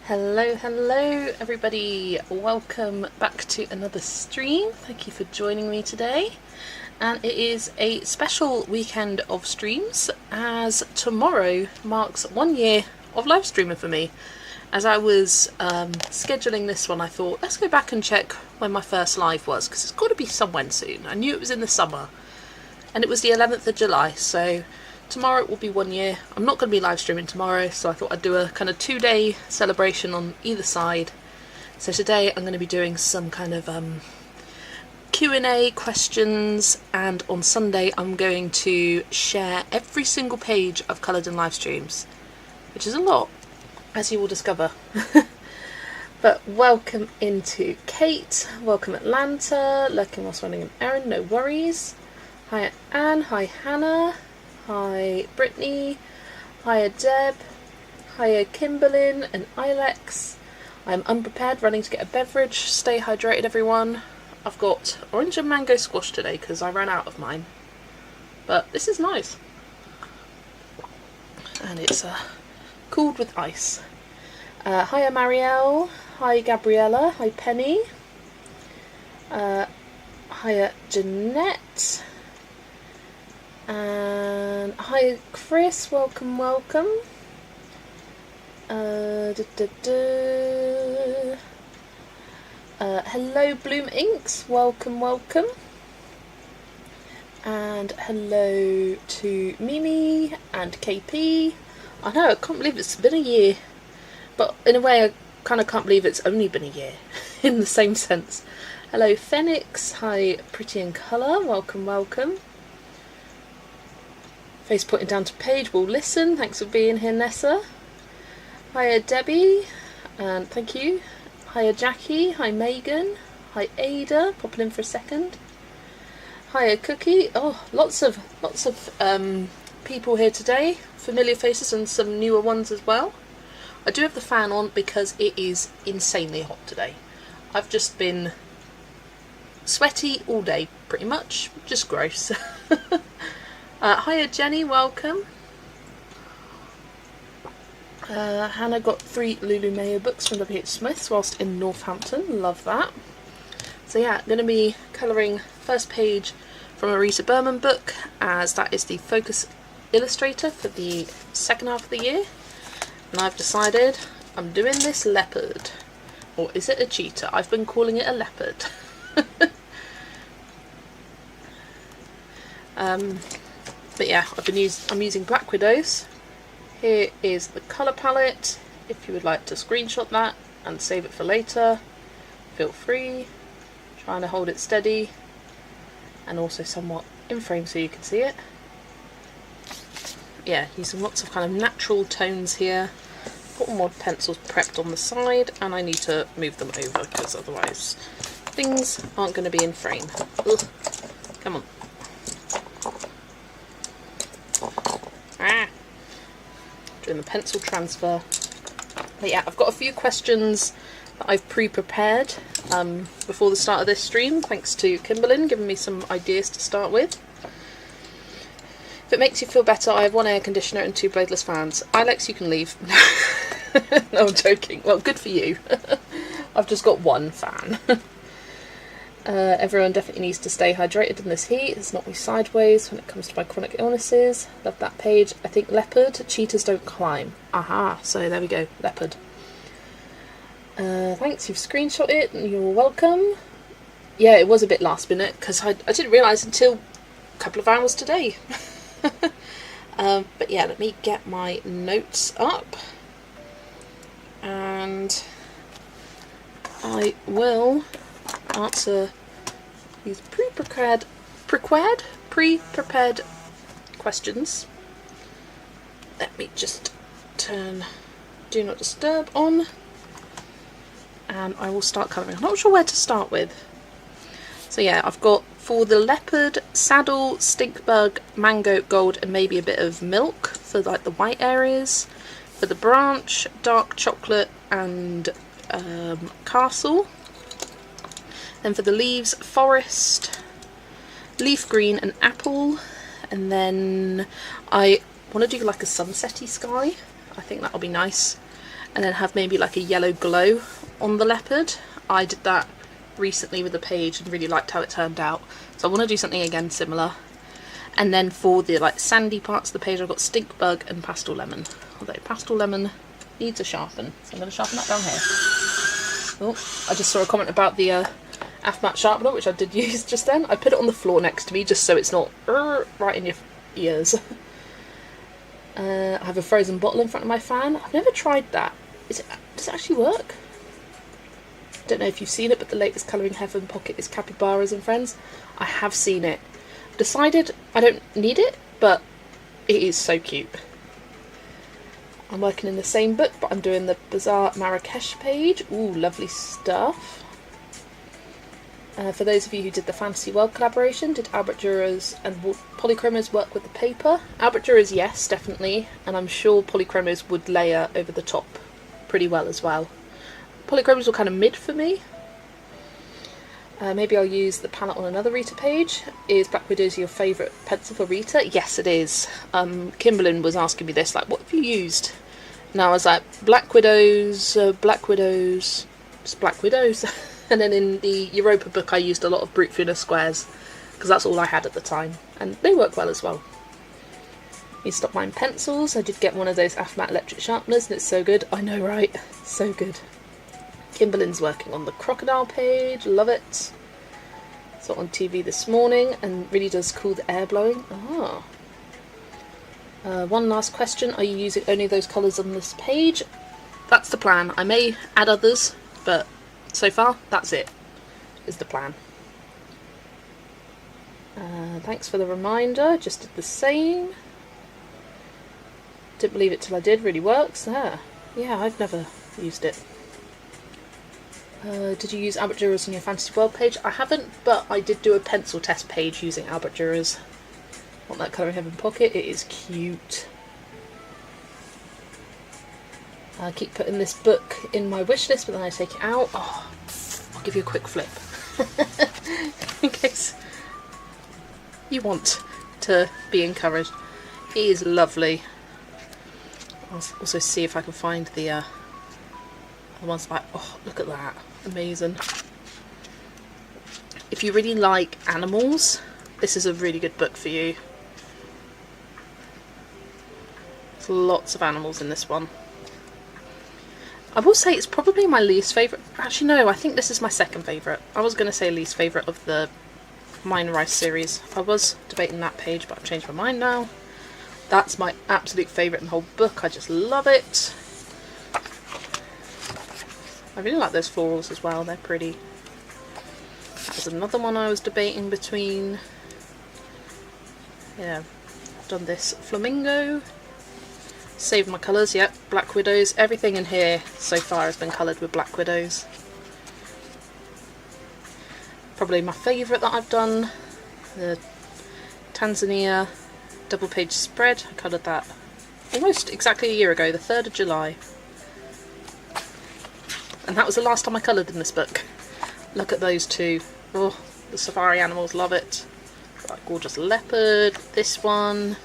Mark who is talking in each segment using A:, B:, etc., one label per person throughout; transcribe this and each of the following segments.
A: Hello everybody, welcome back to another stream. Thank you for joining me today, and it is a special weekend of streams as tomorrow marks 1 year of live streaming for me. As I was scheduling this one, I thought let's go back and check when my first live was, because it's got to be somewhere soon. I knew it was in the summer and it was the 11th of July, so tomorrow it will be 1 year. I'm not going to be live streaming tomorrow, so I thought I'd do a kind of 2-day celebration on either side. So today I'm going to be doing some kind of Q&A questions, and on Sunday I'm going to share every single page I've coloured in live streams, which is a lot, as you will discover. But welcome into Kate, welcome Atlanta, lurking whilst running an errand, no worries. Hi Anne, hi Hannah. Hi Brittany, hiya Deb, hiya Kimberlyn and Ilex. I'm unprepared, running to get a beverage. Stay hydrated everyone. I've got orange and mango squash today because I ran out of mine. But this is nice. And it's cooled with ice. Hiya Marielle, hi Gabriella, hi Penny. Hiya Jeanette. And hi Chris, welcome. Hello Bloom Inks, welcome. And hello to Mimi and KP. I know, I can't believe it's been a year, but in a way I kind of can't believe it's only been a year in the same sense. Hello Phoenix, hi Pretty in Colour, welcome. Face pointing down to Paige, will listen. Thanks for being here, Nessa. Hiya Debbie, and thank you. Hiya Jackie, hi Megan, hi Ada, popping in for a second. Hiya Cookie. Oh, lots of people here today. Familiar faces and some newer ones as well. I do have the fan on because it is insanely hot today. I've just been sweaty all day, pretty much. Just gross. Hiya Jenny, welcome. Hannah got 3 Lulu Mayo books from W.H. Smith's whilst in Northampton. Love that. So yeah, I'm going to be colouring first page from a Rita Berman book, as that is the focus illustrator for the second half of the year. And I've decided I'm doing this leopard. Or is it a cheetah? I've been calling it a leopard. But yeah, I'm using Black Widows. Here is the colour palette. If you would like to screenshot that and save it for later, feel free. Trying to hold it steady and also somewhat in frame so you can see it. Yeah, using lots of kind of natural tones here. Got more pencils prepped on the side, and I need to move them over because otherwise things aren't going to be in frame. Ugh. Come on. Ah. Doing the pencil transfer. But yeah, I've got a few questions that I've pre-prepared before the start of this stream, thanks to Kimberlyn giving me some ideas to start with. If it makes you feel better, I have 1 air conditioner and 2 bladeless fans. Alex, you can leave. No, I'm joking. Well, good for you. I've just got 1 fan. Everyone definitely needs to stay hydrated in this heat. It's not me sideways when it comes to my chronic illnesses. Love that page. I think leopard. Cheetahs don't climb. Aha, so there we go. Leopard. Thanks, you've screenshot it and you're welcome. Yeah, it was a bit last minute because I didn't realise until a couple of hours today. But yeah, let me get my notes up and I will answer these pre-prepared questions. Let me just turn Do Not Disturb on and I will start colouring. I'm not sure where to start with. So yeah, I've got for the leopard, saddle, stink bug, mango, gold and maybe a bit of milk for like the white areas. For the branch, dark chocolate and castle. Then for the leaves, forest, leaf green and apple. And then I want to do like a sunsetty sky. I think that'll be nice. And then have maybe like a yellow glow on the leopard. I did that recently with a page and really liked how it turned out. So I want to do something again similar. And then for the like sandy parts of the page I've got stink bug and pastel lemon. Although pastel lemon needs a sharpen. So I'm going to sharpen that down here. Oh, I just saw a comment about the AFMAT sharpener, which I did use just then. I put it on the floor next to me just so it's not right in your ears. I have a frozen bottle in front of my fan. I've never tried that. Does it actually work? Don't know if you've seen it, but the latest Colouring Heaven pocket is capybaras and friends. I have seen it. I've decided I don't need it, but it is so cute. I'm working in the same book, but I'm doing the Bazaar Marrakesh page. Ooh, lovely stuff. For those of you who did the Fantasy World collaboration, did Albert Durer's and Polychromos work with the paper? Albert Durer's, yes, definitely, and I'm sure Polychromos would layer over the top pretty well as well. Polychromos were kind of mid for me. Maybe I'll use the palette on another Rita page. Is Black Widows your favourite pencil for Rita? Yes, it is. Kimberlyn was asking me this, like, what have you used? And I was like, Black Widows, just Black Widows. And then in the Europa book I used a lot of Brute Thinner squares, because that's all I had at the time. And they work well as well. You stop buying pencils. I did get one of those AFMAT electric sharpeners and it's so good. I know, right? So good. Kimberlyn's working on the crocodile page, love it. Saw it on TV this morning and really does cool the air blowing. Ah. One last question, are you using only those colours on this page? That's the plan. I may add others, but so far that's it, is the plan. Thanks for the reminder, just did the same. Didn't believe it till I did, really works. Yeah, I've never used it. Did you use Albert Durer's on your Fantasy World page? I haven't, but I did do a pencil test page using Albert Durer's. Want that Colouring Heaven pocket? It is cute. I keep putting this book in my wish list, but then I take it out. Oh, I'll give you a quick flip. In case you want to be encouraged. It is lovely. I'll also see if I can find the ones like, oh, look at that, amazing. If you really like animals, this is a really good book for you. There's lots of animals in this one. I will say it's probably my least favourite. Actually no, I think this is my second favourite. I was going to say least favourite of the Meine Reise series. I was debating that page, but I've changed my mind now. That's my absolute favourite in the whole book. I just love it. I really like those florals as well, they're pretty. That was another one I was debating between. Yeah, I've done this flamingo. Saved my colours, yep, black widows. Everything in here so far has been coloured with black widows. Probably my favourite that I've done, the Tanzania double page spread. I coloured that almost exactly a year ago, the 3rd of July. And that was the last time I coloured in this book. Look at those two. Oh, the safari animals, love it. That gorgeous leopard, this one,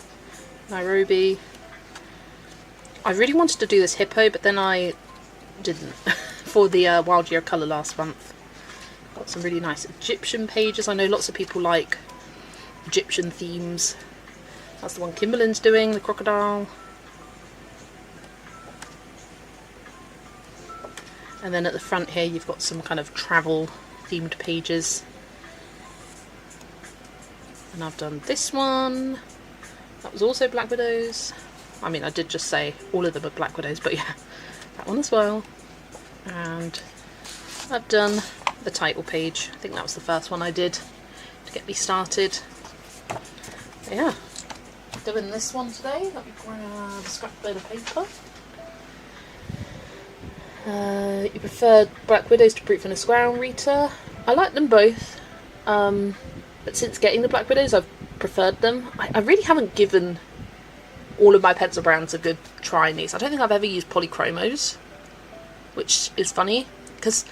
A: Nairobi. I really wanted to do this hippo, but then I didn't for the Wild Year colour last month. Got some really nice Egyptian pages. I know lots of people like Egyptian themes. That's the one Kimberlin's doing, the crocodile. And then at the front here you've got some kind of travel themed pages. And I've done this one. That was also Black Widows. I mean, I did just say all of them are Black Widows, but yeah, that one as well. And I've done the title page. I think that was the first one I did to get me started. But yeah, doing this one today. Let me grab a scrap bit of paper. You preferred Black Widows to Brute from the Square and Rita. I like them both, but since getting the Black Widows I've preferred them. I really haven't given all of my pencil brands a good try in these. I don't think I've ever used polychromos, which is funny, because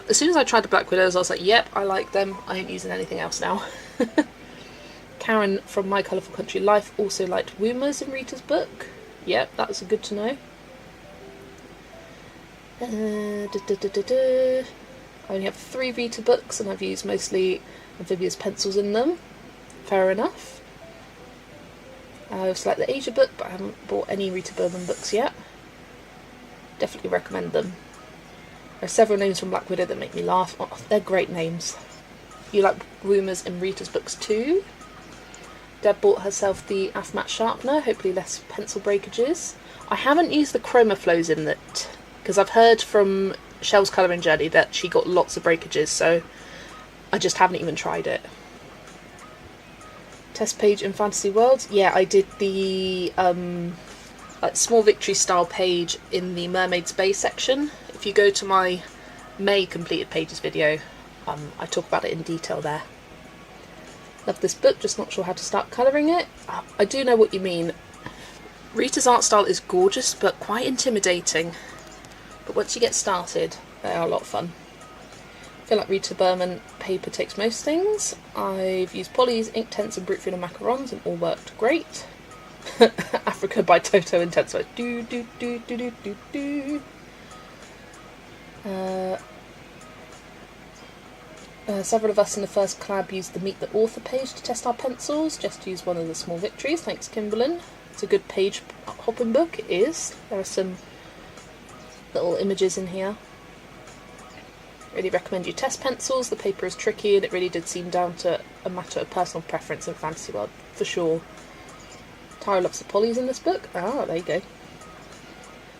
A: as soon as I tried the Black Widows I was like, yep, I like them, I ain't using anything else now. Karen from My Colourful Country Life also liked Woomers in Rita's book. Yep, that was good to know. I only have 3 Rita books and I've used mostly amphibious pencils in them. Fair enough. I also like the Asia book, but I haven't bought any Rita Berman books yet. Definitely recommend them. There are several names from Black Widow that make me laugh. Oh, they're great names. You like Rumours in Rita's books too? Deb bought herself the Afmat sharpener, hopefully less pencil breakages. I haven't used the chroma flows in that, because I've heard from Shell's colouring journey that she got lots of breakages, so I just haven't even tried it. Test page in Fantasy Worlds. Yeah, I did the like small victory style page in the Mermaid's Bay section. If you go to my May completed pages video, I talk about it in detail there. Love this book, just not sure how to start colouring it. I do know what you mean. Rita's art style is gorgeous but quite intimidating. But once you get started, they are a lot of fun. I feel like Rita Berman paper takes most things. I've used polys, ink tents and brute and macarons and all worked great. Africa by Toto Intenso. Do do do do do do do. Several of us in the first collab used the Meet the Author page to test our pencils. Just use one of the small victories. Thanks, Kimberlin. It's a good page hopping book. It is. There are some little images in here. Really recommend you test pencils. The paper is tricky and it really did seem down to a matter of personal preference in Fantasy World, for sure. Tara loves the polys in this book. Ah, there you go.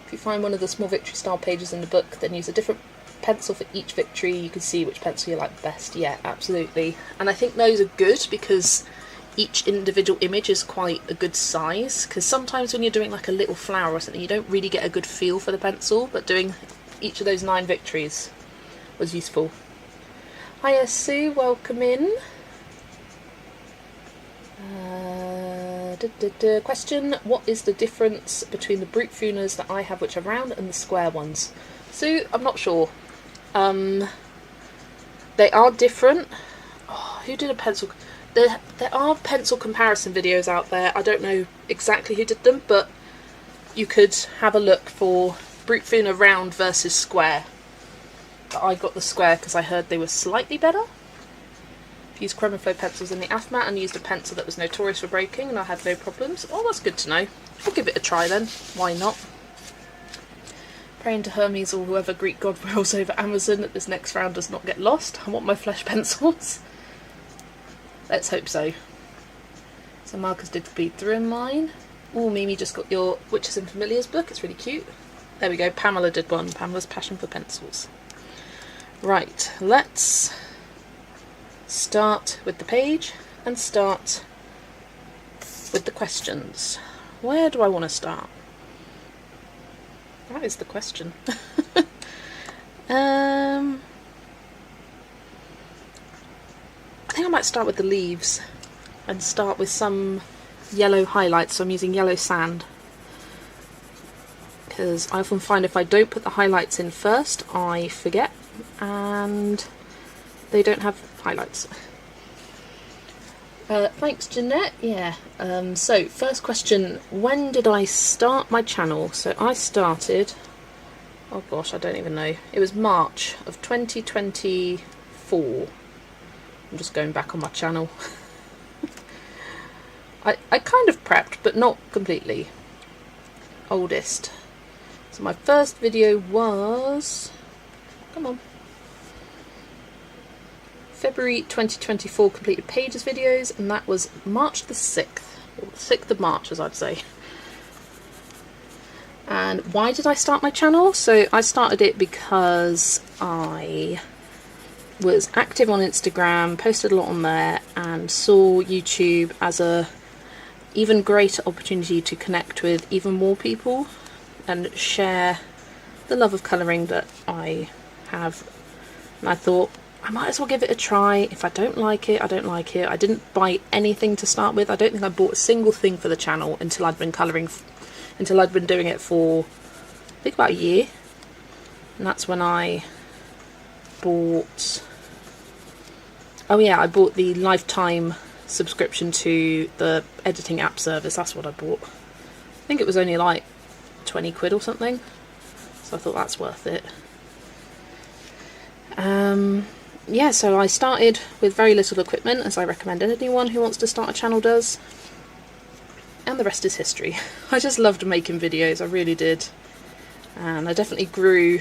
A: If you find one of the small victory style pages in the book, then use a different pencil for each victory. You can see which pencil you like best. Yeah, absolutely. And I think those are good because each individual image is quite a good size, because sometimes when you're doing like a little flower or something you don't really get a good feel for the pencil, but doing each of those 9 victories was useful. Hiya Sue, welcome in. Question, what is the difference between the brute funas that I have, which are round, and the square ones? Sue, I'm not sure. They are different. Oh, who did a pencil? There are pencil comparison videos out there. I don't know exactly who did them, but you could have a look for Brutfuna round versus square. But I got the square because I heard they were slightly better. Used Chromaflow pencils in the AFMAT and used a pencil that was notorious for breaking, and I had no problems. Oh, that's good to know. I'll give it a try then. Why not? Praying to Hermes or whoever Greek god rolls over Amazon that this next round does not get lost. I want my flesh pencils. Let's hope so. So markers did feed through in mine. Oh, Mimi just got your Witches and Familiars book. It's really cute. There we go. Pamela did one. Pamela's Passion for Pencils. Right, let's start with the page and start with the questions. Where do I want to start? That is the question. I think I might start with the leaves and start with some yellow highlights. So I'm using yellow sand because I often find if I don't put the highlights in first, I forget and they don't have highlights. Thanks, Jeanette. Yeah. So first question, when did I start my channel? So I started, oh gosh, I don't even know. It was March of 2024. I'm just going back on my channel. I kind of prepped, but not completely. Oldest. So my first video was, come on, February 2024 completed pages videos, and that was March the 6th, or the 6th of March as I'd say. And why did I start my channel? So I started it because I was active on Instagram, posted a lot on there, and saw YouTube as a even greater opportunity to connect with even more people and share the love of colouring that I have. And I thought I might as well give it a try. If I don't like it, I don't like it. I didn't buy anything to start with. I don't think I bought a single thing for the channel until I'd been colouring, until I'd been doing it for I think about a year. And that's when I bought, oh yeah, I bought the lifetime subscription to the editing app service. That's what I bought. I think it was only like 20 quid or something, so I thought that's worth it. Yeah, so I started with very little equipment, as I recommend anyone who wants to start a channel does, and the rest is history. I just loved making videos, I really did, and I definitely grew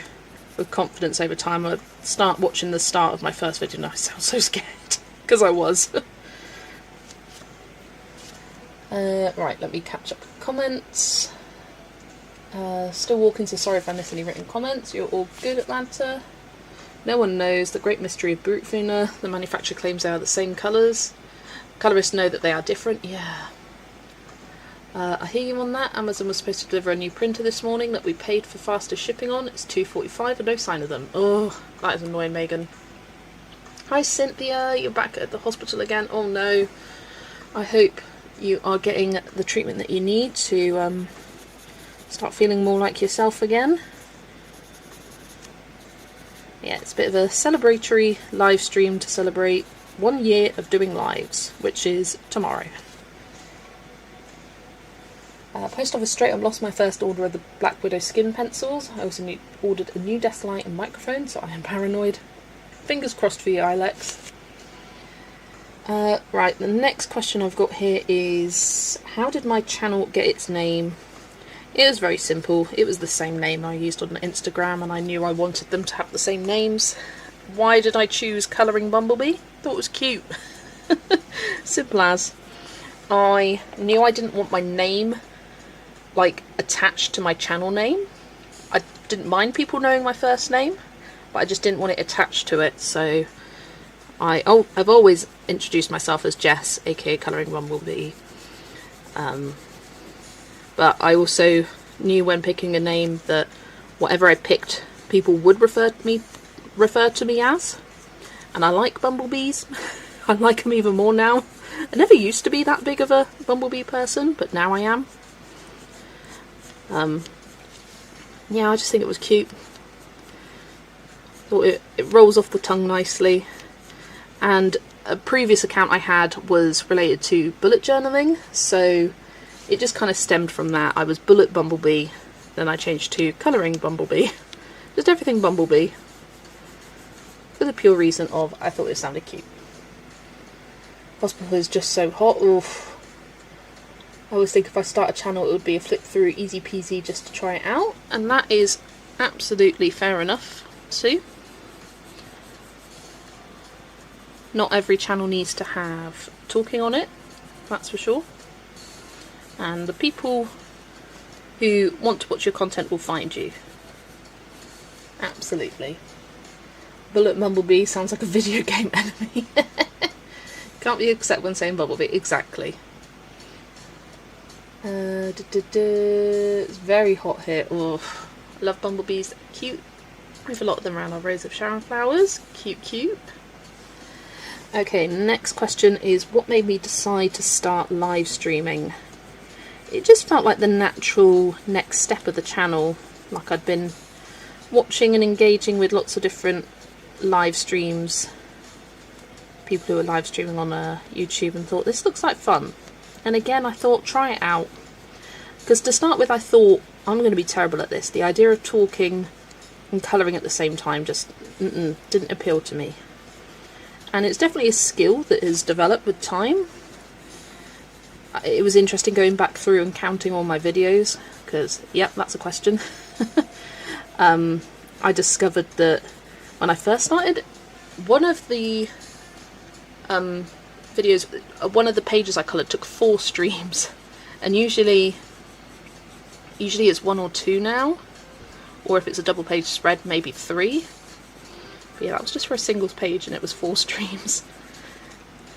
A: with confidence over time. I start watching the start of my first video and I sound so scared, because I was. Right, let me catch up with comments. Still walking, so sorry if I miss any written comments. You're all good, Atlanta. No one knows the great mystery of Brutfuna. The manufacturer claims they are the same colours. Colourists know that they are different. Yeah. I hear you on that. Amazon was supposed to deliver a new printer this morning that we paid for faster shipping on. It's $2.45 and no sign of them. Oh, that is annoying, Megan. Hi Cynthia, you're back at the hospital again. Oh no. I hope you are getting the treatment that you need to start feeling more like yourself again. Yeah, it's a bit of a celebratory live stream to celebrate 1 year of doing lives, which is tomorrow. Post office straight up lost my first order of the Black Widow skin pencils. I also ordered a new desk light and microphone, so I am paranoid. Fingers crossed for you, Ilex. Right, the next question I've got here is, how did my channel get its name? It was very simple. It was the same name I used on Instagram, and I knew I wanted them to have the same names. Why did I choose Colouring Bumblebee? Thought it was cute. Simple as. I knew I didn't want my name like attached to my channel name. I didn't mind people knowing my first name, but I just didn't want it attached to it, so I've always introduced myself as Jess, aka Colouring Bumblebee. But I also knew when picking a name that whatever I picked, people would refer to me as. And I like bumblebees. I like them even more now. I never used to be that big of a bumblebee person, but now I am. Yeah, I just think it was cute. Thought it rolls off the tongue nicely. And a previous account I had was related to bullet journaling, so it just kind of stemmed from that. I was Bullet Bumblebee, then I changed to Colouring Bumblebee. Just everything Bumblebee. For the pure reason of, I thought it sounded cute. Hospital is just so hot. Oof. I always think if I start a channel it would be a flip through, easy peasy, just to try it out. And that is absolutely fair enough too. Not every channel needs to have talking on it, that's for sure. And the people who want to watch your content will find you. Absolutely. Bullet Bumblebee sounds like a video game enemy. Can't be upset when saying Bumblebee. Exactly. It's very hot here. Oof. I love bumblebees. They're cute. We have a lot of them around our rows of Sharon flowers. Cute, cute. Okay, next question is, what made me decide to start live streaming? It just felt like the natural next step of the channel. Like I'd been watching and engaging with lots of different live streams, people who are live streaming on YouTube, and thought this looks like fun. And again, I thought, try it out. Because to start with, I thought, I'm going to be terrible at this. The idea of talking and colouring at the same time just didn't appeal to me. And it's definitely a skill that has developed with time. It was interesting going back through and counting all my videos, because, yep, that's a question. I discovered that when I first started, one of the videos, one of the pages I coloured took 4 streams, and usually it's 1 or 2 now, or if it's a double page spread, maybe 3. But yeah, that was just for a singles page and it was 4 streams.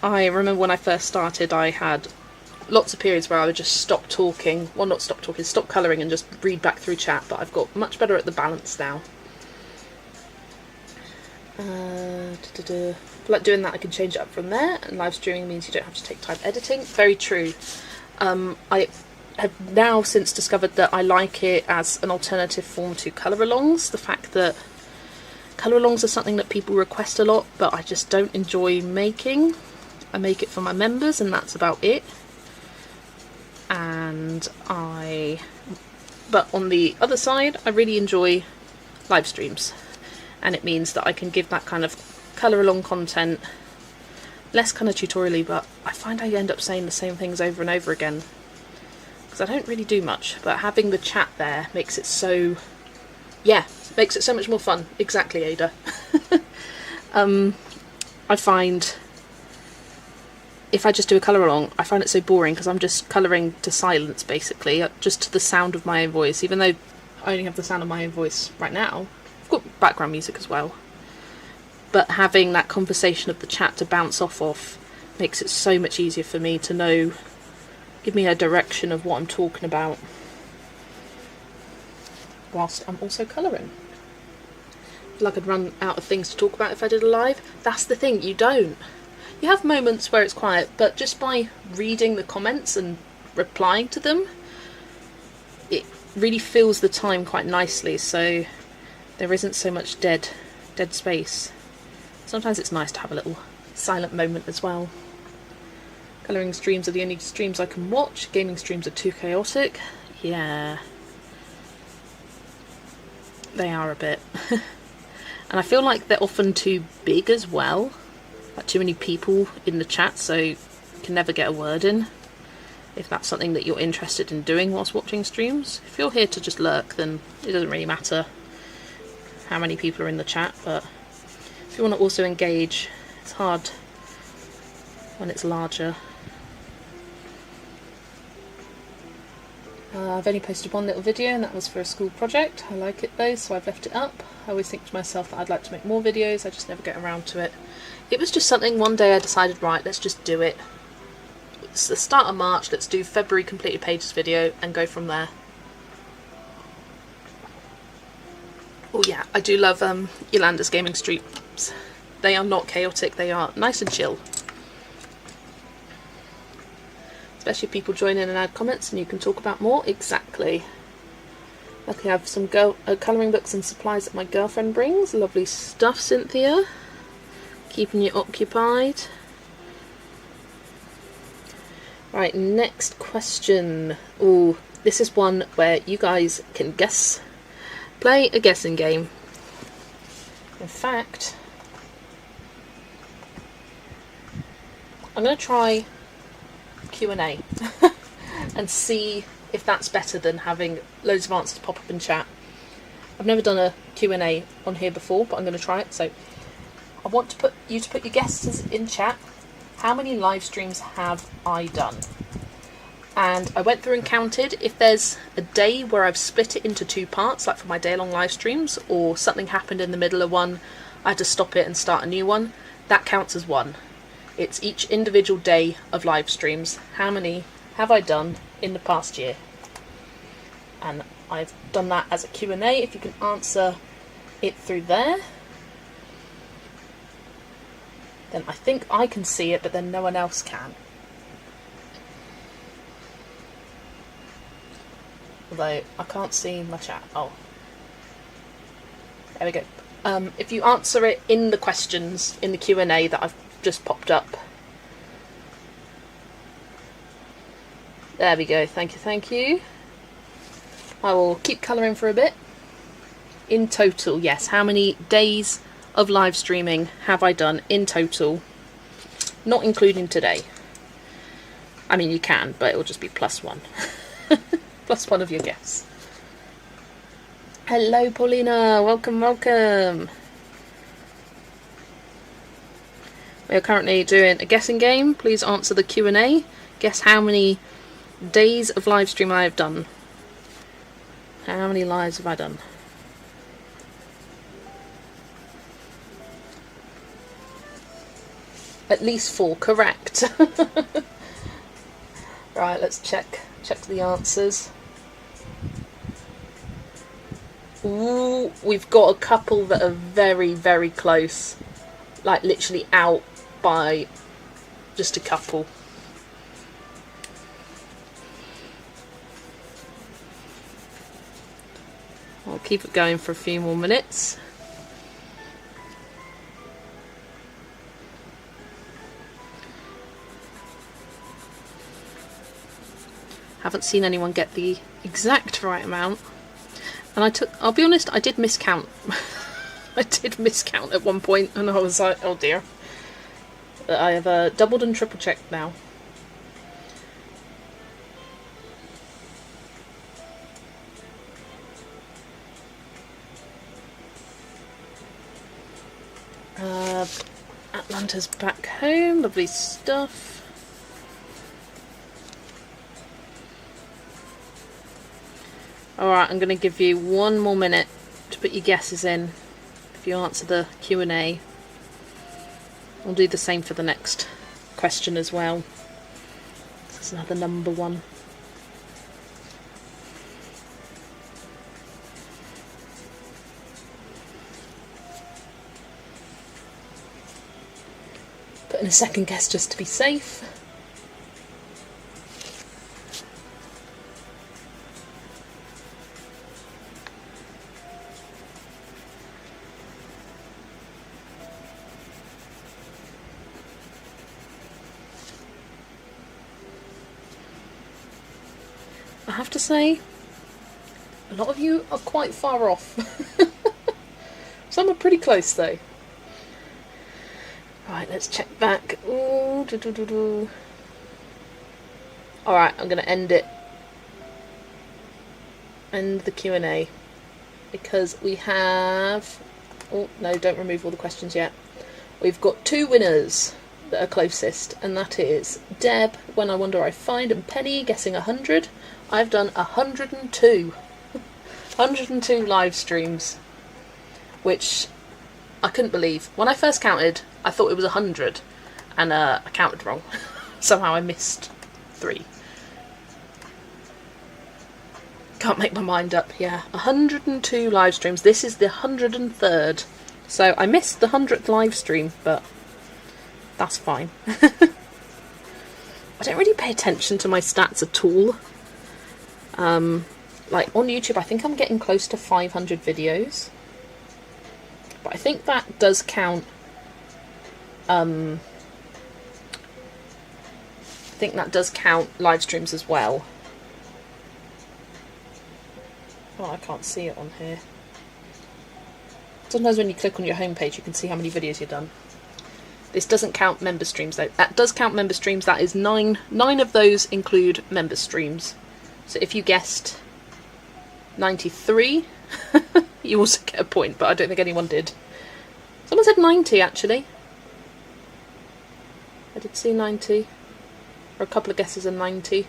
A: I remember when I first started, I had lots of periods where I would just stop talking, well, not stop talking, stop colouring and just read back through chat, but I've got much better at the balance now. Like doing that, I can change it up from there, and live streaming means you don't have to take time editing. Very true. I have now since discovered that I like it as an alternative form to colour-alongs. The fact that colour-alongs are something that people request a lot, but I just don't enjoy making. I make it for my members and that's about it. But on the other side, I really enjoy live streams, and it means that I can give that kind of colour-along content, less kind of tutorially, but I find I end up saying the same things over and over again because I don't really do much, but having the chat there makes it so, yeah, makes it so much more fun. Exactly, Ada. I find if I just do a colour along, I find it so boring because I'm just colouring to silence, basically, just to the sound of my own voice, even though I only have the sound of my own voice right now. I've got background music as well. But having that conversation of the chat to bounce off of makes it so much easier for me to know, give me a direction of what I'm talking about, whilst I'm also colouring. I feel like I'd run out of things to talk about if I did a live. That's the thing, you don't. You have moments where it's quiet, but just by reading the comments and replying to them, it really fills the time quite nicely, so there isn't so much dead space. Sometimes it's nice to have a little silent moment as well. Colouring streams are the only streams I can watch. Gaming streams are too chaotic. Yeah. They are a bit. And I feel like they're often too big as well. Like too many people in the chat, so you can never get a word in. If that's something that you're interested in doing whilst watching streams. If you're here to just lurk, then it doesn't really matter how many people are in the chat, but if you want to also engage, it's hard when it's larger. I've only posted one little video, and that was for a school project. I like it though, so I've left it up. I always think to myself that I'd like to make more videos, I just never get around to it. It was just something, one day I decided, right, let's just do it. It's the start of March, let's do February completed pages video and go from there. Oh yeah, I do love Yolanda's gaming streams. They are not chaotic, they are nice and chill. Especially if people join in and add comments and you can talk about more. Exactly. Luckily I have some colouring books and supplies that my girlfriend brings. Lovely stuff, Cynthia. Keeping you occupied. Right, next question. Ooh, this is one where you guys can guess. Play a guessing game. In fact, I'm going to try Q&A and see if that's better than having loads of answers pop up in chat. I've never done a Q&A on here before, but I'm going to try it. So I want to put you to put your guesses in chat. How many live streams have I done? And I went through and counted. If there's a day where I've split it into two parts, like for my day-long live streams, or something happened in the middle of one, I had to stop it and start a new one, that counts as one. It's each individual day of live streams. How many have I done in the past year? And I've done that as a Q&A. If you can answer it through there, then I think I can see it, but then no one else can. Although I can't see my chat. Oh, there we go. If you answer it in the questions in the Q&A that I've just popped up. There we go. Thank you, thank you. I will keep colouring for a bit. In total, yes. How many days of live streaming have I done in total? Not including today. I mean, you can, but it will just be +1. +1 of your guess. Hello, Paulina. Welcome, welcome. We are currently doing a guessing game. Please answer the Q&A. Guess how many days of live stream I have done. How many lives have I done? At least 4, correct. Right, let's check the answers. Ooh, we've got a couple that are very, very close. Like literally out by just a couple. I'll keep it going for a few more minutes. Haven't seen anyone get the exact right amount. And I'll be honest, I did miscount. I did miscount at one point, and I was like, oh dear. I have doubled and triple checked now. Atlanta's back home, lovely stuff. Alright, I'm going to give you 1 more minute to put your guesses in if you answer the Q&A. I'll do the same for the next question as well. This is another number 1. Put in a second guess just to be safe. I have to say, a lot of you are quite far off. Some are pretty close though. Right, let's check back. Ooh, Alright, I'm going to end it. End the Q&A. Because we have... Oh, no, don't remove all the questions yet. We've got 2 winners that are closest, and that is Deb, When I Wonder I Find, and Penny, guessing 100. I've done 102. 102 live streams, which I couldn't believe. When I first counted, I thought it was 100, and I counted wrong. Somehow I missed 3. Can't make my mind up. Yeah, 102 live streams. This is the 103rd. So I missed the 100th live stream, but that's fine. I don't really pay attention to my stats at all. Like on YouTube, I think I'm getting close to 500 videos. But I think that does count think that does count live streams as well. Oh, I can't see it on here. Sometimes when you click on your homepage, you can see how many videos you've done. This doesn't count member streams though. That does count member streams. That is 9. 9 of those include member streams. So if you guessed 93, you also get a point, but I don't think anyone did. Someone said 90 actually. I did see 90. Or a couple of guesses are 90.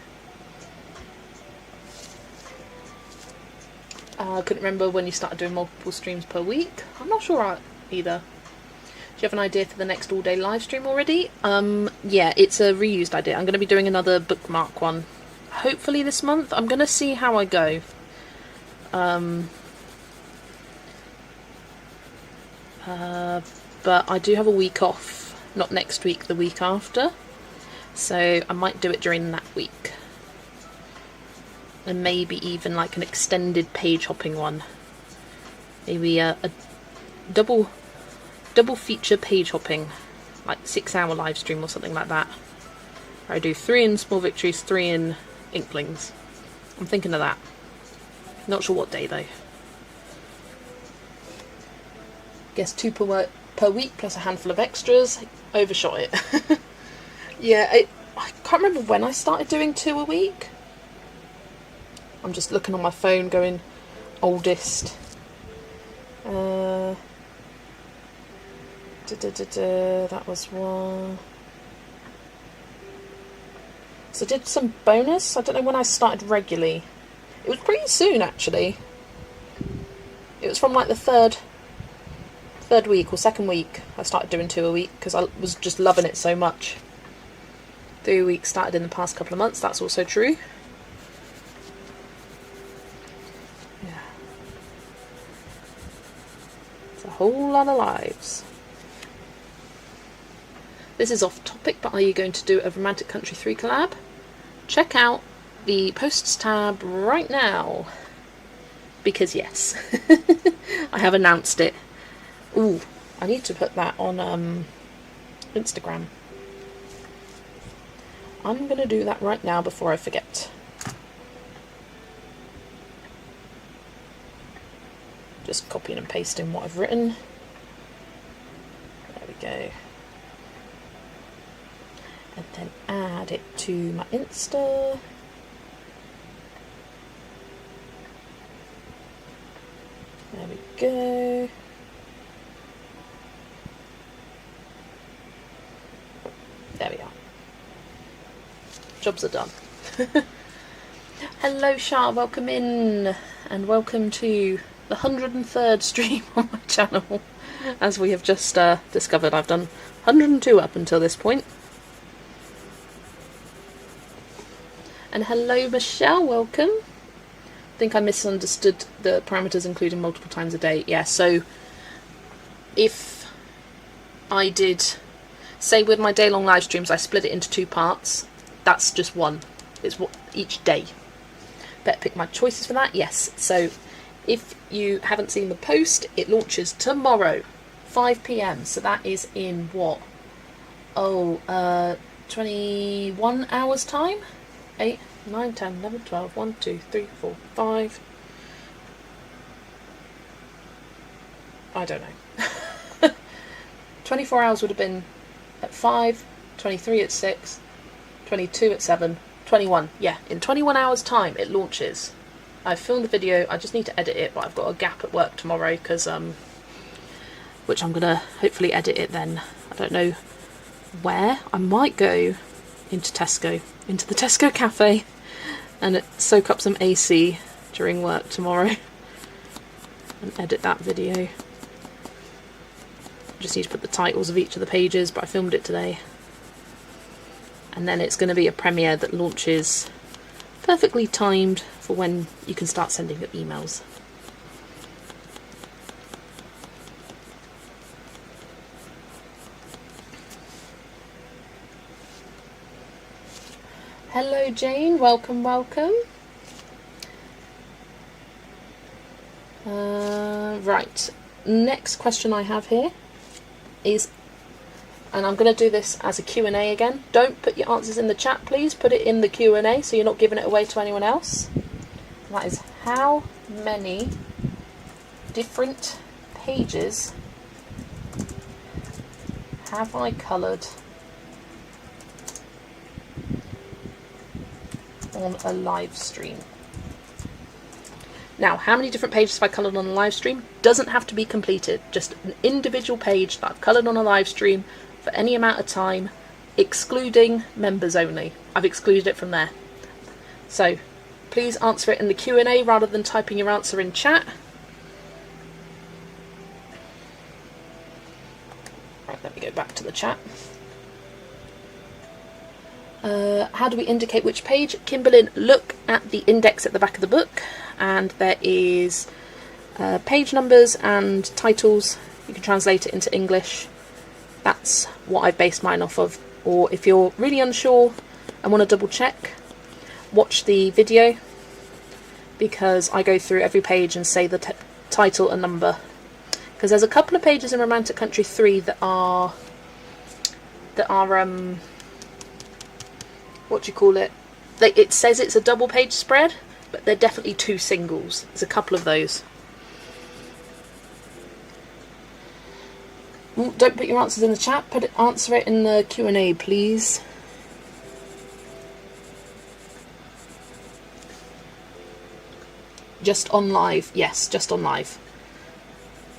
A: I couldn't remember when you started doing multiple streams per week. I'm not sure either. Do you have an idea for the next all-day live stream already? Yeah, it's a reused idea. I'm going to be doing another bookmark one. Hopefully this month. I'm going to see how I go. But I do have a week off. Not next week, the week after. So I might do it during that week. And maybe even like an extended page hopping one. Maybe a double feature page hopping, like 6-hour live stream or something like that. I do 3 in Small Victories, 3 in Inklings. I'm thinking of that. Not sure what day though. Guess 2 per week plus a handful of extras. Overshot it. Yeah, I can't remember when I started doing 2 a week. I'm just looking on my phone going oldest. That was one. So I did some bonus. I don't know when I started regularly. It was pretty soon actually. It was from like the third week or second week I started doing 2 a week because I was just loving it so much. 3 weeks started in the past couple of months. That's also true. Yeah. It's a whole lot of lives. This is off topic, but are you going to do a Romantic Country 3 collab? Check out the posts tab right now. Because yes, I have announced it. Ooh, I need to put that on Instagram. I'm going to do that right now before I forget. Just copying and pasting what I've written. There we go. And then add it to my Insta. There we go. There we are. Jobs are done. Hello Shah, welcome in. And welcome to the 103rd stream on my channel. As we have just discovered, I've done 102 up until this point. And hello Michelle, welcome. I think I misunderstood the parameters including multiple times a day. Yeah, so if I did, say with my day-long live streams, I split it into 2 parts. That's just one. It's what each day. Better pick my choices for that. Yes. So if you haven't seen the post, it launches tomorrow, 5 PM. So that is in what? 21 hours time? 8, 9, 10, 11, 12, 1, 2, 3, 4, 5. I don't know. 24 hours would have been at 5, 23 at 6, 22 at 7, 21. Yeah, in 21 hours time it launches. I've filmed the video, I just need to edit it, but I've got a gap at work tomorrow because which I'm gonna hopefully edit it then. I don't know where. I might go into Tesco, into the Tesco cafe, and soak up some AC during work tomorrow and edit that video. Just need to put the titles of each of the pages, but I filmed it today. And then it's going to be a premiere that launches perfectly timed for when you can start sending your emails. Hello Jane, welcome, welcome. Right, next question I have here is And I'm going to do this as a Q&A again. Don't put your answers in the chat, please. Put it in the Q&A so you're not giving it away to anyone else. And that is, how many different pages have I coloured on a live stream? Now, how many different pages have I coloured on a live stream? Doesn't have to be completed. Just an individual page that I've coloured on a live stream for any amount of time, excluding members only. I've excluded it from there. So please answer it in the Q&A rather than typing your answer in chat. Right, let me go back to the chat. How do we indicate which page? Kimberlyn, look at the index at the back of the book, and there is page numbers and titles. You can translate it into English. That's what I've based mine off of. Or if you're really unsure and want to double check, watch the video, because I go through every page and say the title and number. Because there's a couple of pages in Romantic Country 3 that are what do you call it? It says it's a double page spread, but they're definitely two singles. There's a couple of those. Don't put your answers in the chat. Answer it in the Q&A, please. Just on live. Yes, just on live.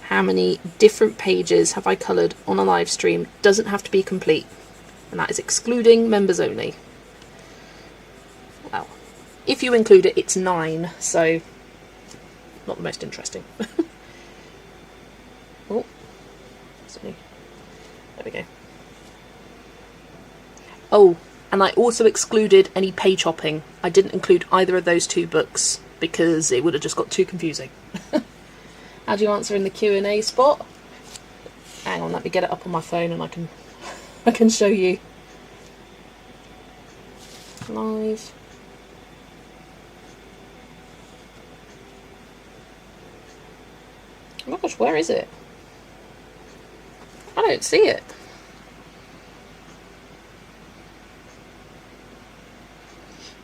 A: How many different pages have I coloured on a live stream? Doesn't have to be complete. And that is excluding members only. Well, if you include it, it's 9, so not the most interesting. Oh, sorry. There we go. Oh, and I also excluded any page hopping. I didn't include either of those two books because it would have just got too confusing. How do you answer in the Q&A spot? Hang on, let me get it up on my phone and I can show you. Live. Oh my gosh, where is it? I don't see it.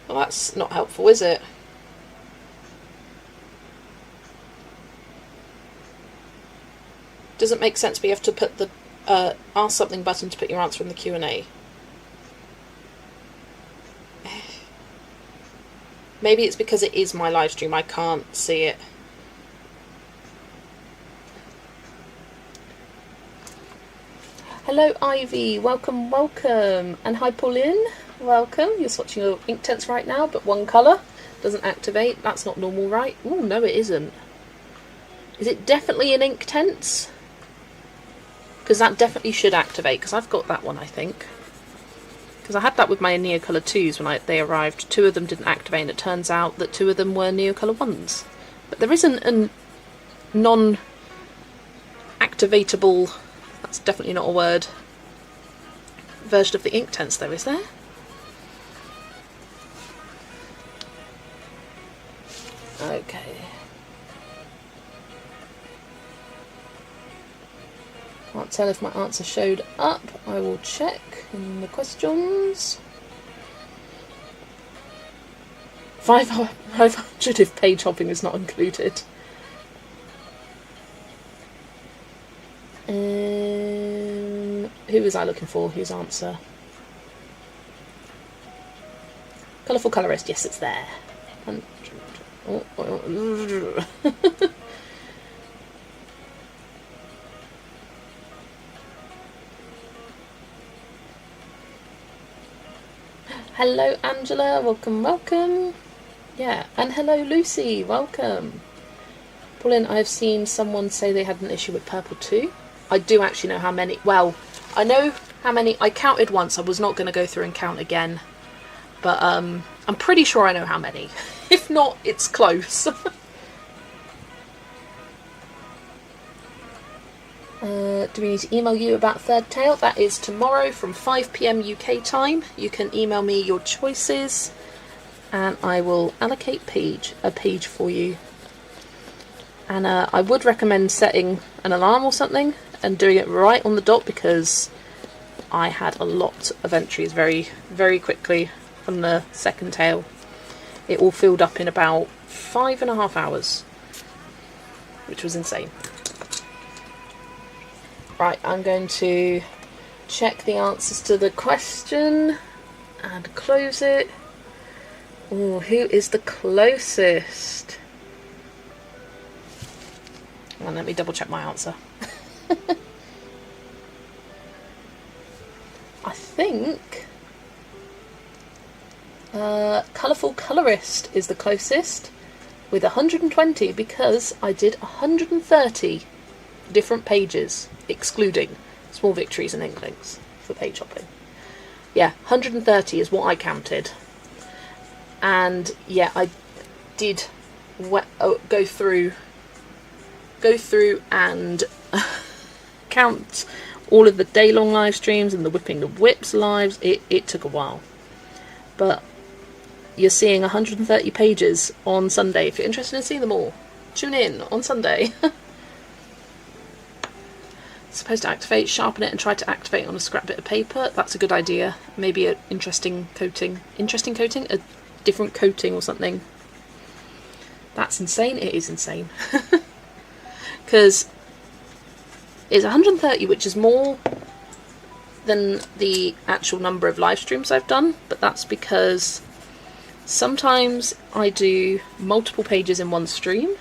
A: Well, that's not helpful, is it? Doesn't make sense, but you have to put the ask something button to put your answer in the Q&A. Maybe it's because it is my live stream, I can't see it. Hello Ivy, welcome, welcome. And hi Pauline, welcome. You're swatching your ink tents right now, but one colour doesn't activate. That's not normal, right? Oh no, it isn't. Is it definitely in ink tents? Because that definitely should activate, because I've got that one, I think. Because I had that with my Neocolor 2s when they arrived. 2 of them didn't activate, and it turns out that 2 of them were Neocolor 1s. But there isn't a non-activatable, that's definitely not a word, version of the ink tents though, is there? Okay. Can't tell if my answer showed up. I will check in the questions. 500 if page hopping is not included. Who was I looking for? Whose answer? Colourful colourist. Yes, it's there. Hello Angela, welcome, welcome. Yeah, and hello Lucy, welcome. Pauline, I've seen someone say they had an issue with purple too. I do actually know how many. Well, I know how many. I counted once. I was not going to go through and count again. But I'm pretty sure I know how many. If not, it's close. Do we need to email you about Third Tale? That is tomorrow from 5 PM UK time. You can email me your choices and I will allocate a page for you. And I would recommend setting an alarm or something and doing it right on the dot, because I had a lot of entries very, very quickly from the second tale. It all filled up in about 5.5 hours, which was insane. Right, I'm going to check the answers to the question and close it. Oh, who is the closest? Well, let me double check my answer. I think Colourful Colourist is the closest with 120, because I did 130 different pages, excluding Small Victories and Inklings for page hopping. Yeah, 130 is what I counted. And yeah, I did go through and count all of the day-long live streams and the Whipping the Whips lives. It took a while, but you're seeing 130 pages on Sunday. If you're interested in seeing them all, tune in on Sunday. Supposed to activate, sharpen it and try to activate on a scrap bit of paper. That's a good idea. Maybe an interesting coating, a different coating or something. That's insane. It is insane. Because it's 130, which is more than the actual number of live streams I've done, but that's because sometimes I do multiple pages in one stream,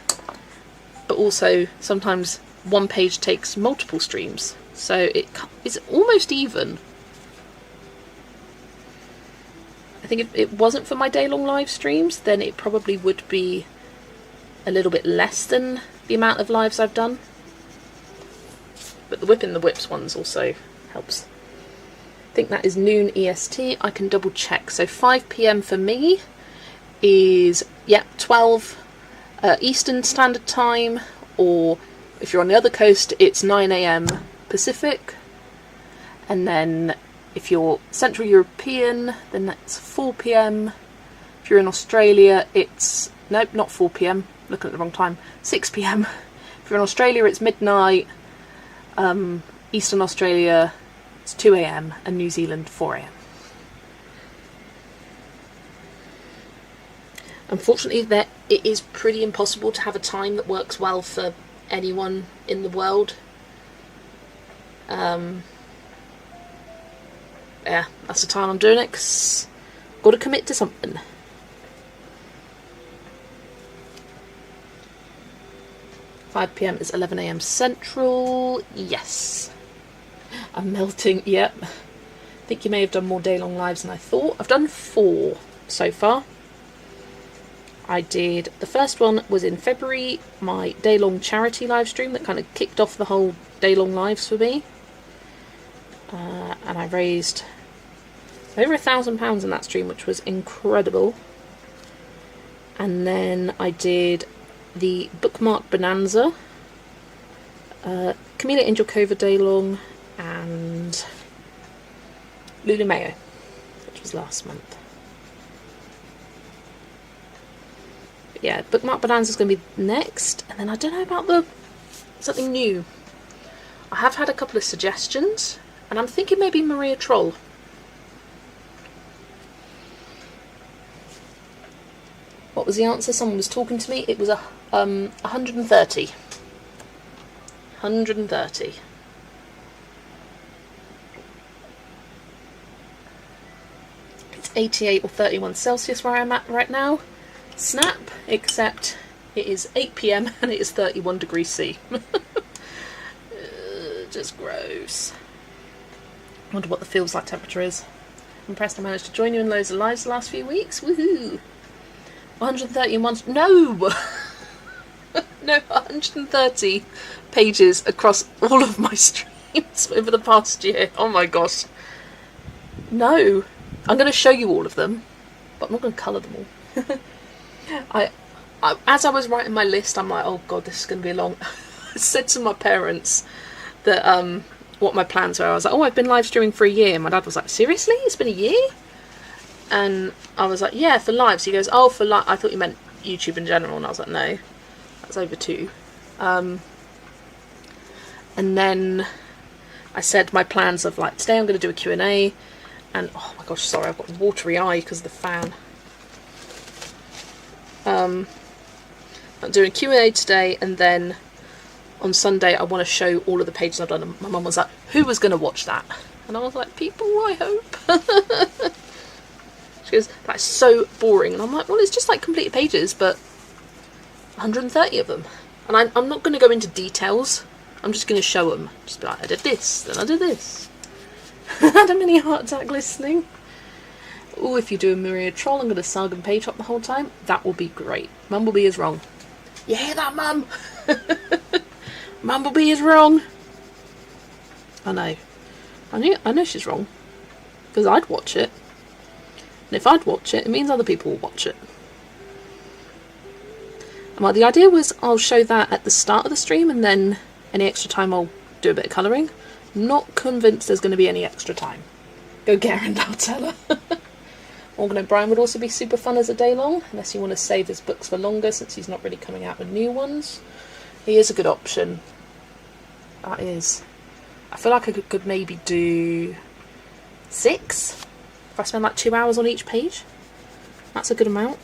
A: but also sometimes one page takes multiple streams, so it's almost even. I think if it wasn't for my day-long live streams, then it probably would be a little bit less than the amount of lives I've done. But the Whipping the Whips ones also helps. I think that is noon EST. I can double check. So 5 PM for me is, yeah, 12 Eastern Standard Time, or if you're on the other coast, it's 9 AM Pacific. And then if you're Central European, then that's 4 PM. If you're in Australia, it's, nope, not 4 PM, looking at the wrong time, 6 PM. If you're in Australia, it's midnight. Eastern Australia, it's 2 AM, and New Zealand, 4 AM. Unfortunately, it is pretty impossible to have a time that works well for anyone in the world. Yeah, that's the time I'm doing it, 'cause got to commit to something. $5 PM is 11 AM Central. Yes. I'm melting. Yep. I think you may have done more day-long lives than I thought. I've done 4 so far. I did, the first one was in February, my day-long charity live stream that kind of kicked off the whole day-long lives for me. And I raised over £1,000 in that stream, which was incredible. And then I did the Bookmark Bonanza, Camila Angel Cova Day Long, and Lulu Mayo, which was last month. But yeah, Bookmark Bonanza is going to be next, and then I don't know about something new. I have had a couple of suggestions, and I'm thinking maybe Maria Troll. What was the answer? Someone was talking to me. It was 130. 130. It's 88 or 31 Celsius where I'm at right now. Snap, except it is 8 PM and it is 31 degrees C. Just gross. I wonder what the feels like temperature is. I'm impressed I managed to join you in loads of lives the last few weeks. Woohoo! 131. No! No, 130 pages across all of my streams over the past year. Oh my gosh. No. I'm going to show you all of them, but I'm not going to colour them all. As I was writing my list, I'm like, oh god, this is going to be long. I said to my parents that what my plans were. I was like, oh, I've been live streaming for a year. My dad was like, seriously? It's been a year? And I was like, yeah, for lives. He goes, oh, for live. I thought you meant YouTube in general. And I was like, no, that's over 2. And then I said my plans of like today I'm going to do a Q&A, and oh my gosh, sorry, I've got a watery eye because of the fan. I'm doing a Q&A today, and then on Sunday I want to show all of the pages I've done. And my mum was like, who was going to watch that? And I was like, people, I hope. She goes, that's so boring. And I'm like, well, it's just like completed pages, but 130 of them. And I'm not going to go into details. I'm just going to show them. Just be like, I did this, then I did this. I had a mini heart attack listening. Oh, if you do a Myriad Troll, I'm going to Sargon page up the whole time. That will be great. Mumblebee is wrong. You hear that, Mum? Mumblebee is wrong. I know. I know she's wrong. Because I'd watch it. And if I'd watch it, it means other people will watch it. And well, the idea was I'll show that at the start of the stream, and then any extra time I'll do a bit of colouring. Not convinced there's going to be any extra time. Go get her and I'll tell her. Morgan O'Brien would also be super fun as a day long, unless you want to save his books for longer, since he's not really coming out with new ones. He is a good option. That is. I feel like I could maybe do 6. If I spend like 2 hours on each page. That's a good amount.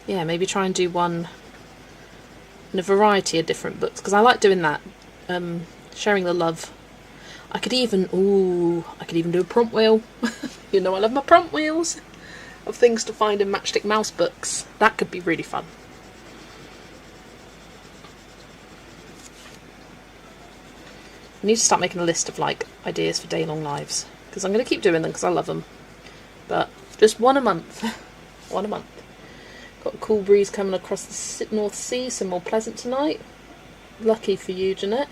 A: Yeah, maybe try and do one in a variety of different books, because I like doing that. Sharing the love. I could even do a prompt wheel. You know I love my prompt wheels of things to find in Matchstick Mouse books. That could be really fun. I need to start making a list of like ideas for day long lives, because I'm going to keep doing them because I love them. But just one a month. One a month. Got a cool breeze coming across the North Sea, so more pleasant tonight. Lucky for you, Jeanette.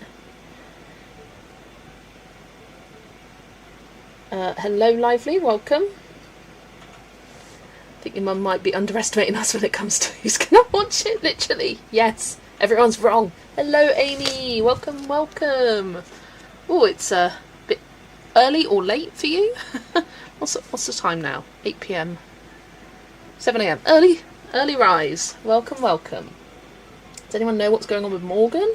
A: Hello, Lively, welcome. I think your mum might be underestimating us when it comes to who's going to watch it, literally. Yes, everyone's wrong. Hello, Amy, welcome, welcome. Oh, it's a bit early or late for you? What's the time now? 8 PM. 7 AM. Early rise. Welcome, welcome. Does anyone know what's going on with Morgan?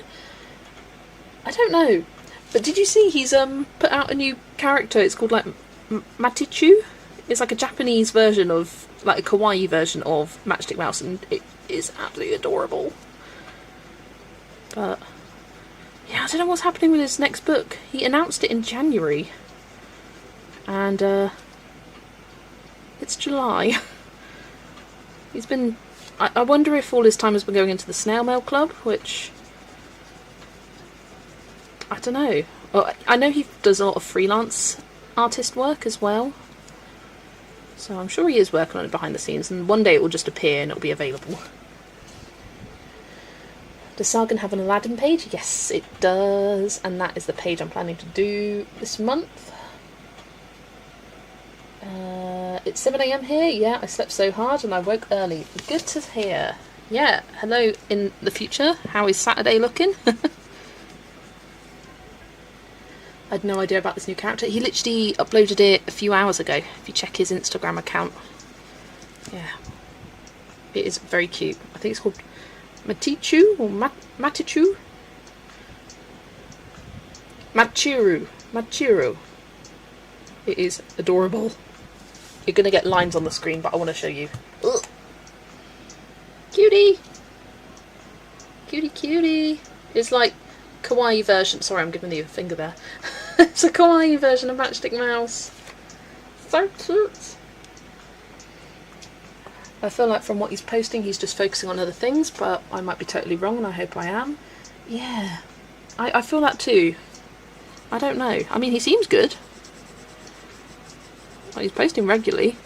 A: I don't know. But did you see he's put out a new character? It's called like Matichu. It's like a Japanese version of, like a kawaii version of Matchstick Mouse, and it is absolutely adorable. But yeah, I don't know what's happening with his next book. He announced it in January, and it's July. He's been. I wonder if all his time has been going into the Snail Mail Club, which I don't know. Well, I know he does a lot of freelance artist work as well, so I'm sure he is working on it behind the scenes, and one day it will just appear and it will be available. Does Sargon have an Aladdin page? Yes, it does, and that is the page I'm planning to do this month. It's 7 AM here. Yeah, I slept so hard and I woke early. Good to hear. Yeah, hello in the future. How is Saturday looking? I had no idea about this new character. He literally uploaded it a few hours ago, if you check his Instagram account. Yeah. It is very cute. I think it's called Matichu or Matichu? Machiru. It is adorable. You're going to get lines on the screen, but I want to show you. Ugh. Cutie! Cutie. It's like kawaii version. Sorry, I'm giving you a finger there. It's a kawaii version of Matchstick Mouse. So cute. I feel like from what he's posting, he's just focusing on other things, but I might be totally wrong, and I hope I am. Yeah, I feel that too. I don't know. I mean, he seems good. Well, he's posting regularly.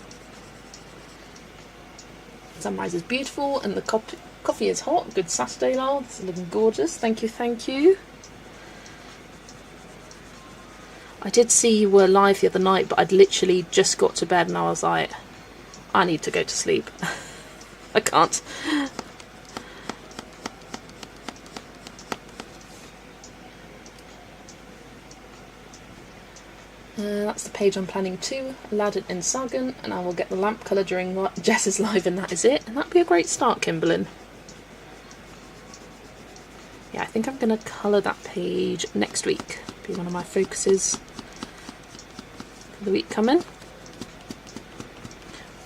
A: Sunrise is beautiful, and the coffee is hot. Good Saturday, lol. This is looking gorgeous. Thank you. I did see you were live the other night, but I'd literally just got to bed and I was like, I need to go to sleep. I can't. That's the page I'm planning to, Aladdin and Sargon, and I will get the lamp colour during Jess is live, and that is it. And that'd be a great start, Kimberlyn. think I'm going to colour that page next week. Be one of my focuses for the week coming.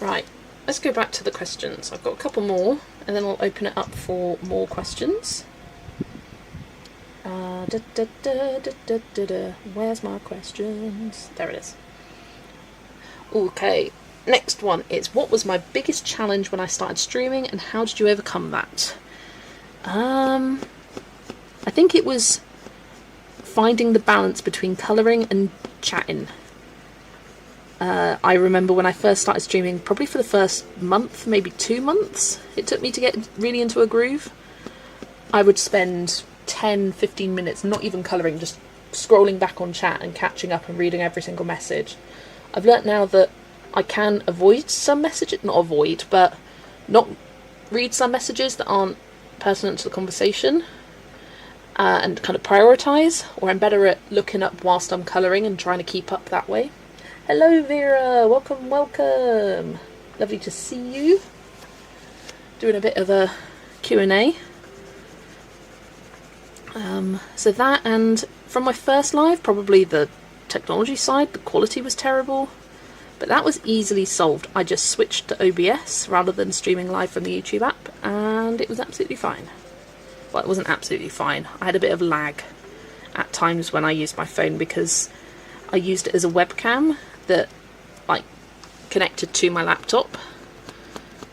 A: Right, let's go back to the questions. I've got a couple more, and then I'll open it up for more questions. Where's my questions? There it is. Okay, next one is, what was my biggest challenge when I started streaming, and how did you overcome that? I think it was finding the balance between colouring and chatting. I remember when I first started streaming, probably for the first month, maybe 2 months, it took me to get really into a groove. I would spend 10-15 minutes not even colouring, just scrolling back on chat and catching up and reading every single message. I've learnt now that I can avoid some messages, not read some messages that aren't pertinent to the conversation, and kind of prioritise, or I'm better at looking up whilst I'm colouring and trying to keep up that way. Hello Vera, welcome, welcome. Lovely to see you. Doing a bit of a Q&A. So that, and from my first live, probably the technology side, the quality was terrible, but that was easily solved. I just switched to OBS rather than streaming live from the YouTube app, and it was absolutely fine. Well, it wasn't absolutely fine. I had a bit of lag at times when I used my phone because I used it as a webcam that connected to my laptop.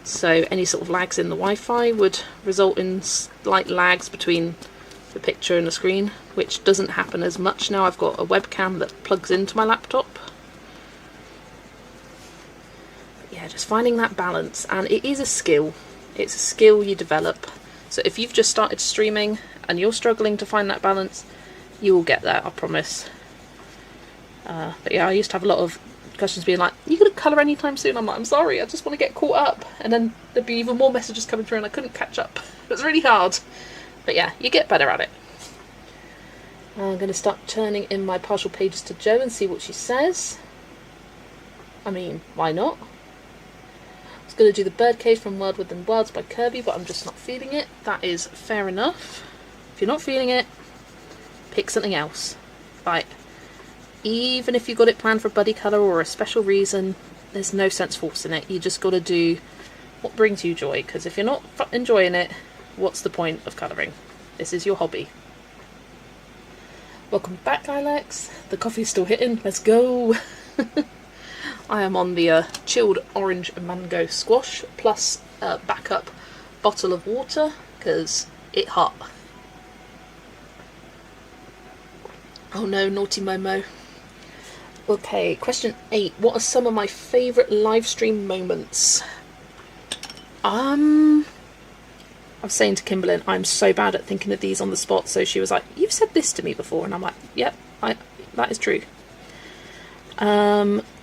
A: So any sort of lags in the Wi-Fi would result in slight lags between the picture and the screen, which doesn't happen as much now. I've got a webcam that plugs into my laptop. But yeah, just finding that balance, and it is a skill. It's a skill you develop. So if you've just started streaming and you're struggling to find that balance, you will get there, I promise. But yeah, I used to have a lot of questions being like, "You gonna colour anytime soon?" I'm like, "I'm sorry, I just want to get caught up." And then there'd be even more messages coming through and I couldn't catch up. It was really hard. But yeah, you get better at it. I'm going to start turning in my partial pages to Jo and see what she says. I mean, why not? I was going to do the birdcage from Wild Within Wilds by Kirby, but I'm just not feeling it. That is fair enough. If you're not feeling it, pick something else. Like, even if you've got it planned for a buddy colour or a special reason, there's no sense forcing it. You just got to do what brings you joy, because if you're not enjoying it, what's the point of colouring? This is your hobby. Welcome back, Alex. The coffee's still hitting. Let's go. I am on the chilled orange and mango squash plus a backup bottle of water because it's hot. Oh no, naughty Momo. Okay, question 8. What are some of my favourite live stream moments? I was saying to Kimberlyn, I'm so bad at thinking of these on the spot, so she was like, "You've said this to me before," and I'm like, "Yep, that is true."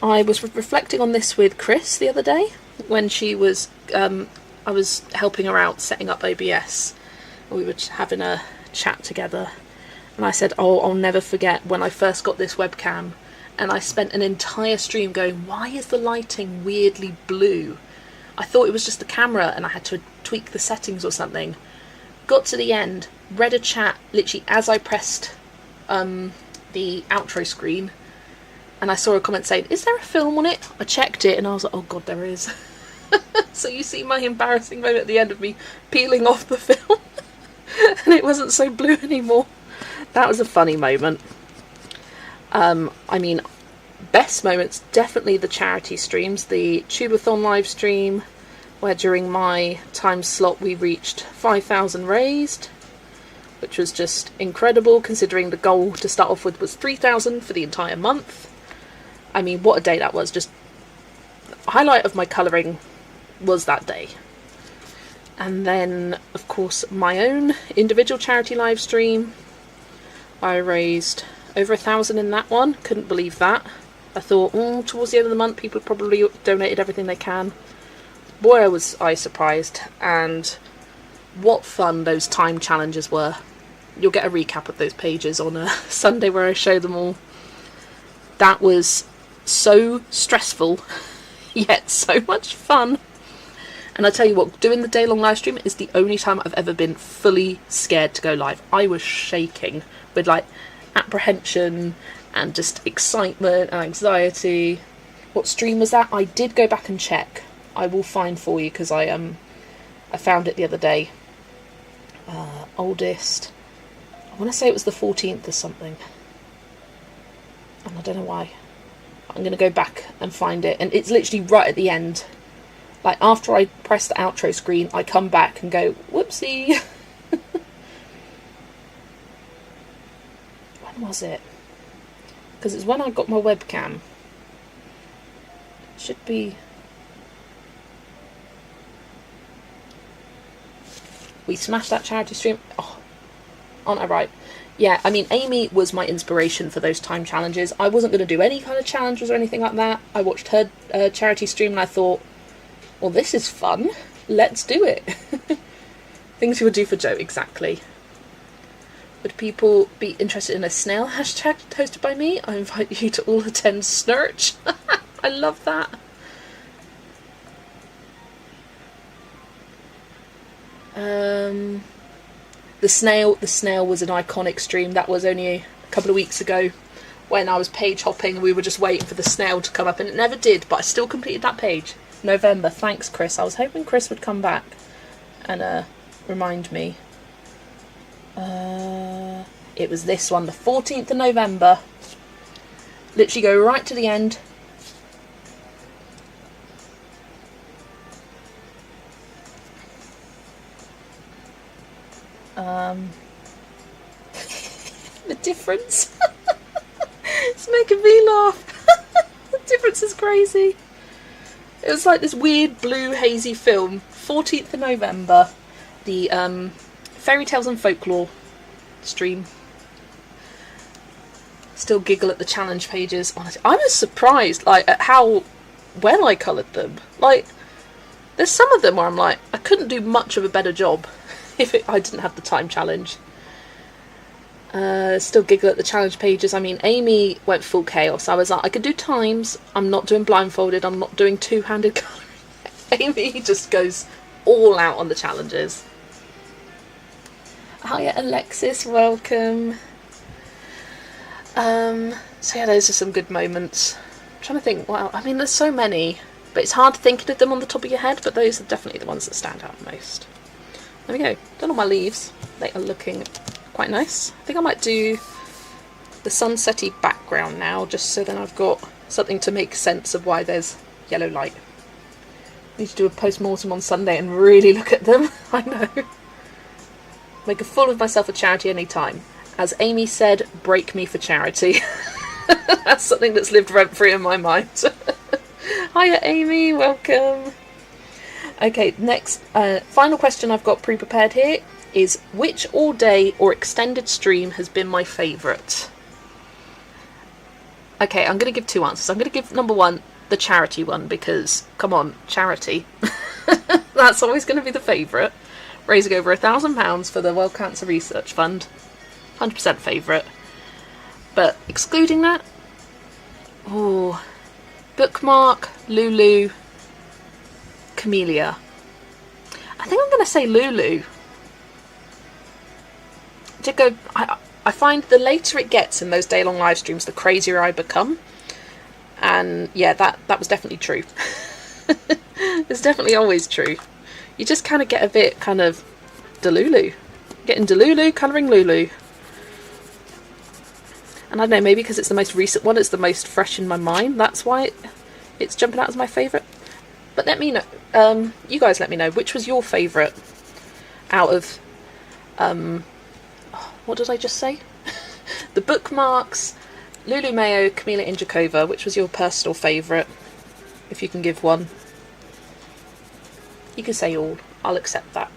A: I was reflecting on this with Chris the other day when she was, I was helping her out setting up OBS. We were having a chat together, and I said, "Oh, I'll never forget when I first got this webcam, and I spent an entire stream going, why is the lighting weirdly blue? I thought it was just the camera and I had to tweak the settings or something." Got to the end, read a chat literally as I pressed the outro screen, and I saw a comment saying, "Is there a film on it?" I checked it and I was like, oh god, there is. So you see my embarrassing moment at the end of me peeling off the film and it wasn't so blue anymore. That was a funny moment. I mean, best moments, definitely the charity streams, the Tubathon live stream, where during my time slot we reached 5,000 raised, which was just incredible considering the goal to start off with was 3,000 for the entire month. I mean, what a day that was. Just the highlight of my colouring was that day. And then, of course, my own individual charity live stream. I raised over 1,000 in that one. Couldn't believe that. I thought, towards the end of the month, people probably donated everything they can. Boy, was I surprised. And what fun those time challenges were. You'll get a recap of those pages on a Sunday where I show them all. That was so stressful, yet so much fun. And I tell you what, doing the day-long live stream is the only time I've ever been fully scared to go live. I was shaking with like apprehension and just excitement and anxiety. What stream was that? I did go back and check. I will find for you because I found it the other day. Oldest. I want to say it was the 14th or something. And I don't know why. I'm going to go back and find it. And it's literally right at the end. Like, after I press the outro screen, I come back and go, whoopsie. When was it? Because it's when I got my webcam. It should be... We smashed that charity stream. Oh, aren't I right? Yeah, I mean, Amy was my inspiration for those time challenges. I wasn't going to do any kind of challenges or anything like that. I watched her charity stream and I thought, well, this is fun. Let's do it. Things you would do for Joe, exactly. Would people be interested in a snail hashtag hosted by me? I invite you to all attend Snurch. I love that. The snail was an iconic stream. That was only a couple of weeks ago when I was page hopping and we were just waiting for the snail to come up, and it never did, but I still completed that page. November. Thanks, Chris. I was hoping Chris would come back and remind me. It was this one, the 14th of November. Literally go right to the end. The difference. It's making me laugh. The difference is crazy. It was like this weird blue hazy film. 14th of November. The Fairy Tales and Folklore stream. Still giggle at the challenge pages. Honestly, I was surprised like at how well I coloured them. Like, there's some of them where I'm like, I couldn't do much of a better job if I didn't have the time challenge. Still giggle at the challenge pages. I mean, Amy went full chaos. I was like, I could do times. I'm not doing blindfolded. I'm not doing two-handed colouring. Amy just goes all out on the challenges. Hiya, Alexis. Welcome. So yeah, those are some good moments. I'm trying to think. Well, I mean, there's so many, but it's hard thinking of them on the top of your head. But those are definitely the ones that stand out most. There we go. Done all my leaves. They are looking quite nice. I think I might do the sunsetty background now, just so then I've got something to make sense of why there's yellow light. I need to do a post-mortem on Sunday and really look at them. I know. Make a fool of myself for charity any time. As Amy said, break me for charity. That's something that's lived rent-free in my mind. Hiya, Amy. Welcome. Okay, next, final question I've got pre-prepared here is, which all-day or extended stream has been my favourite? Okay, I'm going to give two answers. I'm going to give number one, the charity one, because, come on, charity. That's always going to be the favourite. Raising over £1,000 for the World Cancer Research Fund. 100% favourite. But excluding that, oh, Bookmark, Lulu, Camellia. I think I'm going to say Lulu. I find the later it gets in those day-long live streams, the crazier I become. And yeah, that was definitely true. It's definitely always true. You just kind of get a bit kind of Delulu. Getting Delulu, colouring Lulu. And I don't know, maybe because it's the most recent one, it's the most fresh in my mind. That's why it's jumping out as my favourite. But let me know, you guys let me know, which was your favourite out of, what did I just say? The Bookmarks, Lulu Mayo, Camila Injakova, which was your personal favourite, if you can give one. You can say all, I'll accept that.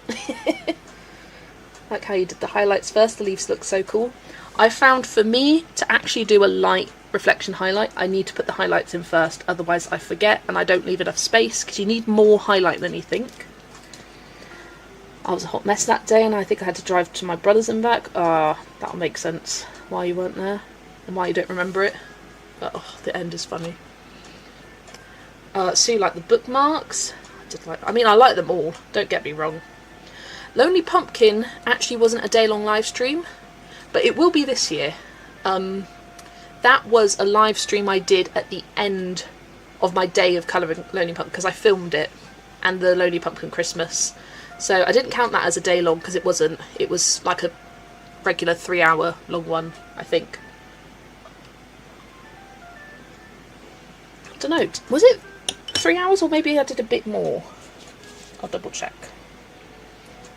A: Like how you did the highlights first, the leaves look so cool. I found for me to actually do a light reflection highlight, I need to put the highlights in first, otherwise I forget and I don't leave enough space, because you need more highlight than you think. I was a hot mess that day and I think I had to drive to my brother's and back. That'll make sense why you weren't there and why you don't remember it. But oh, the end is funny. So you like the Bookmarks? like, I mean, I like them all, don't get me wrong. Lonely Pumpkin actually wasn't a day-long live stream, but it will be this year. That was a live stream I did at the end of my day of colouring Lonely Pumpkin, because I filmed it, and the Lonely Pumpkin Christmas. So I didn't count that as a day long, because it wasn't. It was like a regular 3-hour long one, I think. I don't know, was it 3 hours, or maybe I did a bit more? I'll double check.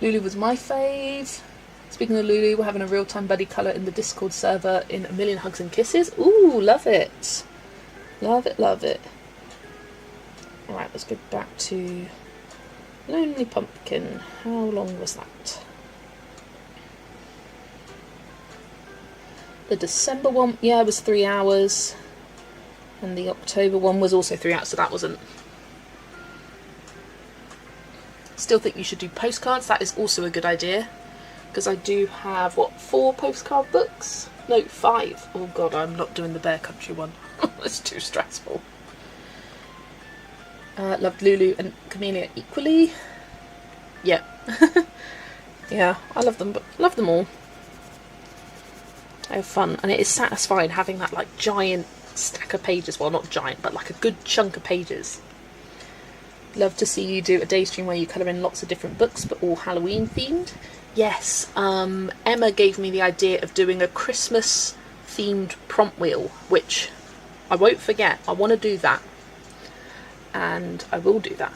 A: Lulu was my fave. Speaking of Lulu, we're having a real-time buddy colour in the Discord server in A Million Hugs and Kisses. Ooh, love it. Love it, love it. Alright, let's go back to Lonely Pumpkin. How long was that? The December one, yeah, it was 3 hours. And the October one was also 3 hours, so that wasn't. Still think you should do postcards. That is also a good idea. Because I do have, what, 4 postcard books? No, 5. Oh god, I'm not doing the Bear Country one. It's too stressful. Loved Lulu and Camellia equally. Yeah. Yeah, I love them, but love them all. They have fun, and it is satisfying having that like giant stack of pages. Well, not giant, but like a good chunk of pages. Love to see you do a day stream where you colour in lots of different books, but all Halloween themed. Yes, Emma gave me the idea of doing a Christmas themed prompt wheel, which I won't forget. I want to do that, and I will do that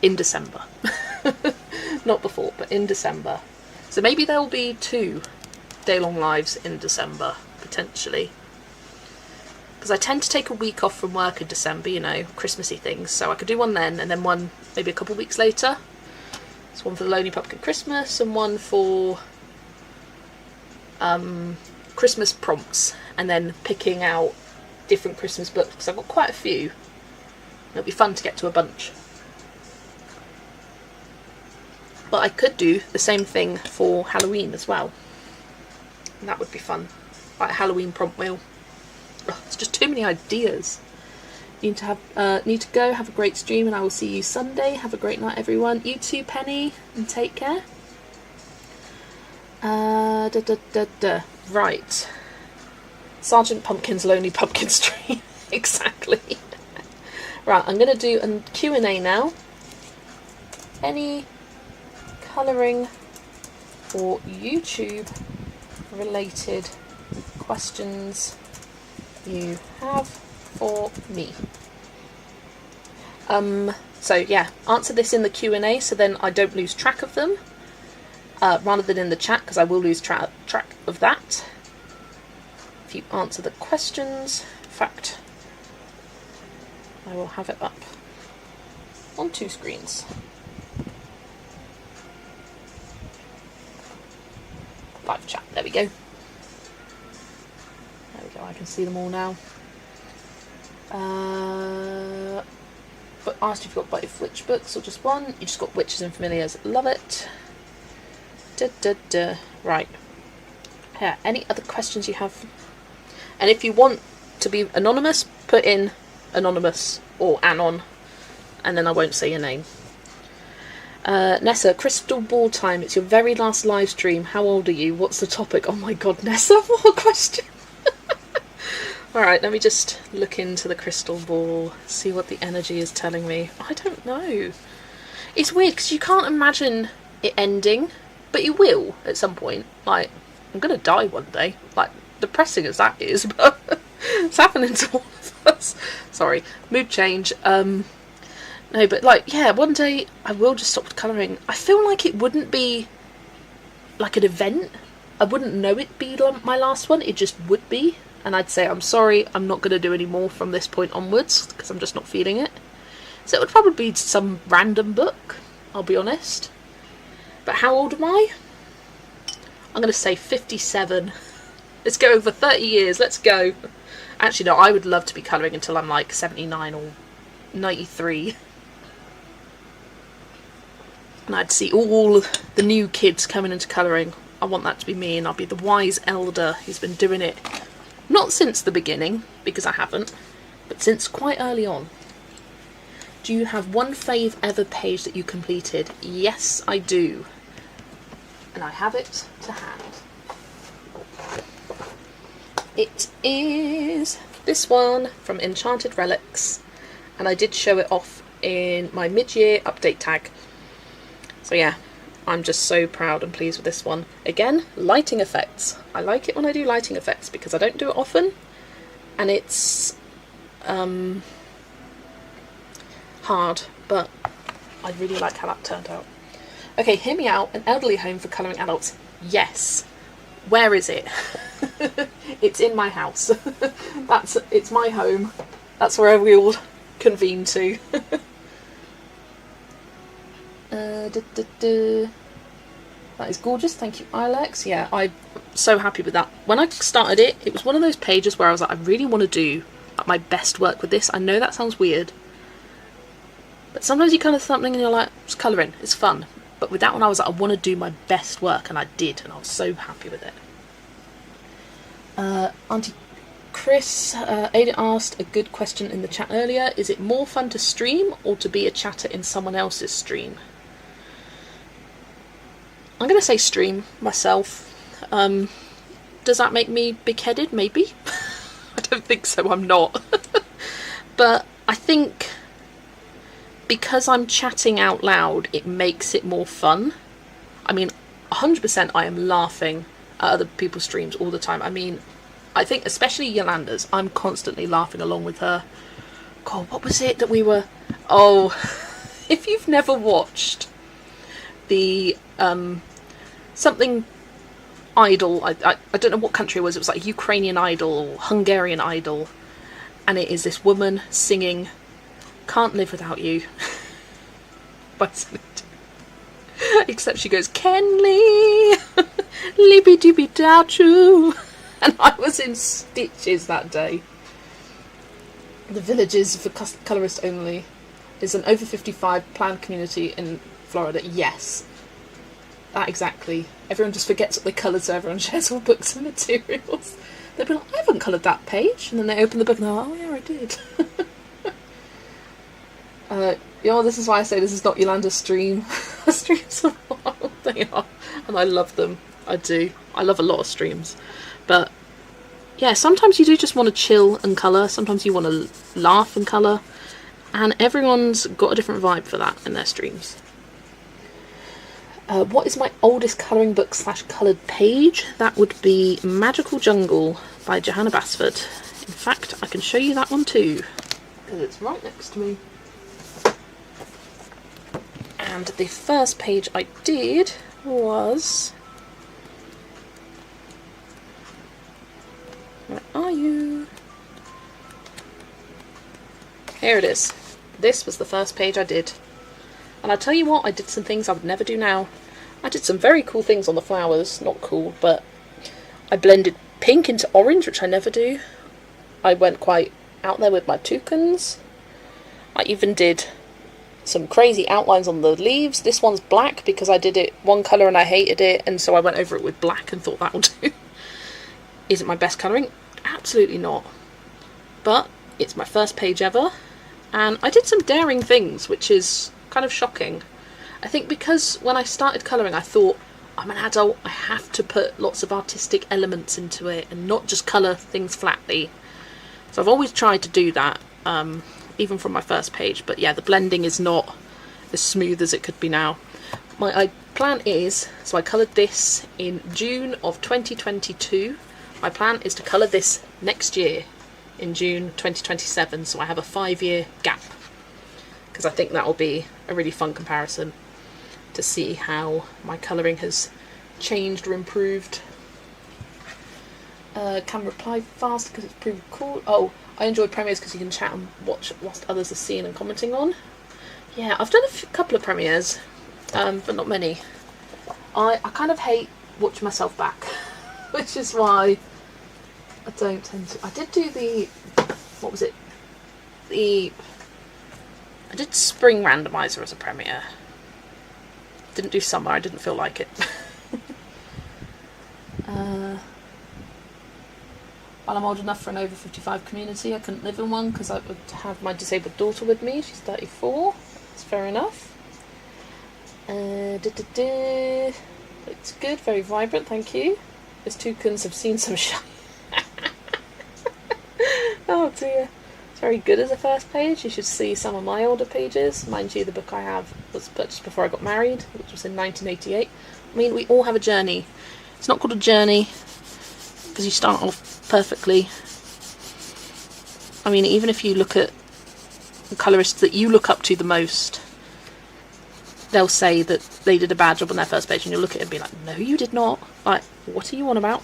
A: in December. Not before, but in December. So maybe there will be 2 day-long lives in December, potentially. Because I tend to take a week off from work in December, you know, Christmassy things. So I could do one then, and then one maybe a couple of weeks later. It's one for the Lonely Pumpkin Christmas, and one for Christmas prompts, and then picking out different Christmas books, because I've got quite a few. It'll be fun to get to a bunch. But I could do the same thing for Halloween as well. And that would be fun. Like a Halloween prompt wheel. Ugh, it's just too many ideas. Need to go. Have a great stream, and I will see you Sunday. Have a great night, everyone. You too, Penny, and take care. Right. Sergeant Pumpkin's Lonely Pumpkin stream. Exactly. Right, I'm going to do a Q&A now. Any colouring or YouTube related questions you have for me? So yeah, answer this in the Q&A so then I don't lose track of them, rather than in the chat, because I will lose track of that if you answer the questions. In fact, I will have it up on 2 screens. Live chat, there we go. There we go, I can see them all now. But asked if you've got both Witch books or just one. You just got Witches and Familiars, love it. Right. Yeah, any other questions you have? And if you want to be anonymous, put in anonymous or anon, and then I won't say your name. Nessa, crystal ball time. It's your very last live stream. How old are you? What's the topic? Oh my god, Nessa, what a question. Alright, let me just look into the crystal ball, see what the energy is telling me. I don't know. It's weird because you can't imagine it ending, but you will at some point. Like, I'm going to die one day. Like, depressing as that is, but it's happening to all of us. Sorry, mood change. No, but like, yeah, one day I will just stop colouring. I feel like it wouldn't be like an event. I wouldn't know it'd be my last one. It just would be. And I'd say, I'm sorry, I'm not going to do any more from this point onwards, because I'm just not feeling it. So it would probably be some random book, I'll be honest. But how old am I? I'm going to say 57. Let's go over 30 years, let's go. Actually, no, I would love to be colouring until I'm like 79 or 93. And I'd see all the new kids coming into colouring. I want that to be me, and I'll be the wise elder who's been doing it. Not since the beginning, because I haven't, but since quite early on. Do you have one fave ever page that you completed? Yes, I do. And I have it to hand. It is this one from Enchanted Relics, and I did show it off in my mid-year update tag. So yeah, I'm just so proud and pleased with this one. Again, lighting effects. I like it when I do lighting effects because I don't do it often, and it's hard, but I really like how that turned out. Okay, hear me out. An elderly home for colouring adults. Yes. Where is it? It's in my house. It's my home. That's where we all convene to. That is gorgeous. Thank you, Ilex. Yeah, I'm so happy with that. When I started it, it was one of those pages where I was like, I really want to do my best work with this. I know that sounds weird, but sometimes you kind of something and you're like, just colouring. It's fun. But with that one, I was like, I want to do my best work, and I did, and I was so happy with it. Auntie Chris, Ada asked a good question in the chat earlier. Is it more fun to stream or to be a chatter in someone else's stream? I'm going to say stream myself. Does that make me big-headed? Maybe. I don't think so, I'm not. But I think because I'm chatting out loud, it makes it more fun. I mean, 100% I am laughing at other people's streams all the time. I mean, I think especially Yolanda's, I'm constantly laughing along with her. God, what was it that we were... Oh, if you've never watched the something idol, I don't know what country it was like Ukrainian Idol or Hungarian Idol, and it is this woman singing Can't Live Without You by Celine. Except she goes, Kenley, libby dibby doubt you. And I was in stitches that day. The Villages for Colourist Only is an over 55 planned community in Florida. Yes, that exactly. Everyone just forgets what they colour, so everyone shares all books and materials. They'll be like, I haven't coloured that page. And then they open the book and they're like, oh yeah, I did. This is why I say this is not Yolanda's stream. Her streams are wild, they are. And I love them. I do. I love a lot of streams. But yeah, sometimes you do just want to chill and colour. Sometimes you want to laugh and colour. And everyone's got a different vibe for that in their streams. What is my oldest colouring book / coloured page? That would be Magical Jungle by Johanna Basford. In fact, I can show you that one too, because it's right next to me. And the first page I did was... Where are you? Here it is. This was the first page I did. And I tell you what, I did some things I would never do now. I did some very cool things on the flowers. Not cool, but I blended pink into orange, which I never do. I went quite out there with my toucans. I even did some crazy outlines on the leaves. This one's black because I did it one colour and I hated it, and so I went over it with black and thought that will do. Is it my best colouring? Absolutely not. But it's my first page ever, and I did some daring things, which is kind of shocking. I think because when I started colouring I thought, I'm an adult, I have to put lots of artistic elements into it and not just colour things flatly. So I've always tried to do that, even from my first page, but yeah, the blending is not as smooth as it could be now. My plan is, so I coloured this in June of 2022. My plan is to colour this next year in June 2027, so I have a 5-year gap, because I think that will be a really fun comparison to see how my colouring has changed or improved. Can reply fast because it's pretty cool. Oh, I enjoy premieres because you can chat and watch whilst others are seeing and commenting on. Yeah, I've done a couple of premieres, but not many. I kind of hate watching myself back, which is why I don't tend to. I did do the, what was it? I did Spring Randomizer as a premiere. Didn't do Summer, I didn't feel like it. While I'm old enough for an over 55 community, I couldn't live in one because I would have my disabled daughter with me. She's 34. That's fair enough. Looks good, very vibrant, thank you. Those toucans have seen some shine. Oh dear. It's very good as a first page. You should see some of my older pages. Mind you, the book I have was purchased before I got married, which was in 1988. I mean, we all have a journey. It's not called a journey because you start off perfectly. I mean, even if you look at the colourists that you look up to the most, they'll say that they did a bad job on their first page, and you'll look at it and be like, no you did not. Like, what are you on about?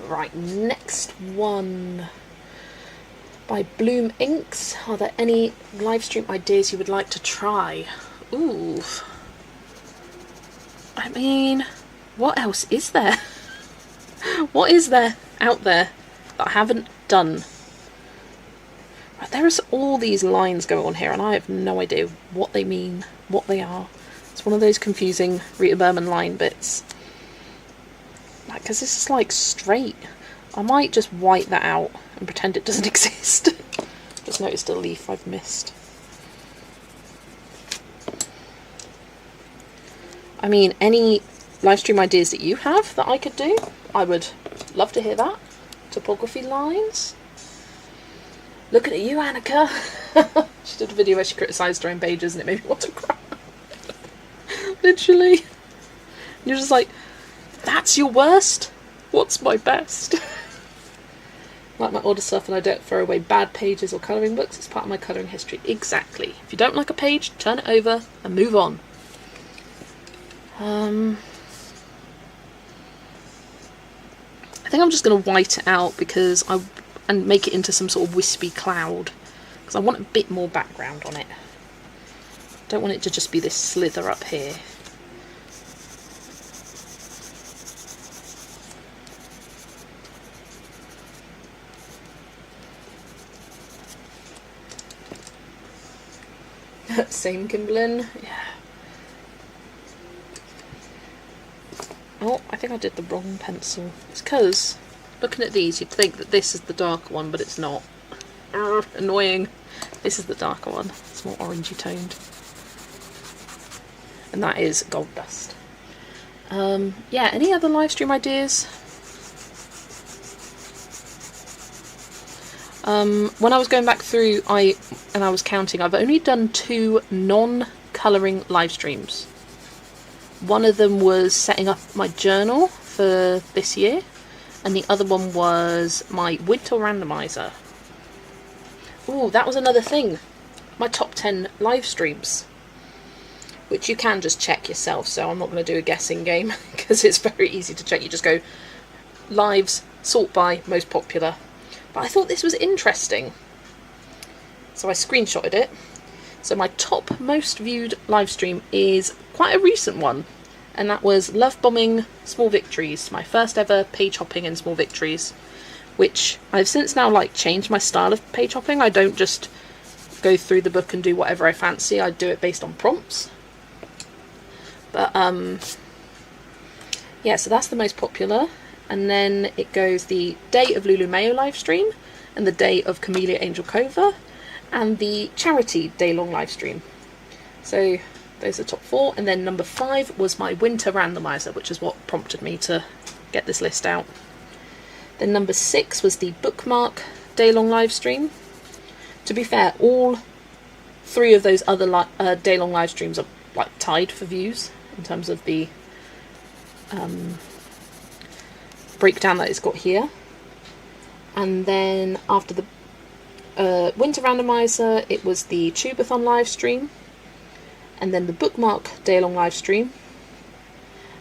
A: Right, next one by Bloom Inks. Are there any live stream ideas you would like to try? Ooh, I mean, what else is there? What is there out there that I haven't done? Right, there is all these lines going on here and I have no idea what they mean, what they are. It's one of those confusing Rita Berman line bits. Like, because this is like straight. I might just white that out and pretend it doesn't exist. Just noticed a leaf I've missed. I mean, any live stream ideas that you have that I could do, I would love to hear that. Topography lines. Looking at you, Annika. She did a video where she criticised her own pages and it made me want to cry. Literally. And you're just like, that's your worst? What's my best? Like my older stuff, and I don't throw away bad pages or colouring books. It's part of my colouring history. Exactly. If you don't like a page, turn it over and move on. I think I'm just going to white it out and make it into some sort of wispy cloud, because I want a bit more background on it. Don't want it to just be this slither up here. Same Kimberlin, yeah. Oh, I think I did the wrong pencil. It's because, looking at these, you'd think that this is the darker one, but it's not. Annoying. This is the darker one. It's more orangey toned. And that is Gold Dust. Yeah, any other live stream ideas? When I was going back through, I was counting, I've only done 2 non-colouring live streams. One of them was setting up my journal for this year, and the other one was my winter randomizer. Ooh, that was another thing. My top 10 live streams, which you can just check yourself, so I'm not going to do a guessing game because it's very easy to check. You just go lives, sort by most popular. But I thought this was interesting, so I screenshotted it. So my top most viewed live stream is quite a recent one, and that was Love Bombing Small Victories, my first ever page hopping in Small Victories, which I've since now like changed my style of page hopping. I don't just go through the book and do whatever I fancy. I do it based on prompts. But yeah, so that's the most popular. And then it goes the day of Lulu Mayo live stream, and the day of Camellia Angel Cova, and the charity day-long live stream. So those are the top 4. And then number 5 was my winter randomizer, which is what prompted me to get this list out. Then number 6 was the bookmark day-long live stream. To be fair, all 3 of those other day-long live streams are like tied for views in terms of the breakdown that it's got here. And then after the winter randomizer, it was the Tubeathon live stream, and then the bookmark day-long live stream,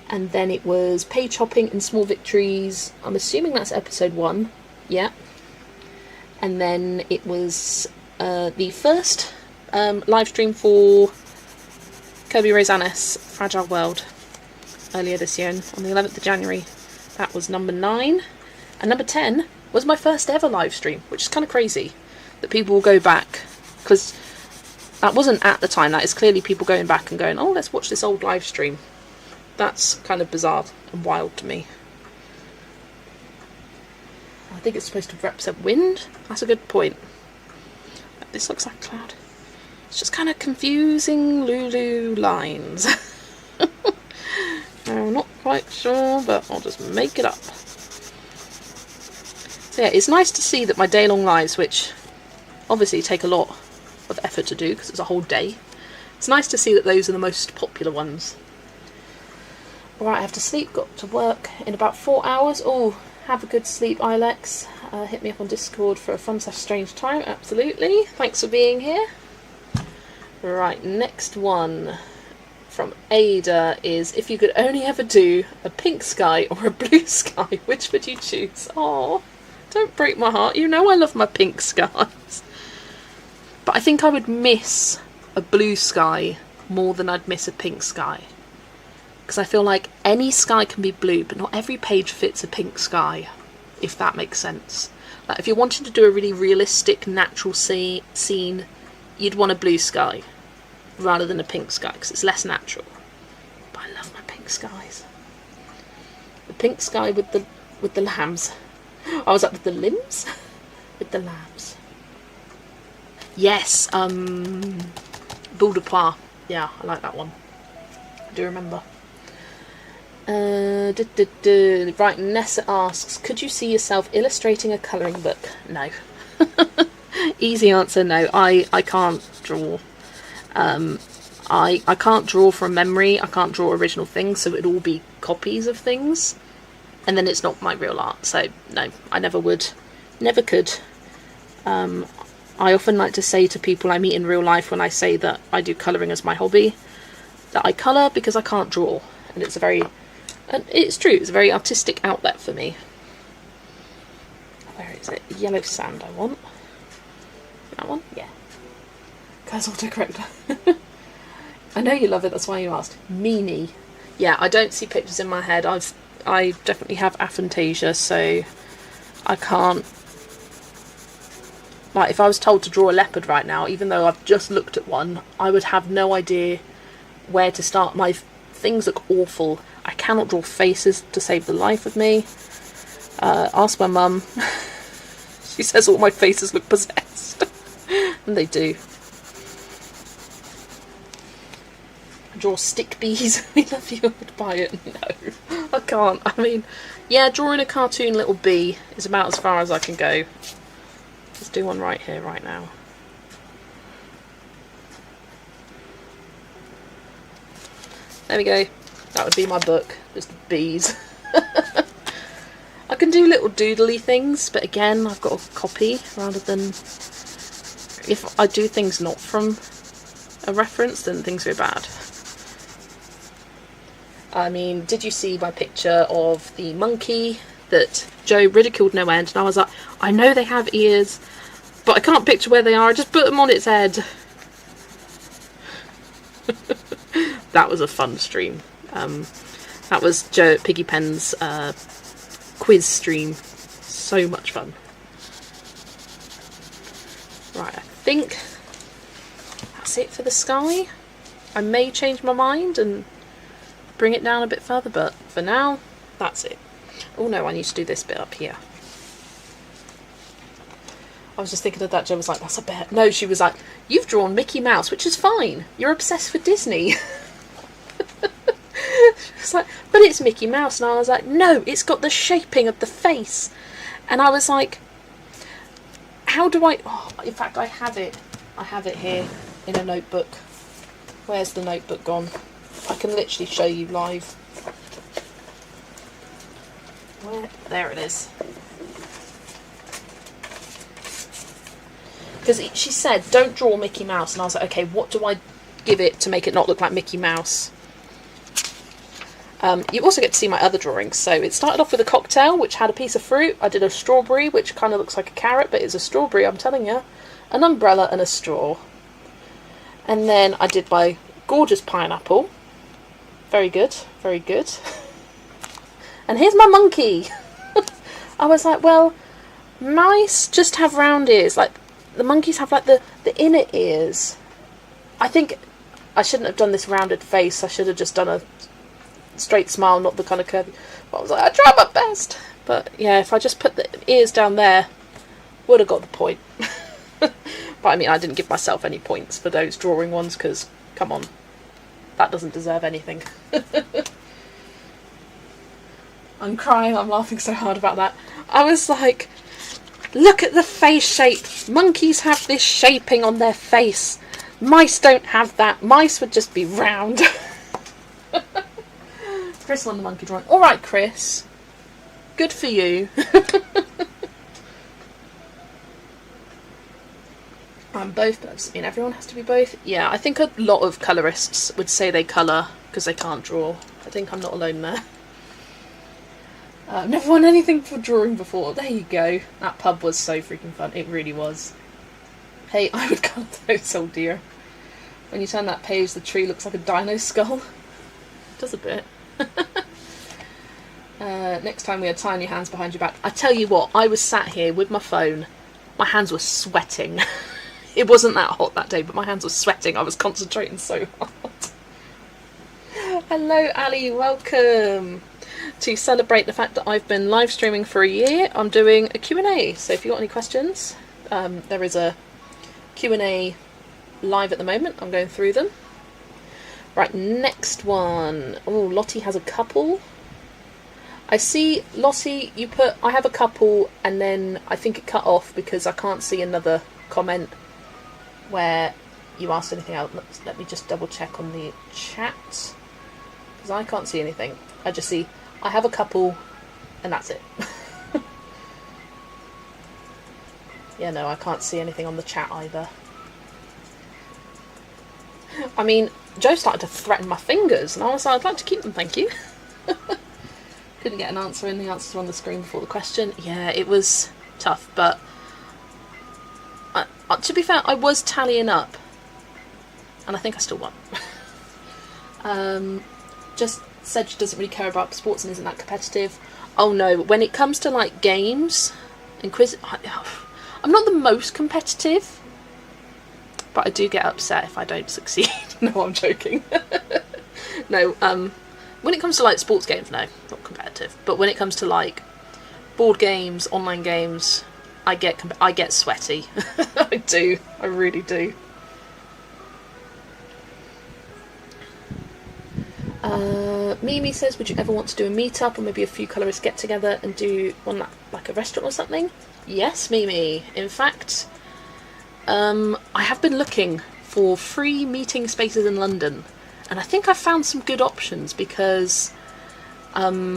A: and then it was page hopping in Small Victories. I'm assuming that's episode 1, yeah. And then it was the first live stream for Kirby Rosanes' Fragile World earlier this year on the 11th of January. That was number 9. And number 10 was my first ever live stream, which is kind of crazy that people will go back, because that wasn't at the time. That is clearly people going back and going, oh, let's watch this old live stream. That's kind of bizarre and wild to me. I think it's supposed to represent wind. That's a good point. This looks like a cloud. It's just kind of confusing Lulu lines. I'm not quite sure, but I'll just make it up. So yeah, it's nice to see that my day-long lives, which obviously take a lot of effort to do because it's a whole day, it's nice to see that those are the most popular ones. Alright, I have to sleep, got to work in about 4 hours. Oh, have a good sleep, Ilex. Hit me up on Discord for a fun/strange time, absolutely. Thanks for being here. Right, next one from Ada is, if you could only ever do a pink sky or a blue sky, which would you choose? Oh, don't break my heart. You know I love my pink skies. But I think I would miss a blue sky more than I'd miss a pink sky. Because I feel like any sky can be blue, but not every page fits a pink sky, if that makes sense. Like if you're wanting to do a really realistic, natural scene, you'd want a blue sky rather than a pink sky, because it's less natural. But I love my pink skies. The pink sky with the lambs. I was like, with the limbs? With the lambs. Yes, Boule de Poire. Yeah, I like that one. I do remember. Right, Nessa asks, could you see yourself illustrating a colouring book? No. Easy answer, no. I can't draw. I can't draw from memory. I can't draw original things, so it'd all be copies of things. And then it's not my real art, so no, I never would. Never could. I often like to say to people I meet in real life when I say that I do colouring as my hobby, that I colour because I can't draw. And it's a very... And it's true, it's a very artistic outlet for me. Where is it? Yellow sand I want. That one? Yeah. Guys, autocorrect. I know you love it, that's why you asked. Meanie. Yeah, I don't see pictures in my head. I definitely have aphantasia, so I can't... Like, if I was told to draw a leopard right now, even though I've just looked at one, I would have no idea where to start. My things look awful. I cannot draw faces to save the life of me. Ask my mum. She says all my faces look possessed. And they do. I draw stick bees. We love you, would buy it. No, I can't. I mean, yeah, drawing a cartoon little bee is about as far as I can go. Let's do one right here, right now. There we go. That would be my book, just bees. I can do little doodly things, but again, I've got a copy rather than... If I do things not from a reference, then things go bad. I mean, did you see my picture of the monkey that Joe ridiculed no end? And I was like, I know they have ears, but I can't picture where they are. I just put them on its head. That was a fun stream. That was Joe at Piggy Pen's quiz stream. So much fun. Right, I think that's it for the sky. I may change my mind and bring it down a bit further, but for now, that's it. Oh no, I need to do this bit up here. I was just thinking of that. Joe was like, that's a bit... No, she was like, you've drawn Mickey Mouse, which is fine. You're obsessed with Disney. It's like, but it's Mickey Mouse. And I was like, no, it's got the shaping of the face. And I was like, how do I... Oh, in fact, I have it. I have it here in a notebook. Where's the notebook gone? I can literally show you live. Where? There it is. Because she said, don't draw Mickey Mouse. And I was like, okay, what do I give it to make it not look like Mickey Mouse? You also get to see my other drawings. So it started off with a cocktail, which had a piece of fruit. I did a strawberry, which kind of looks like a carrot, but it's a strawberry, I'm telling you. An umbrella and a straw. And then I did my gorgeous pineapple. Very good, very good. And here's my monkey. I was like, well, mice just have round ears. Like, the monkeys have like the inner ears. I think I shouldn't have done this rounded face. I should have just done a straight smile, not the kind of curvy. But I was like, I tried my best. But yeah, if I just put the ears down there, would have got the point. But I mean, I didn't give myself any points for those drawing ones, because, come on, that doesn't deserve anything. I'm crying, I'm laughing so hard about that. I was like, look at the face shape. Monkeys have this shaping on their face. Mice don't have that. Mice would just be round. Chris won the monkey drawing. Alright, Chris. Good for you. I'm both, but does it mean everyone has to be both? Yeah, I think a lot of colourists would say they colour because they can't draw. I think I'm not alone there. I've never won anything for drawing before. There you go. That pub was so freaking fun. It really was. Hey, I would colour those, oh dear. When you turn that page, the tree looks like a dino skull. It does a bit. Next time we had tiny hands behind your back. I tell you what, I was sat here with my phone. My hands were sweating. It wasn't that hot that day, but my hands were sweating. I was concentrating so hard. Hello, Ali. Welcome. To celebrate the fact that I've been live streaming for a year, I'm doing a Q&A. So if you've got any questions, there is a Q&A live at the moment. I'm going through them. Right, next one. Oh, Lottie has a couple. I see, Lottie, you put, I have a couple, and then I think it cut off because I can't see another comment where you asked anything else. Let me just double check on the chat, because I can't see anything. I just see, I have a couple, and that's it. Yeah, no, I can't see anything on the chat either. I mean, Joe started to threaten my fingers, and I was like, I'd like to keep them, thank you. Couldn't get an answer in, the answers were on the screen before the question. Yeah, it was tough, but to be fair, I was tallying up, and I think I still won. Just said she doesn't really care about sports and isn't that competitive. Oh no, when it comes to like games and quiz, I'm not the most competitive, but I do get upset if I don't succeed. No, I'm joking. No, when it comes to like sports games, no, not competitive. But when it comes to like board games, online games, I get sweaty. I do, I really do. Mimi says, would you ever want to do a meet-up or maybe a few colourists get together and do one like a restaurant or something? Yes, Mimi. In fact, I have been looking for free meeting spaces in London, and I think I've found some good options because Vera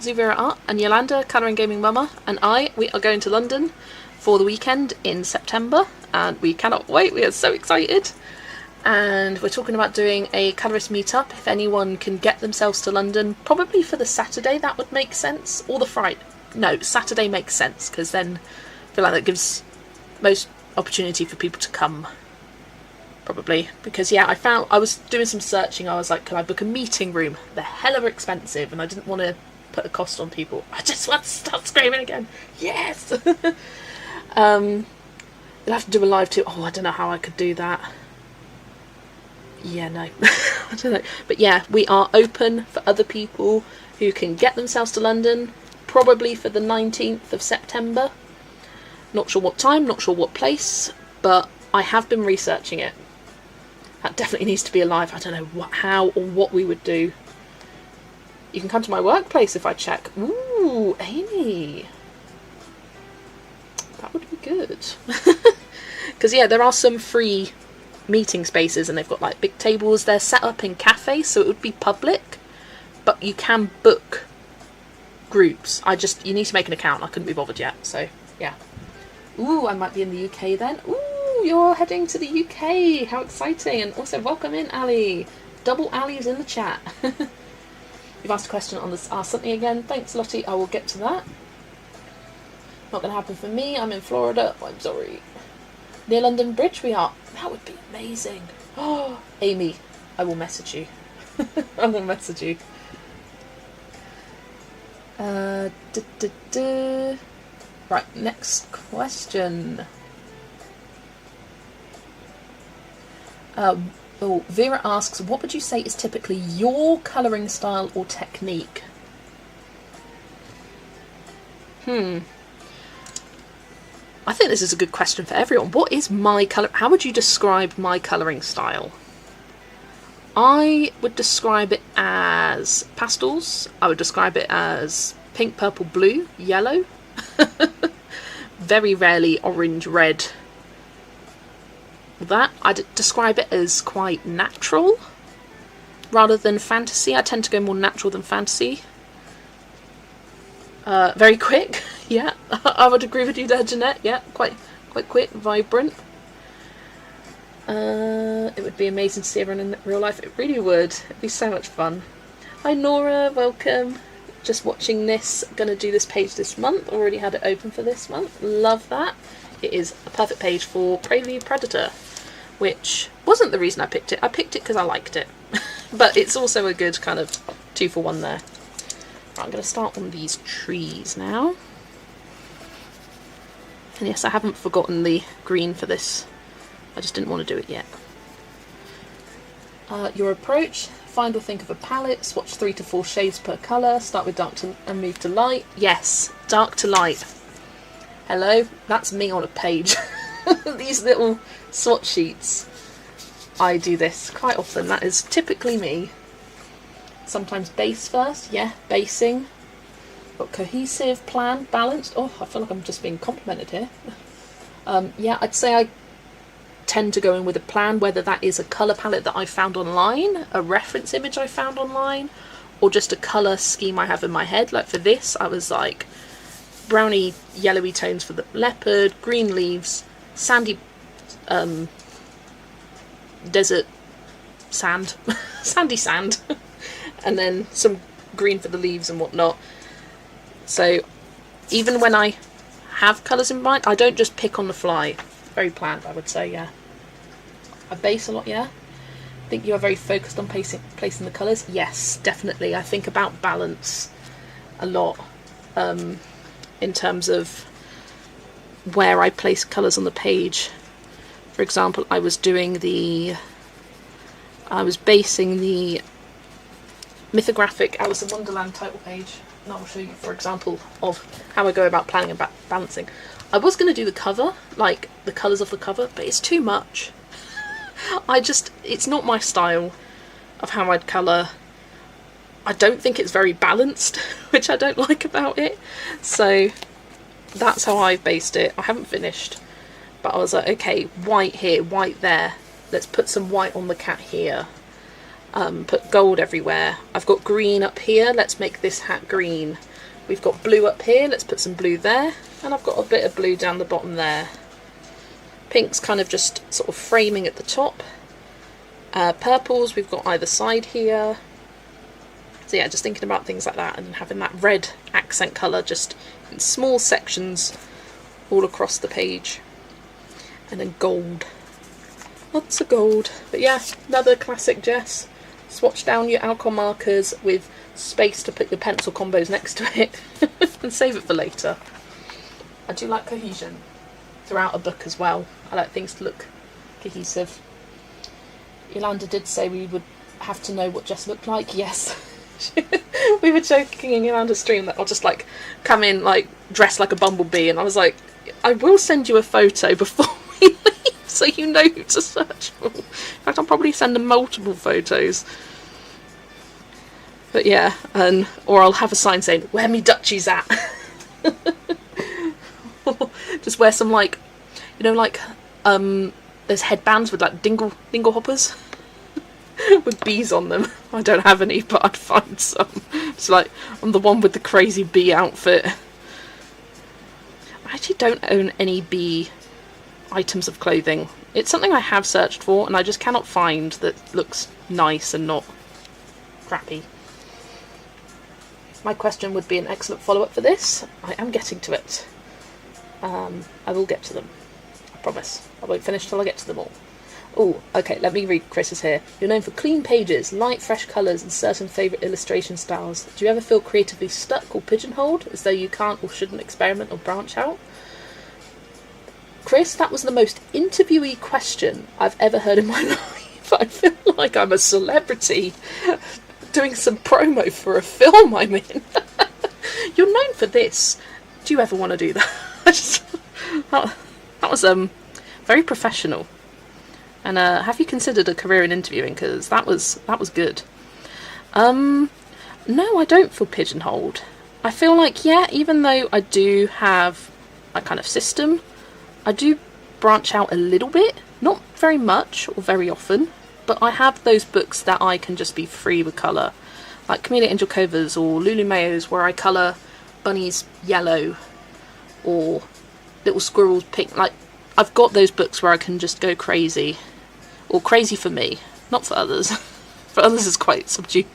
A: Art and Yolanda, Colouring Gaming Mama, and we are going to London for the weekend in September, and we cannot wait. We are so excited. And we're talking about doing a colourist meetup. If anyone can get themselves to London, probably for the Saturday, that would make sense. Or the Friday. No, Saturday makes sense, because then I feel like that gives most opportunity for people to come. Probably. Because, yeah, I was doing some searching. I was like, can I book a meeting room? They're hella expensive, and I didn't want to put a cost on people. I just want to start screaming again. Yes! You'll have to do a live too. Oh, I don't know how I could do that. Yeah, no. I don't know. But yeah, we are open for other people who can get themselves to London, probably for the 19th of September. Not sure what time, not sure what place, but I have been researching it. That definitely needs to be alive. I don't know how or what we would do. You can come to my workplace if I check. Ooh, Amy. That would be good. Because, yeah, there are some free meeting spaces, and they've got like big tables. They're set up in cafes, so it would be public, but you can book groups. You need to make an account. I couldn't be bothered yet, so yeah. Ooh, I might be in the UK then. Ooh, you're heading to the UK. How exciting. And also welcome in, Ali. Double Ali's in the chat. You've asked a question on this Ask Something again. Thanks, Lottie. I will get to that. Not going to happen for me. I'm in Florida. Oh, I'm sorry. Near London Bridge we are. That would be amazing. Oh, Amy, I will message you. I will message you. Right, next question. Oh, Vera asks, what would you say is typically your colouring style or technique? I think this is a good question for everyone. What is my colour? How would you describe my colouring style? I would describe it as pastels. I would describe it as pink, purple, blue, yellow. Very rarely orange, red. That I'd describe it as quite natural rather than fantasy. I tend to go more natural than fantasy. Very quick. Yeah, I would agree with you there, Jeanette. Yeah, quite quick, vibrant. It would be amazing to see everyone in real life. It really would. It'd be so much fun. Hi Nora, welcome. Just watching this. Gonna do this page this month. Already had it open for this month. Love that. It is a perfect page for Prelude Predator, which wasn't the reason I picked it. I picked it because I liked it. But it's also a good kind of 2-for-1 there. Right, I'm going to start on these trees now. And yes, I haven't forgotten the green for this. I just didn't want to do it yet. Your approach. Find or think of a palette. Swatch 3 to 4 shades per colour. Start with dark and move to light. Yes, dark to light. Hello, that's me on a page. These little swatch sheets. I do this quite often. That is typically me. Sometimes base first. Yeah, basing. Got cohesive, plan, balanced. Oh, I feel like I'm just being complimented here. Yeah, I'd say I tend to go in with a plan, whether that is a colour palette that I found online, a reference image I found online, or just a colour scheme I have in my head. Like for this, I was like browny, yellowy tones for the leopard, green leaves, sandy desert sand, sandy sand, and then some green for the leaves and whatnot. So even when I have colours in mind, I don't just pick on the fly. Very planned, I would say, yeah. I base a lot, yeah. I think you are very focused on placing the colours. Yes, definitely. I think about balance a lot in terms of where I place colours on the page. For example, I was basing the mythographic Alice in Wonderland title page, and I'll show you, for example, of how I go about planning and balancing. I was going to do the cover, like the colours of the cover, but it's too much. It's not my style of how I'd colour. I don't think it's very balanced, which I don't like about it. So that's how I've based it. I haven't finished, but I was like, okay, white here, white there. Let's put some white on the cat here. Put gold everywhere. I've got green up here. Let's make this hat green. We've got blue up here. Let's put some blue there. And I've got a bit of blue down the bottom there. Pink's kind of just sort of framing at the top. Purples we've got either side here. So yeah, just thinking about things like that and having that red accent colour just in small sections all across the page. And then gold. Lots of gold. But yeah, another classic Jess. Swatch down your alcohol markers with space to put your pencil combos next to it and save it for later. I do like cohesion throughout a book as well. I like things to look cohesive. Yolanda did say we would have to know what Jess looked like. Yes. We were joking in Yolanda's stream that I'll just like come in like dressed like a bumblebee, and I was like, I will send you a photo before we leave so you know who to search for. In fact, I'll probably send them multiple photos. But yeah, or I'll have a sign saying, where me duchies at? Just wear some like, you know, like there's headbands with like dingle hoppers with bees on them. I don't have any, but I'd find some. It's like I'm the one with the crazy bee outfit. I actually don't own any bee items of clothing. It's something I have searched for and I just cannot find that looks nice and not crappy. My question would be an excellent follow-up for this. I am getting to it. I will get to them. I promise. I won't finish till I get to them all. Oh, okay, let me read Chris's here. You're known for clean pages, light, fresh colours, and certain favourite illustration styles. Do you ever feel creatively stuck or pigeonholed, as though you can't or shouldn't experiment or branch out? Chris, that was the most interviewee question I've ever heard in my life. I feel like I'm a celebrity doing some promo for a film I'm in. You're known for this. Do you ever want to do that? That was very professional. And have you considered a career in interviewing? Because that was good. No, I don't feel pigeonholed. I feel like, yeah, even though I do have a kind of system, I do branch out a little bit. Not very much or very often, but I have those books that I can just be free with colour. Like Camilla Angelkova's or Lulu Mayo's, where I colour bunnies yellow or little squirrels pink. Like, I've got those books where I can just go crazy. Or crazy for me, not for others. For others it's quite subdued.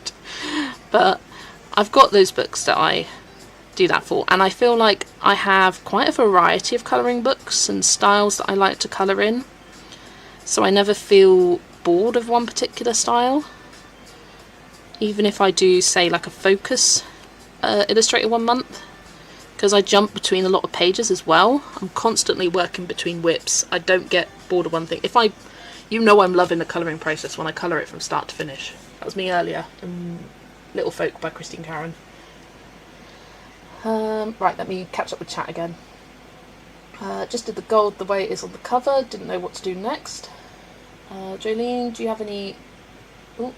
A: But I've got those books that I do that for. And I feel like I have quite a variety of colouring books and styles that I like to colour in. So I never feel bored of one particular style. Even if I do, say, like a focus illustrator one month. Because I jump between a lot of pages as well. I'm constantly working between whips. I don't get bored of one thing. You know I'm loving the colouring process when I colour it from start to finish. That was me earlier in Little Folk by Christine Karen. Right, let me catch up with chat again. Just did the gold the way it is on the cover. Didn't know what to do next. Jolene, do you have any... Oh,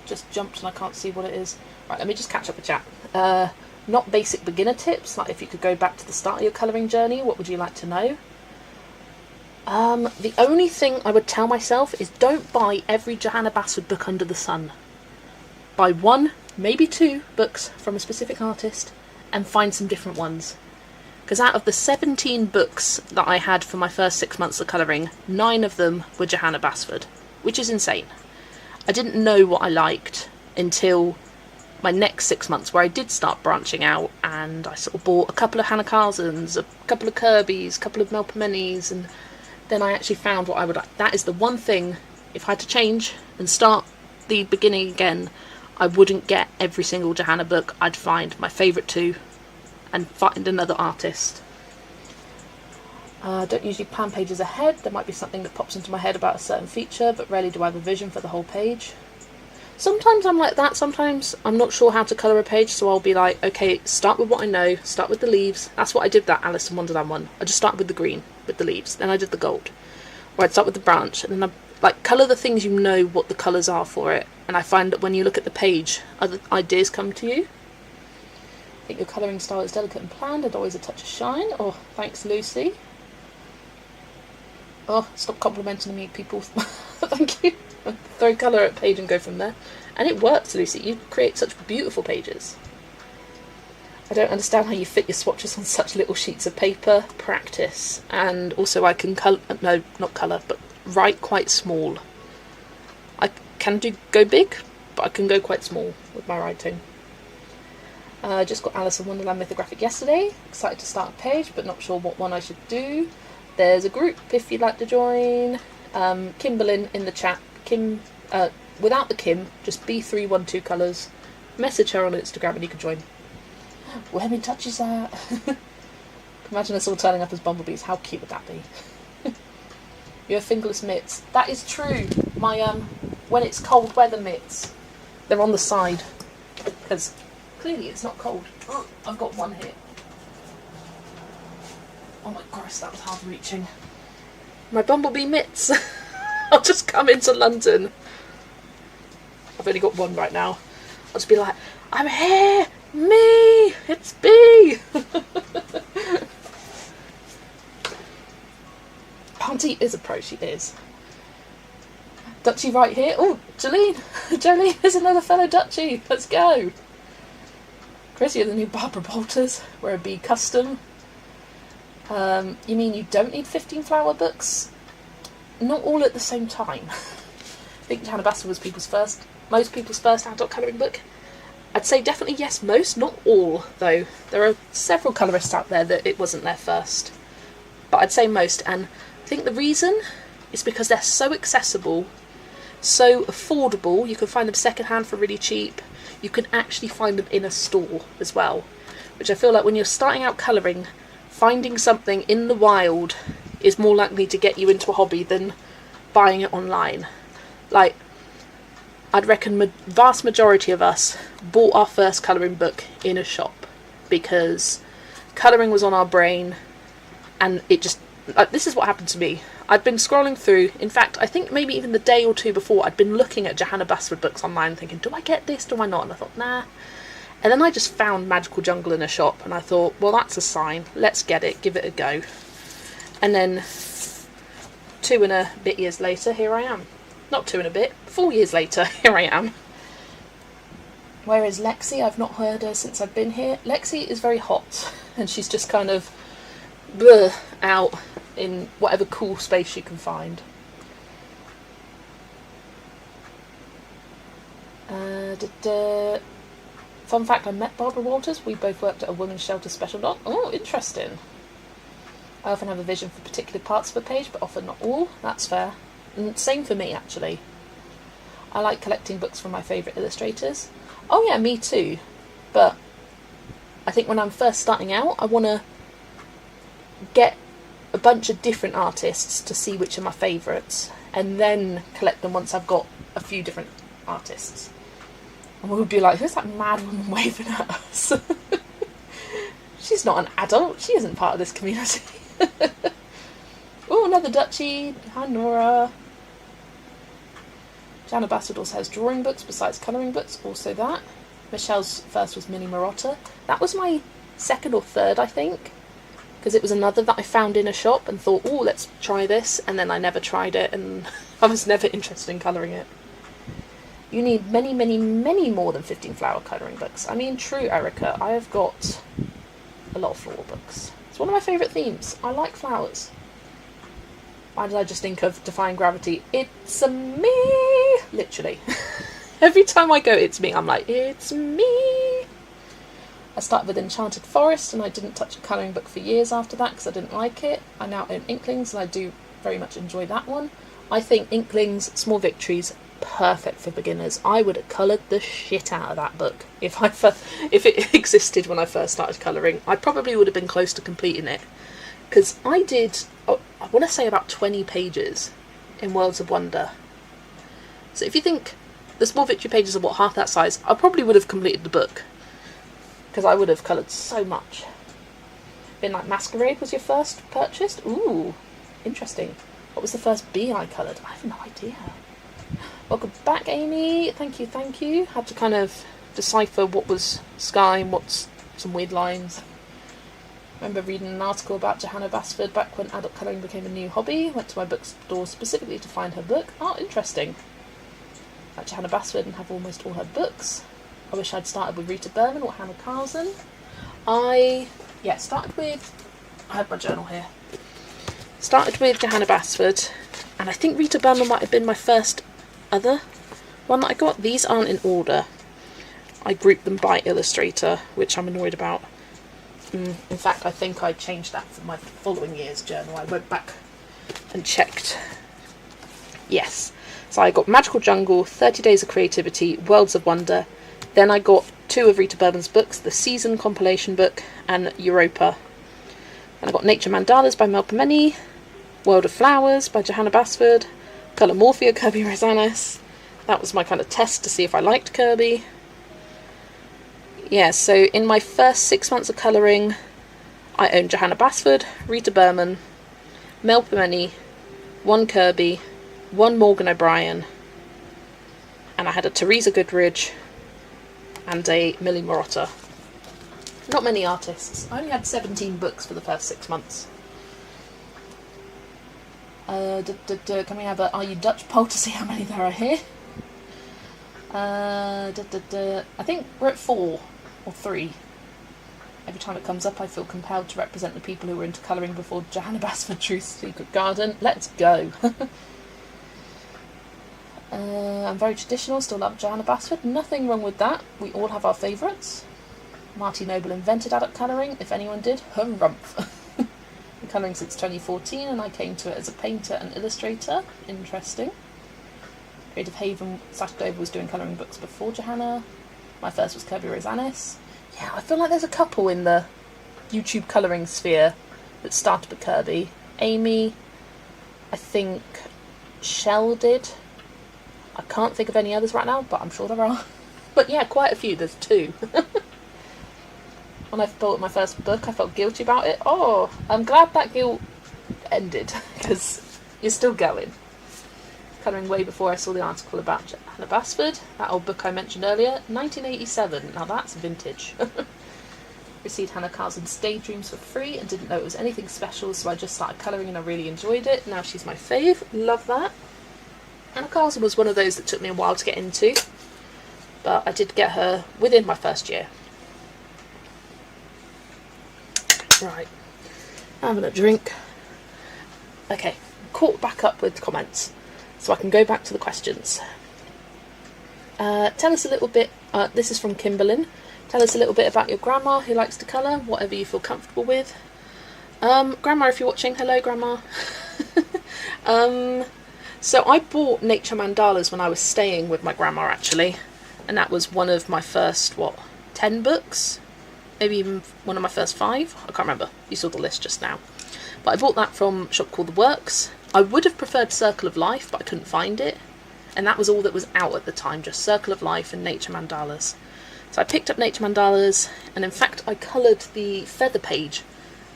A: just jumped and I can't see what it is. Right, let me just catch up with chat. Not basic beginner tips, like if you could go back to the start of your colouring journey, what would you like to know? The only thing I would tell myself is don't buy every Johanna Basford book under the sun. Buy one, maybe two books from a specific artist and find some different ones. Because out of the 17 books that I had for my first 6 months of colouring, 9 of them were Johanna Basford, which is insane. I didn't know what I liked until my next 6 months, where I did start branching out, and I sort of bought a couple of Hannah Carsons, a couple of Kirbys, a couple of Melpomenes, and then I actually found what I would like. That is the one thing, if I had to change and start the beginning again, I wouldn't get every single Johanna book. I'd find my favourite 2 and find another artist. Don't usually plan pages ahead. There might be something that pops into my head about a certain feature, but rarely do I have a vision for the whole page. Sometimes I'm like that. Sometimes I'm not sure how to colour a page, so I'll be like, okay, start with what I know, start with the leaves. That's what I did with that Alice in Wonderland one. I just started with the green, with the leaves, then I did the gold. Or I'd start with the branch, and then I like colour the things you know what the colours are for it. And I find that when you look at the page, other ideas come to you. I think your colouring style is delicate and planned, and always a touch of shine. Oh, thanks, Lucy. Oh, stop complimenting me, people. Thank you. Throw colour at page and go from there. And it works, Lucy. You create such beautiful pages. I don't understand how you fit your swatches on such little sheets of paper. Practice. And also I can colour... No, not colour, but write quite small. I can go big, but I can go quite small with my writing. Just got Alice in Wonderland Mythographic yesterday. Excited to start a page, but not sure what one I should do. There's a group if you'd like to join. Kimberlyn in the chat. Kim, without the Kim, just B312 colours. Message her on Instagram and you can join. Where my touches at? Imagine us all turning up as bumblebees. How cute would that be? You have fingerless mitts. That is true. My when it's cold weather mitts, they're on the side because clearly it's not cold. I've got one here. Oh my gosh, that was hard reaching. My bumblebee mitts. I'll just come into London. I've only got one right now. I'll just be like, I'm here! Me! It's me! Auntie is a pro, she is. Dutchie right here. Oh, Jolene! Jolene is another fellow Dutchie. Let's go! Chris, you're the new Barbara Bolters. We're a bee custom. You mean you don't need 15 flower books? Not all at the same time. I think Johanna Basford was most people's first adult colouring book. I'd say definitely yes, most, not all, though. There are several colourists out there that it wasn't their first. But I'd say most, and I think the reason is because they're so accessible, so affordable. You can find them secondhand for really cheap. You can actually find them in a store as well, which I feel like when you're starting out colouring, finding something in the wild is more likely to get you into a hobby than buying it online. like, I'd reckon vast majority of us bought our first colouring book in a shop because colouring was on our brain, and it just, this is what happened to me. I'd been scrolling through, in fact, I think maybe even the day or two before, I'd been looking at Johanna Basford books online thinking, do I get this, do I not? And I thought, nah. And then I just found Magical Jungle in a shop, and I thought, well, that's a sign, let's get it, give it a go. And then 2 and a bit years later, here I am. Not 2 and a bit, 4 years later, here I am. Where is Lexi? I've not heard her since I've been here. Lexi is very hot, and she's just kind of out in whatever cool space you can find. Fun fact, I met Barbara Walters. We both worked at a women's shelter special dog. Oh, interesting. I often have a vision for particular parts of a page, but often not all. That's fair. And same for me, actually. I like collecting books from my favourite illustrators. Oh yeah, me too. But I think when I'm first starting out, I want to get a bunch of different artists to see which are my favourites, and then collect them once I've got a few different artists. And we would be like, who's that mad woman waving at us? She's not an adult, she isn't part of this community. Oh, another Dutchie. Hi Nora. Johanna Basford also has drawing books besides colouring books, also that. Michelle's first was Mini Marotta. That was my second or third, I think, because it was another that I found in a shop and thought, oh, let's try this, and then I never tried it, and I was never interested in colouring it. You need many, many, many more than 15 flower colouring books. I mean, true, Erica, I have got a lot of floral books. It's one of my favourite themes. I like flowers. Why did I just think of Defying Gravity? It's a me! Literally. Every time I go, it's me. I'm like, it's me! I started with Enchanted Forest, and I didn't touch a colouring book for years after that because I didn't like it. I now own Inklings, and I do very much enjoy that one. I think Inklings, Small Victories, perfect for beginners. I would have coloured the shit out of that book if it existed when I first started colouring. I probably would have been close to completing it, because I did, I want to say about 20 pages in Worlds of Wonder. So if you think the Small Victory pages are what, half that size, I probably would have completed the book, because I would have coloured so much. Midnight Masquerade was your first purchased? Ooh, interesting. What was the first bee I coloured? I have no idea. Welcome back, Amy. Thank you, thank you. Had to kind of decipher what was sky and what's some weird lines. I remember reading an article about Johanna Basford back when adult colouring became a new hobby. Went to my bookstore specifically to find her book. Oh, interesting. Like Johanna Basford and have almost all her books. I wish I'd started with Rita Berman or Hannah Carlson. Started with... I have my journal here. Started with Johanna Basford, and I think Rita Berman might have been my first other one that I got. These aren't in order. I grouped them by illustrator, which I'm annoyed about. In fact, I think I changed that for my following year's journal. I went back and checked. Yes. So I got Magical Jungle, 30 Days of Creativity, Worlds of Wonder. Then I got 2 of Rita Berman's books, the Season compilation book and Europa. And I got Nature Mandalas by Mel Pemeni, World of Flowers by Johanna Basford, Colour Morphia, Kirby Rosanes. That was my kind of test to see if I liked Kirby. Yeah, so in my first 6 months of colouring, I owned Johanna Basford, Rita Berman, Mel Pemeni, 1 Kirby, 1 Morgan O'Brien, and I had a Teresa Goodridge and a Millie Marotta. Not many artists. I only had 17 books for the first 6 months. Can we have a Are You Dutch poll to see how many there are here? I think we're at 4 or 3. Every time it comes up, I feel compelled to represent the people who were into colouring before Johanna Basford Truth's Secret Garden. Let's go. I'm very traditional, still love Johanna Basford. Nothing wrong with that. We all have our favourites. Marty Noble invented adult colouring, if anyone did. Harumph. Been colouring since 2014, and I came to it as a painter and illustrator. Interesting. Creative Haven Saturday was doing colouring books before Johanna. My first was Kirby Rosanes. Yeah, I feel like there's a couple in the YouTube colouring sphere that started with Kirby. Amy, I think Shell did. I can't think of any others right now, but I'm sure there are. But yeah, quite a few. There's 2. When I bought my first book, I felt guilty about it. Oh, I'm glad that guilt ended, because you're still going. Colouring way before I saw the article about Hannah Basford, that old book I mentioned earlier, 1987. Now that's vintage. Received Hannah Carson's Daydreams for free and didn't know it was anything special, so I just started colouring and I really enjoyed it. Now she's my fave. Love that. Hannah Carson was one of those that took me a while to get into, but I did get her within my first year. Right, having a drink. Okay, caught back up with comments, so I can go back to the questions. Tell us a little bit, this is from Kimberlyn. Tell us a little bit about your grandma who likes to colour, whatever you feel comfortable with. Grandma, if you're watching, hello Grandma. So I bought Nature Mandalas when I was staying with my grandma actually, and that was one of my first, 10 books? Maybe even one of my first 5? I can't remember, you saw the list just now. But I bought that from a shop called The Works. I would have preferred Circle of Life, but I couldn't find it. And that was all that was out at the time, just Circle of Life and Nature Mandalas. So I picked up Nature Mandalas, and in fact I coloured the feather page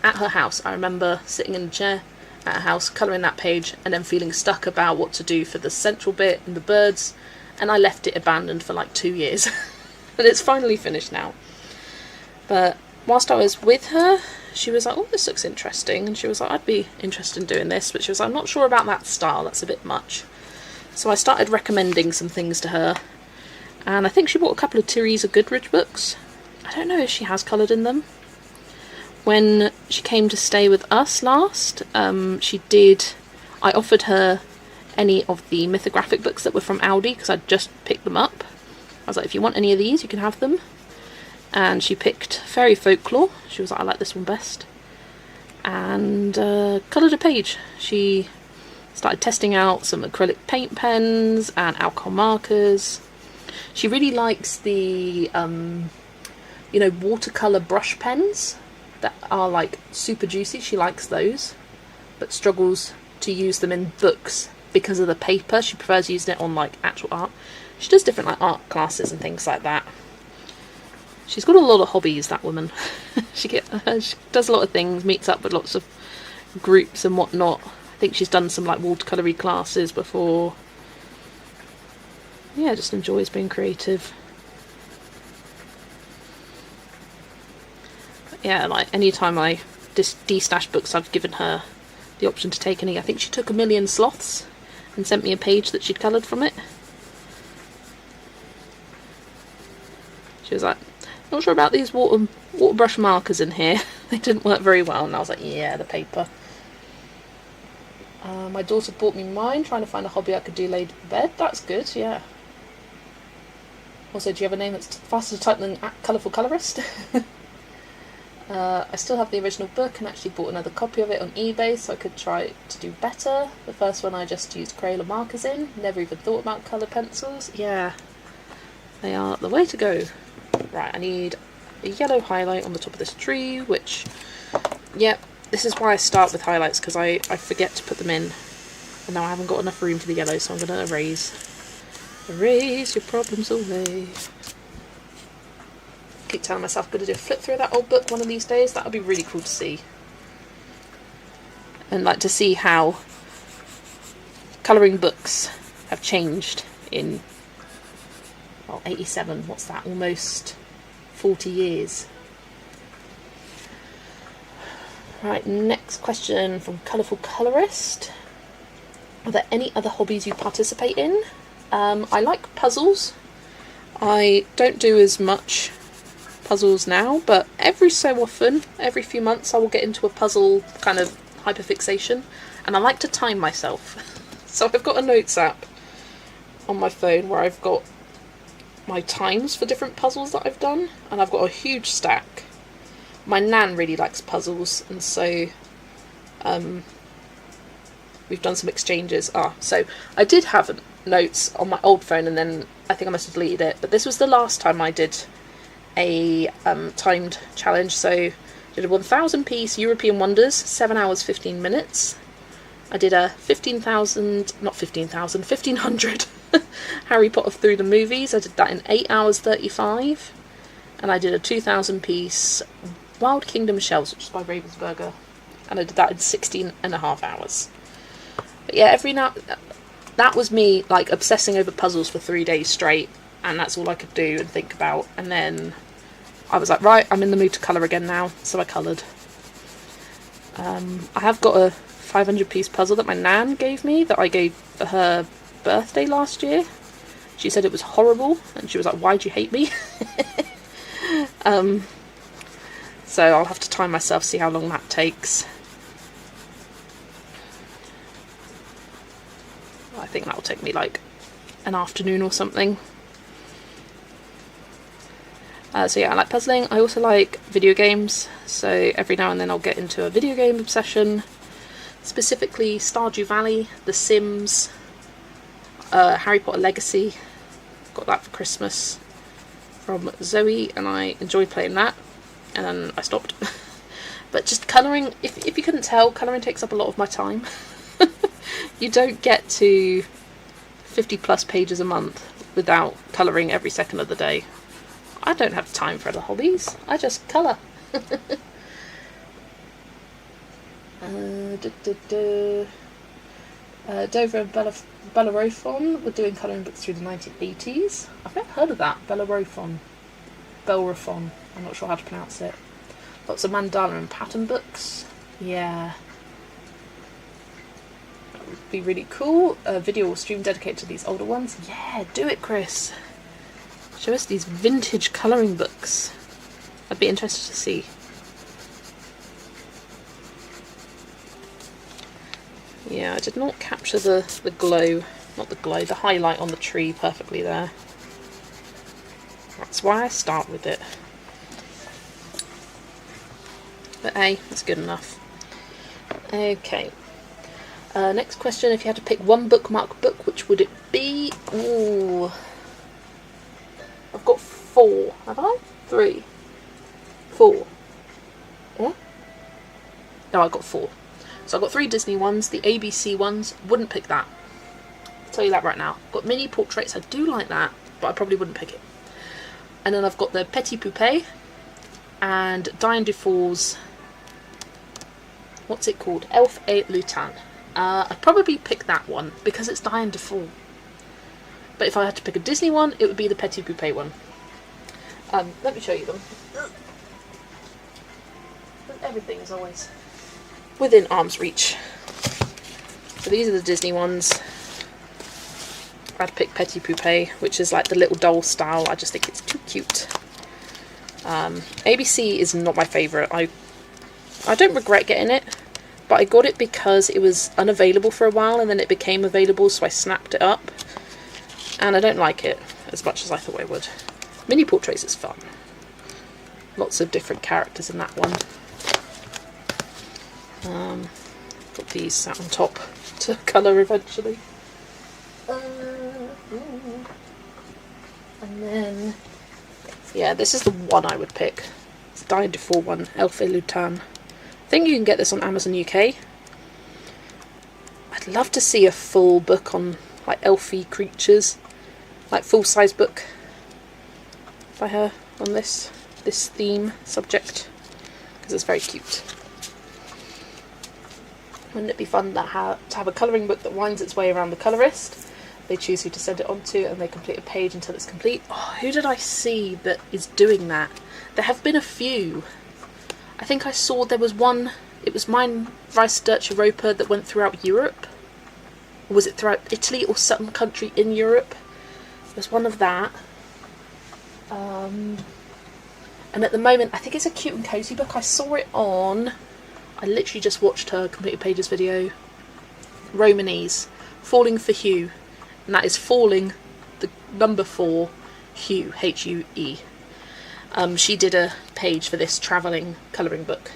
A: at her house. I remember sitting in a chair at her house, colouring that page, and then feeling stuck about what to do for the central bit and the birds, and I left it abandoned for like 2 years. And it's finally finished now. But whilst I was with her, she was like, oh, this looks interesting. And she was like, I'd be interested in doing this. But she was like, I'm not sure about that style. That's a bit much. So I started recommending some things to her. And I think she bought a couple of Teresa Goodridge books. I don't know if she has coloured in them. When she came to stay with us last, I offered her any of the mythographic books that were from Aldi, because I'd just picked them up. I was like, if you want any of these, you can have them. And she picked Fairy Folklore. She was like, I like this one best. And coloured a page. She started testing out some acrylic paint pens and alcohol markers. She really likes the, watercolour brush pens that are like super juicy. She likes those, but struggles to use them in books because of the paper. She prefers using it on like actual art. She does different like art classes and things like that. She's got a lot of hobbies, that woman. She does a lot of things, meets up with lots of groups and whatnot. I think she's done some like watercolour classes before. Yeah, just enjoys being creative. But yeah, like anytime I de-stash books, I've given her the option to take any. I think she took 1,000,000 Sloths and sent me a page that she'd coloured from it. She was like, not sure about these water brush markers in here. They didn't work very well. And I was like, yeah, the paper. My daughter bought me mine, trying to find a hobby I could do laid in bed. That's good, yeah. Also, do you have a name that's faster to type than Colourful Colourist? I still have the original book and actually bought another copy of it on eBay so I could try to do better. The first one I just used Crayola markers in. Never even thought about colour pencils. Yeah, they are the way to go. Right, I need a yellow highlight on the top of this tree, which, yep, this is why I start with highlights, because I forget to put them in. And now I haven't got enough room for the yellow, so I'm going to erase your problems away. Keep telling myself I'm going to do a flip through that old book one of these days. That would be really cool to see. And like to see how colouring books have changed in, well, 87, what's that, almost 40 years. Right, next question from Colourful Colourist. Are there any other hobbies you participate in? I like puzzles. I don't do as much puzzles now, but every so often, every few months, I will get into a puzzle kind of hyperfixation, and I like to time myself. So I've got a notes app on my phone where I've got my times for different puzzles that I've done, and I've got a huge stack. My nan really likes puzzles, and so we've done some exchanges. So I did have notes on my old phone, and then I think I must have deleted it, but this was the last time I did a timed challenge. So did a 1,000 piece European Wonders, 7 hours 15 minutes. I did a 1500 Harry Potter through the movies. I did that in 8 hours 35. And I did a 2000 piece Wild Kingdom Shells, which is by Ravensburger. And I did that in 16.5 hours. But yeah, that was me like obsessing over puzzles for 3 days straight, and that's all I could do and think about. And then I was like, right, I'm in the mood to colour again now, so I coloured. I have got a 500 piece puzzle that my nan gave me, that I gave for her birthday last year. She said it was horrible, and she was like, why'd you hate me? So I'll have to time myself, see how long that takes. I think that'll take me like an afternoon or something. So yeah, I like puzzling. I also like video games, so every now and then I'll get into a video game obsession. Specifically Stardew Valley, The Sims, Harry Potter Legacy. Got that for Christmas from Zoe, and I enjoyed playing that, and then I stopped. But just colouring, if you couldn't tell, colouring takes up a lot of my time. You don't get to 50+ pages a month without colouring every second of the day. I don't have time for other hobbies, I just colour. Dover and Bellerophon were doing colouring books through the 1980s. I've never heard of that, Bellerophon. I'm not sure how to pronounce it. Lots of mandala and pattern books. Yeah. That would be really cool. A video or stream dedicated to these older ones. Yeah, do it, Chris. Show us these vintage colouring books. I'd be interested to see. Yeah, I did not capture the glow, the highlight on the tree perfectly there. That's why I start with it. But hey, that's good enough. Okay. Next question, if you had to pick one bookmark book, which would it be? Ooh. I've got 4, have I? 3. 4. Yeah? No, I've got 4. So I've got 3 Disney ones, the ABC ones, wouldn't pick that. I'll tell you that right now. I've got mini portraits, I do like that, but I probably wouldn't pick it. And then I've got the Petit Poupée and Diane Dufour's, what's it called? Elf et Lutin. I'd probably pick that one because it's Diane Dufour. But if I had to pick a Disney one, it would be the Petit Poupée one. Let me show you them. Everything is always within arm's reach. So these are the Disney ones. I'd pick Petit Poupée, which is like the little doll style. I just think it's too cute. ABC is not my favourite. I don't regret getting it, but I got it because it was unavailable for a while and then it became available, so I snapped it up. And I don't like it as much as I thought I would. Mini portraits is fun. Lots of different characters in that one. Got these sat on top to colour eventually. And then, yeah, this is the one I would pick. It's the Diane Dufour one, Elf et Lutin. I think you can get this on Amazon UK. I'd love to see a full book on like elfy creatures, like full-size book by her on this theme subject, because it's very cute. Wouldn't it be fun to have a colouring book that winds its way around the colourist? They choose who to send it on to and they complete a page until it's complete. Oh, who did I see that is doing that? There have been a few. I think I saw there was one, it was Meine Reise durch Europa that went throughout Europe. Or was it throughout Italy or some country in Europe? There's one of that. And at the moment, I think it's a cute and cozy book. I saw it on, I literally just watched her completed pages video. Romanese, Falling for Hugh. And that is Falling, the number 4, Hugh, H-U-E. She did a page for this travelling colouring book.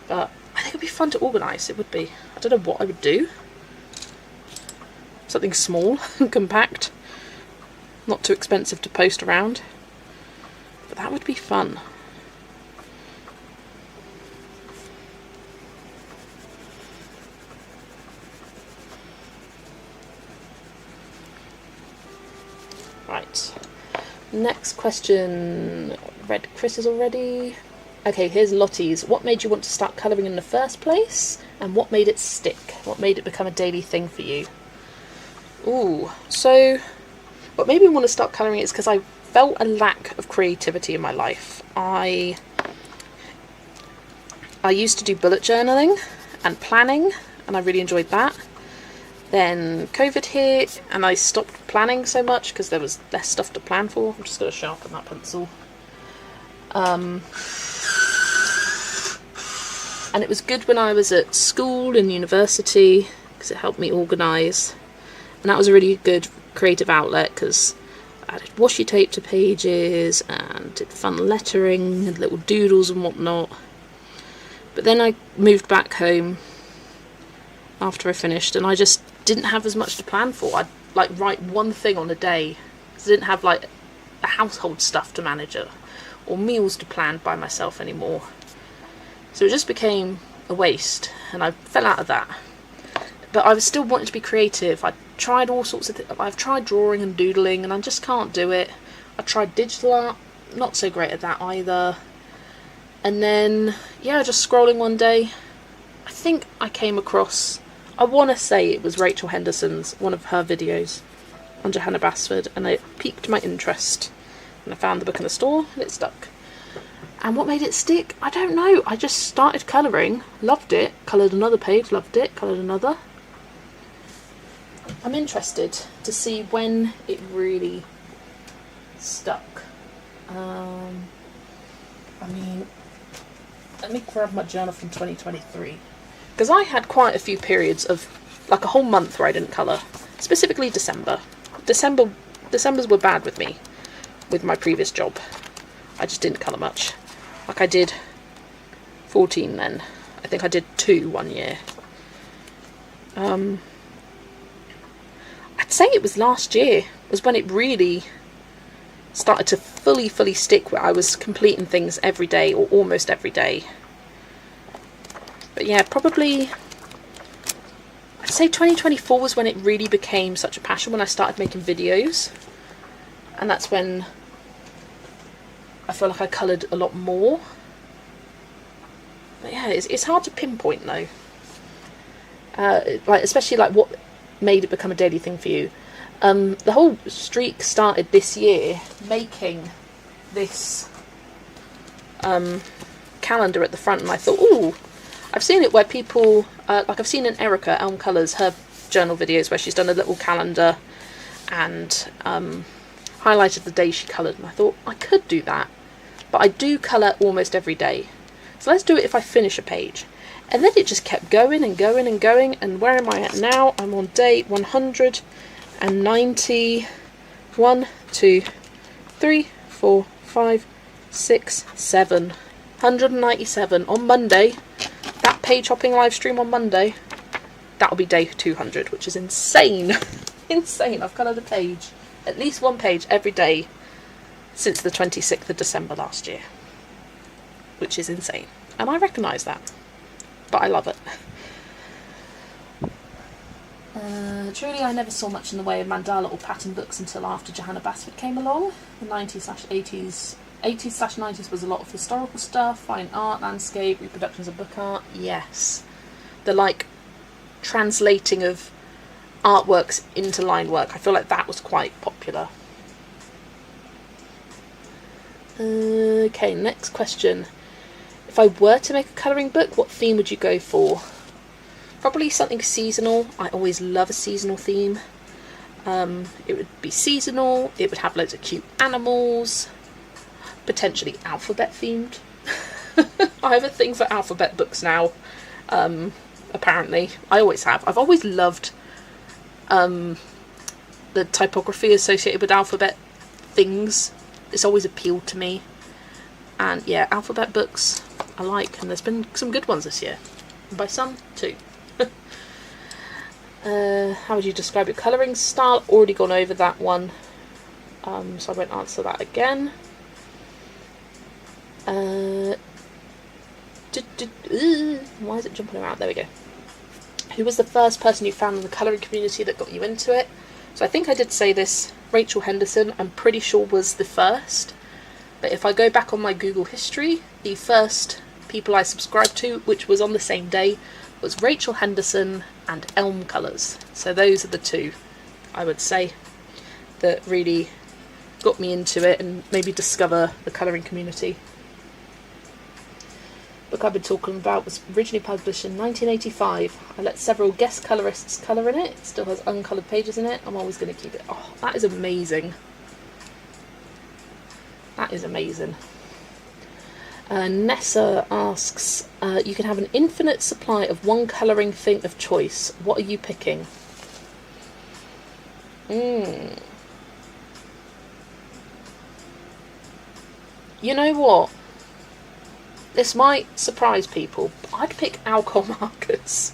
A: But I think it would be fun to organise, it would be. I don't know what I would do. Something small and compact. Not too expensive to post around. But that would be fun. Right. Next question. Read Chris's already. Okay, here's Lottie's. What made you want to start colouring in the first place? And what made it stick? What made it become a daily thing for you? Ooh, so what made me want to start colouring is because I felt a lack of creativity in my life. I used to do bullet journaling and planning, and I really enjoyed that. Then COVID hit and I stopped planning so much because there was less stuff to plan for. I'm just going to sharpen that pencil. And it was good when I was at school and university because it helped me organise. And that was a really good creative outlet because I added washi tape to pages and did fun lettering and little doodles and whatnot. But then I moved back home after I finished and I just didn't have as much to plan for. I'd like write one thing on a day. I didn't have like the household stuff to manage it or meals to plan by myself anymore. So it just became a waste and I fell out of that. But I was still wanting to be creative. I tried all sorts of things. I've tried drawing and doodling and I just can't do it. I tried digital art, not so great at that either. And then, yeah, just scrolling one day, I think I came across, I want to say it was Rachel Henderson's, one of her videos on Johanna Basford, and it piqued my interest. And I found the book in the store and it stuck. And what made it stick? I don't know. I just started colouring, loved it, coloured another page, loved it, coloured another. I'm interested to see when it really stuck. I mean, let me grab my journal from 2023. Because I had quite a few periods of, like a whole month where I didn't colour. Specifically December. Decembers were bad with me, with my previous job. I just didn't colour much. Like I did 14 then. I think I did 2 one year. I'd say it was last year was when it really started to fully stick, where I was completing things every day or almost every day. But yeah, probably I'd say 2024 was when it really became such a passion, when I started making videos. And that's when I feel like I coloured a lot more. But yeah, it's hard to pinpoint though. Like especially like what made it become a daily thing for you. The whole streak started this year making this calendar at the front, and I thought, ooh, I've seen it where people, like I've seen in Erica Elm Colours, her journal videos where she's done a little calendar and highlighted the day she coloured, and I thought I could do that, but I do colour almost every day, so let's do it if I finish a page. And then it just kept going and going and going, and where am I at now? I'm on day 190, 1, 2, 3, 4, 5, 6, 7, 197 on Monday. That page hopping live stream on Monday, that'll be day 200, which is insane. Insane. I've coloured a page, at least one page every day since the 26th of December last year, which is insane, and I recognise that, but I love it. Truly, I never saw much in the way of mandala or pattern books until after Johanna Basford came along. The 90s/80s, 80s/90s was a lot of historical stuff, fine art, landscape, reproductions of book art. Yes, the like translating of artworks into line work. I feel like that was quite popular. Okay, next question. If I were to make a colouring book, what theme would you go for? Probably something seasonal. I always love a seasonal theme. It would be seasonal, it would have loads of cute animals, potentially alphabet themed. I have a thing for alphabet books now, apparently. I always have. I've always loved the typography associated with alphabet things. It's always appealed to me. And yeah, alphabet books I like, and there's been some good ones this year. And by some, too. How would you describe your colouring style? Already gone over that one, so I won't answer that again. Why is it jumping around? There we go. Who was the first person you found in the colouring community that got you into it? So I think I did say this, Rachel Henderson, I'm pretty sure was the first. But if I go back on my Google history, the first people I subscribed to, which was on the same day, was Rachel Henderson and Elm Colours. So those are the two, I would say, that really got me into it and maybe discover the colouring community. The book I've been talking about was originally published in 1985. I let several guest colourists colour in it. It still has uncoloured pages in it. I'm always going to keep it. Oh, that is amazing. That is amazing. Nessa asks, you can have an infinite supply of one colouring thing of choice. What are you picking? You know what? This might surprise people, but I'd pick alcohol markers.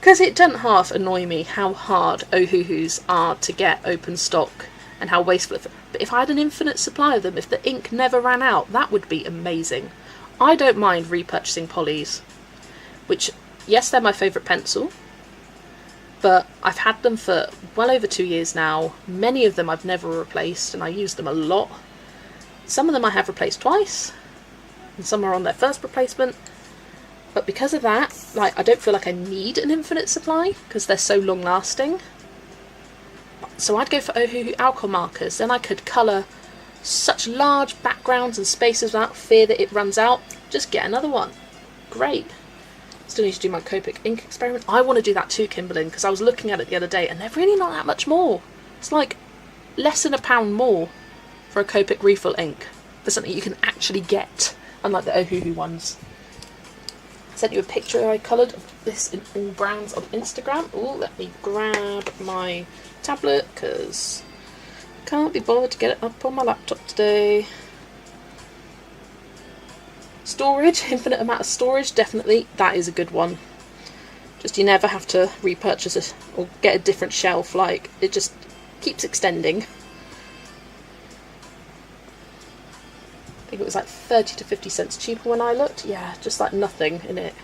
A: Because it doesn't half annoy me how hard Ohuhus are to get open stock and how wasteful. But if I had an infinite supply of them, if the ink never ran out, that would be amazing. I don't mind repurchasing polys, which, yes, they're my favourite pencil, but I've had them for well over 2 years now. Many of them I've never replaced, and I use them a lot. Some of them I have replaced twice, and some are on their first replacement. But because of that, like, I don't feel like I need an infinite supply because they're so long lasting. So I'd go for Ohuhu alcohol markers. Then I could colour such large backgrounds and spaces without fear that it runs out. Just get another one. Great. Still need to do my Copic ink experiment. I want to do that too, Kimberlyn, because I was looking at it the other day and they're really not that much more. It's like less than £1 more for a Copic refill ink for something you can actually get, unlike the Ohuhu ones. I sent you a picture I coloured of this in all browns on Instagram. Oh, let me grab my tablet because I can't be bothered to get it up on my laptop today. Storage, infinite amount of storage, definitely. That is a good one. Just you never have to repurchase it or get a different shelf. Like, it just keeps extending. I think it was like 30 to 50 cents cheaper when I looked. Yeah, just like nothing in it.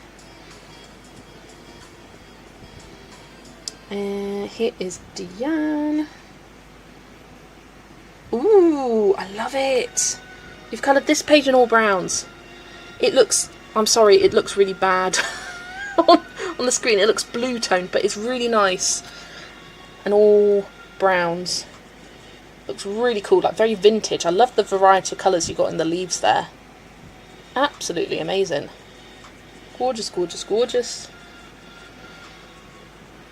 A: Here is Diane. Ooh, I love it. You've coloured this page in all browns. It looks, I'm sorry, it looks really bad on the screen. It looks blue toned, but it's really nice. And all browns. Looks really cool, like very vintage. I love the variety of colours you got in the leaves there. Absolutely amazing. Gorgeous, gorgeous, gorgeous.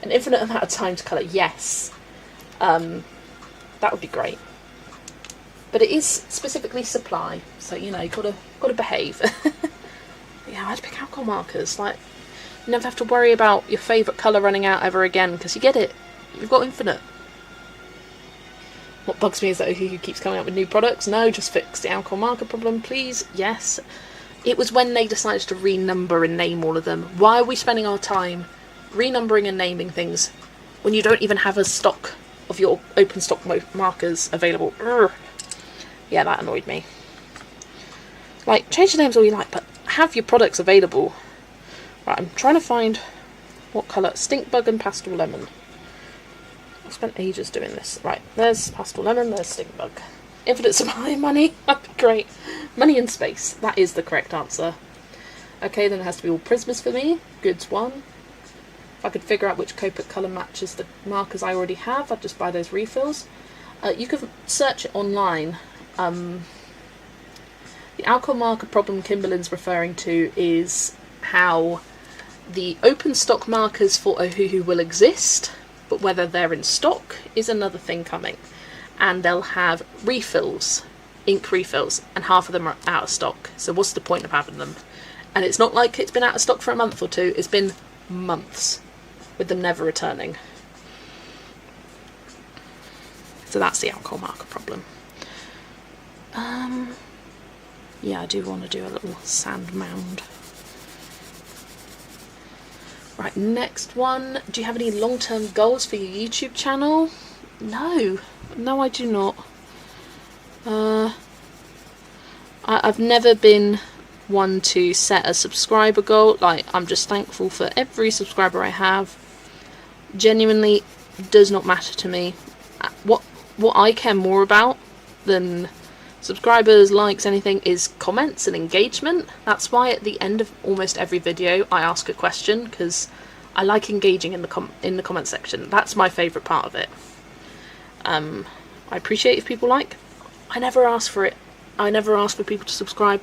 A: An infinite amount of time to colour, yes. That would be great. But it is specifically supply, so you know, you've got to behave. Yeah, I'd pick alcohol markers. Like, you never have to worry about your favourite colour running out ever again, because you get it. You've got infinite. What bugs me is that Ohuhu keeps coming up with new products. No, just fix the alcohol marker problem, please. Yes. It was when they decided to renumber and name all of them. Why are we spending our time renumbering and naming things when you don't even have a stock of your open stock markers available? Urgh. Yeah, that annoyed me. Like, change the names all you like, but have your products available. Right, I'm trying to find what colour. Stink Bug and Pastel Lemon. I spent ages doing this. Right, there's Pastel Lemon, there's Stink Bug. Infinite supply of money. That'd be great. Money and space. That is the correct answer. Okay, then it has to be all Prismas for me. Goods 1. If I could figure out which Copic colour matches the markers I already have, I'd just buy those refills. You can search it online. The alcohol marker problem Kimberlyn's referring to is how the open stock markers for Ohuhu will exist, but whether they're in stock is another thing coming. And they'll have refills, ink refills, and half of them are out of stock. So what's the point of having them? And it's not like it's been out of stock for a month or two, it's been months with them never returning. So that's the alcohol marker problem. Yeah, I do want to do a little sand mound. Right, next one. Do you have any long-term goals for your YouTube channel? No, I do not. I've never been one to set a subscriber goal. Like, I'm just thankful for every subscriber I have. Genuinely, does not matter to me. What I care more about than subscribers, likes, anything, is comments and engagement. That's why at the end of almost every video I ask a question, because I like engaging in the comment section. That's my favourite part of it. I appreciate if people like. I never ask for it. I never ask for people to subscribe.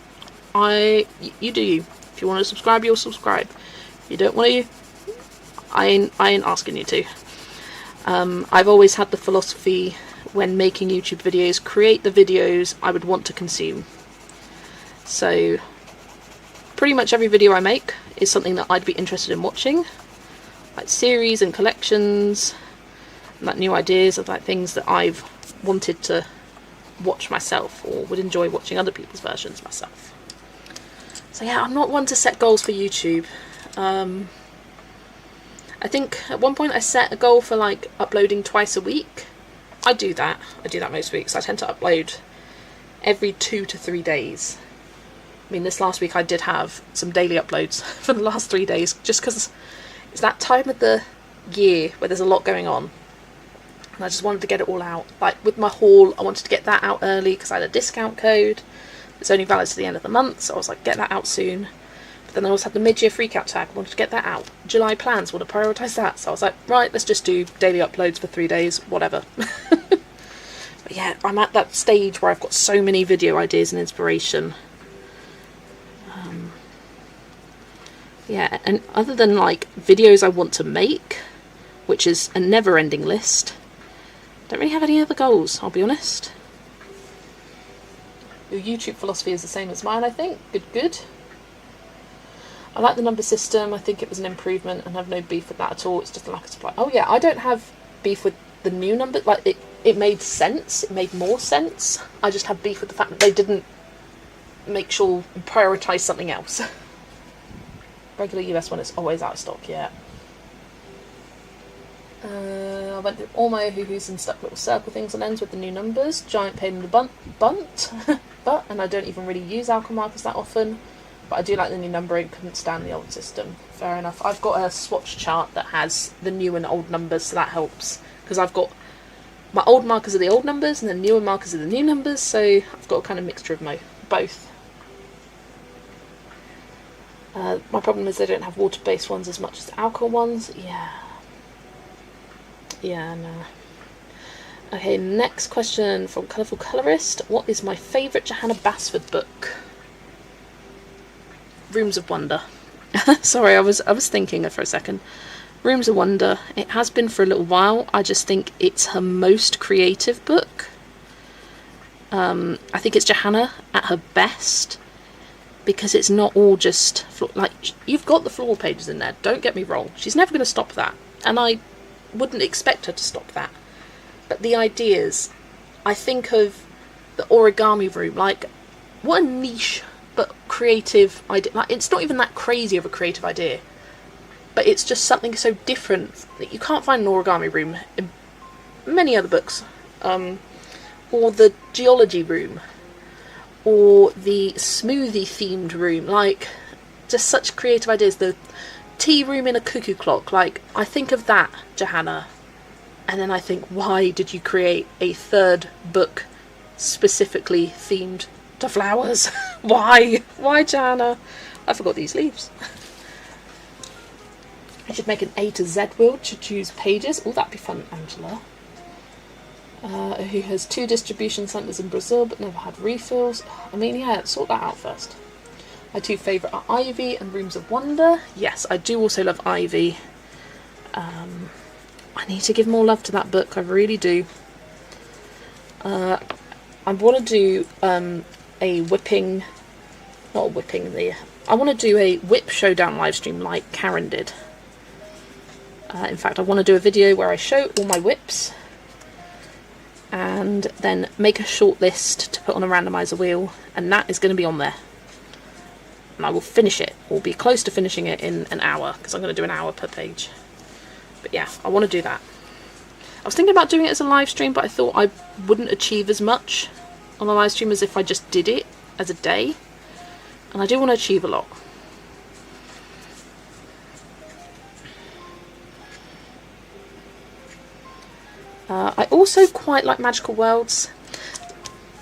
A: You do you. If you want to subscribe, you'll subscribe. If you don't want to, I ain't asking you to. I've always had the philosophy when making YouTube videos, create the videos I would want to consume. So pretty much every video I make is something that I'd be interested in watching, like series and collections, and like new ideas of like things that I've wanted to watch myself or would enjoy watching other people's versions myself. So yeah, I'm not one to set goals for YouTube. I think at one point I set a goal for like uploading twice a week. I do that most weeks. I tend to upload every 2 to 3 days. I mean, this last week I did have some daily uploads for the last 3 days, just because it's that time of the year where there's a lot going on. And I just wanted to get it all out. Like with my haul, I wanted to get that out early because I had a discount code. It's only valid to the end of the month, so I was like, get that out soon. But then I also had the mid-year freakout tag. I wanted to get that out. July plans, want to prioritise that. So I was like, right, let's just do daily uploads for 3 days, whatever. But yeah, I'm at that stage where I've got so many video ideas and inspiration. Yeah, and other than like videos I want to make, which is a never-ending list, I don't really have any other goals, I'll be honest. Your YouTube philosophy is the same as mine, I think. Good. I like the number system. I think it was an improvement and I have no beef with that at all. It's just a lack of supply. Oh yeah, I don't have beef with the new number. Like it made sense. It made more sense. I just have beef with the fact that they didn't make sure and prioritise something else. Regular US one is always out of stock, yeah. I went through all my hoo-hoos and stuck little circle things on ends with the new numbers. Giant pain in the bunt. And I don't even really use alcohol markers that often. But I do like the new numbering, couldn't stand the old system. Fair enough. I've got a swatch chart that has the new and old numbers, so that helps. Because I've got my old markers are the old numbers and the newer markers are the new numbers, so I've got a kind of mixture of both. My problem is they don't have water-based ones as much as alcohol ones. Yeah, no. Okay, next question from Colourful Colourist. What is my favourite Johanna Basford book? Rooms of Wonder. Sorry, I was thinking for a second. Rooms of Wonder. It has been for a little while. I just think it's her most creative book. I think it's Johanna at her best, because it's not all just like, you've got the floor pages in there, don't get me wrong. She's never going to stop that, and I wouldn't expect her to stop that. But the ideas, I think of the origami room, like what a niche but creative idea. Like, it's not even that crazy of a creative idea, but it's just something so different that you can't find an origami room in many other books. Or the geology room, or the smoothie themed room, like just such creative ideas. The tea room in a cuckoo clock, like I think of that, Johanna, and then I think, why did you create a third book specifically themed to flowers? Why, Johanna? I forgot these leaves. I should make an A to Z wheel to choose pages. Oh, that'd be fun, Angela. Who has 2 distribution centres in Brazil but never had refills. I mean, yeah, sort that out first. My 2 favourite are Ivy and Rooms of Wonder. Yes, I do also love Ivy. I need to give more love to that book, I really do. I want to do I want to do a whip showdown livestream like Karen did. In fact, I want to do a video where I show all my whips and then make a short list to put on a randomizer wheel, and that is going to be on there. And I will finish it, or be close to finishing it, in an hour, because I'm going to do an hour per page. But yeah, I want to do that. I was thinking about doing it as a live stream, but I thought I wouldn't achieve as much on a live stream as if I just did it as a day. And I do want to achieve a lot. I also quite like Magical Worlds.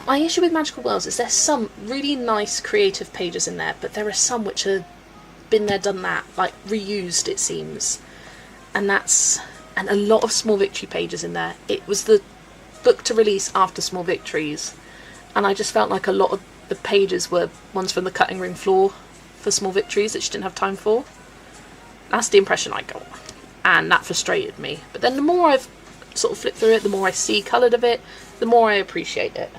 A: My issue with Magical Worlds is there's some really nice creative pages in there, but there are some which are been there, done that, like reused it seems. And a lot of Small Victory pages in there. It was the book to release after Small Victories, and I just felt like a lot of the pages were ones from the cutting room floor for Small Victories that she didn't have time for. That's the impression I got, and that frustrated me. But then the more I've sort of flipped through it, the more I see coloured of it, the more I appreciate it.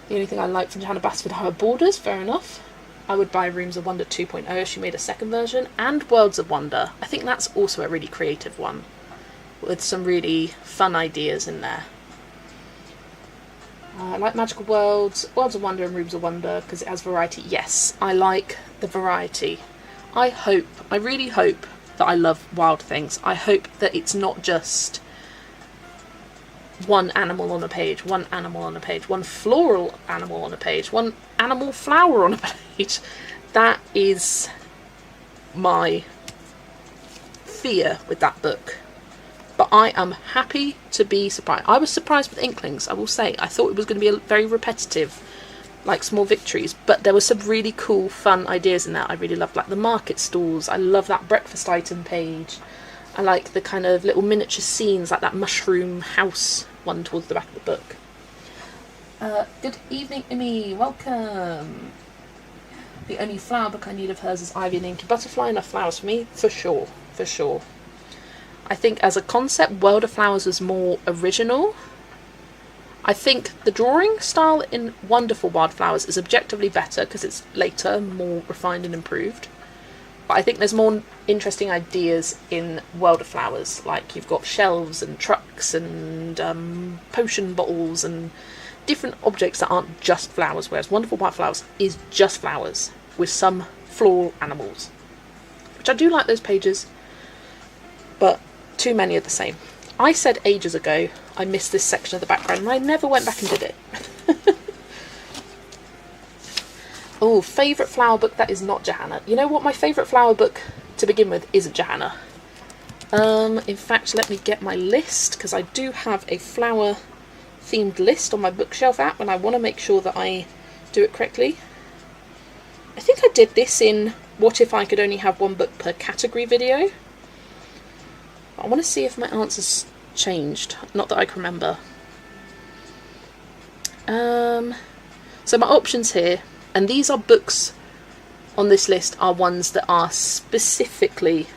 A: The only thing I like from Johanna Basford are her borders, fair enough. I would buy Rooms of Wonder 2.0 she made a second version, and Worlds of Wonder. I think that's also a really creative one, with some really fun ideas in there. I like Magical Worlds, Worlds of Wonder and Rooms of Wonder because it has variety. Yes, I like the variety. I really hope that I love Wild Things. I hope that it's not just one animal on a page, one animal on a page, one floral animal on a page, one animal flower on a page. That is my fear with that book. But I am happy to be surprised. I was surprised with Inklings, I will say. I thought it was going to be very repetitive, like Small Victories, but there were some really cool, fun ideas in that. I really loved like the market stalls. I love that breakfast item page. I like the kind of little miniature scenes, like that mushroom house one towards the back of the book. Good evening, Amy. Welcome. The only flower book I need of hers is Ivy and Inky Butterfly. Enough flowers for me, for sure, for sure. I think as a concept, World of Flowers was more original. I think the drawing style in Wonderful Wildflowers is objectively better because it's later, more refined and improved. But I think there's more interesting ideas in World of Flowers, like you've got shelves and trucks and potion bottles and different objects that aren't just flowers, whereas Wonderful Wildflowers is just flowers with some floral animals, which I do like those pages, but too many are the same. I said ages ago I missed this section of the background and I never went back and did it. Oh, favourite flower book that is not Johanna. You know what, my favourite flower book to begin with isn't Johanna. In fact, let me get my list, because I do have a flower themed list on my bookshelf app and I want to make sure that I do it correctly. I think I did this in What If I Could Only Have One Book Per Category video. I want to see if my answers changed. Not that I can remember. So my options here, and these are books on this list, are ones that are specifically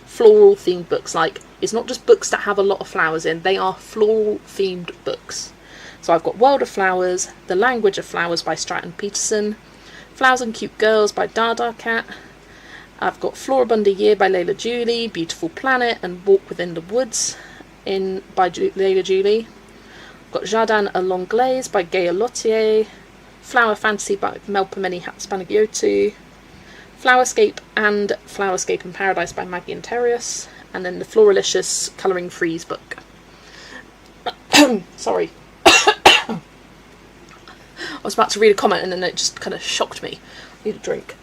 A: floral themed books. Like, it's not just books that have a lot of flowers in, they are floral themed books. So I've got World of Flowers, The Language of Flowers by Stratton Peterson, Flowers and Cute Girls by Dada Cat, I've got Floribunda Year by Layla Julie, Beautiful Planet and Walk Within the Woods by Layla Julie. I've got Jardin à l'Anglaise by Gaia Lottier, Flower Fantasy by Melpomene Spanagiotou, Flowerscape and Flowerscape in Paradise by Maggie and Terrius, and then the Floralicious Colouring Freeze book. Sorry. I was about to read a comment and then it just kind of shocked me. I need a drink.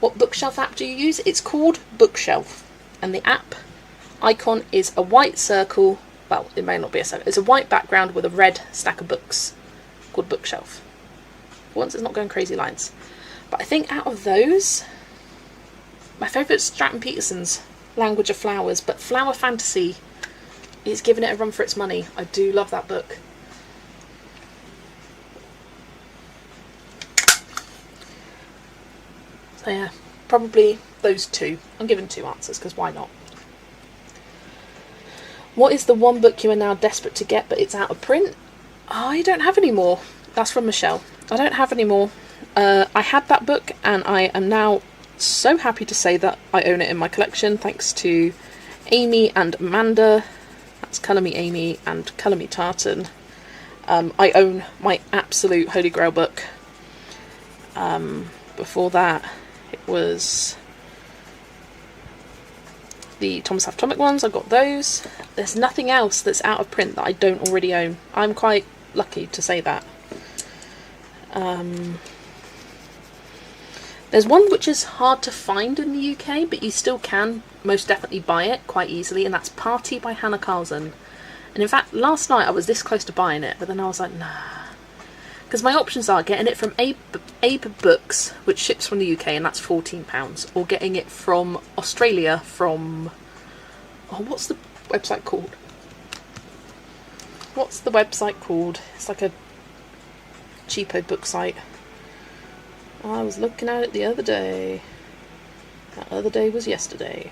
A: What bookshelf app do you use? It's called Bookshelf, and the app icon is a white circle. Well, it may not be a circle. It's a white background with a red stack of books called Bookshelf. For once, it's not going crazy lines. But I think out of those, my favourite is Stratton Peterson's Language of Flowers, but Flower Fantasy is giving it a run for its money. I do love that book. So yeah, probably those two. I'm giving two answers because why not? What is the one book you are now desperate to get but it's out of print? I don't have any more. That's from Michelle. I don't have any more. I had that book and I am now so happy to say that I own it in my collection thanks to Amy and Amanda. That's Colour Me Amy and Colour Me Tartan. I own my absolute holy grail book. Before that it was the Thomas Atomic ones. I got those. There's nothing else that's out of print that I don't already own. I'm quite lucky to say that. There's one which is hard to find in the UK, but you still can most definitely buy it quite easily, and that's Party by Hannah Carlson. And in fact, last night I was this close to buying it, but then I was like, nah. Because my options are getting it from Abe Books, which ships from the UK, and that's £14, or getting it from Australia from... Oh, what's the website called? What's the website called? It's like a cheapo book site. I was looking at it the other day. That other day was yesterday.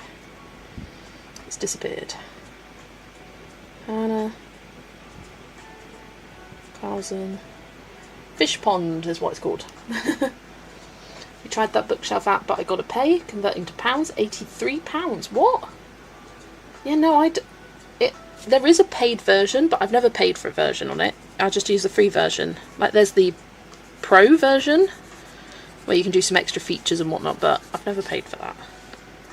A: It's disappeared. Hannah Carlson. Fish Pond is what it's called. We tried that bookshelf app, but I got to pay, converting to pounds, £83. What? Yeah, no, there is a paid version, but I've never paid for a version on it. I just use the free version. Like, there's the pro version, where you can do some extra features and whatnot, but I've never paid for that.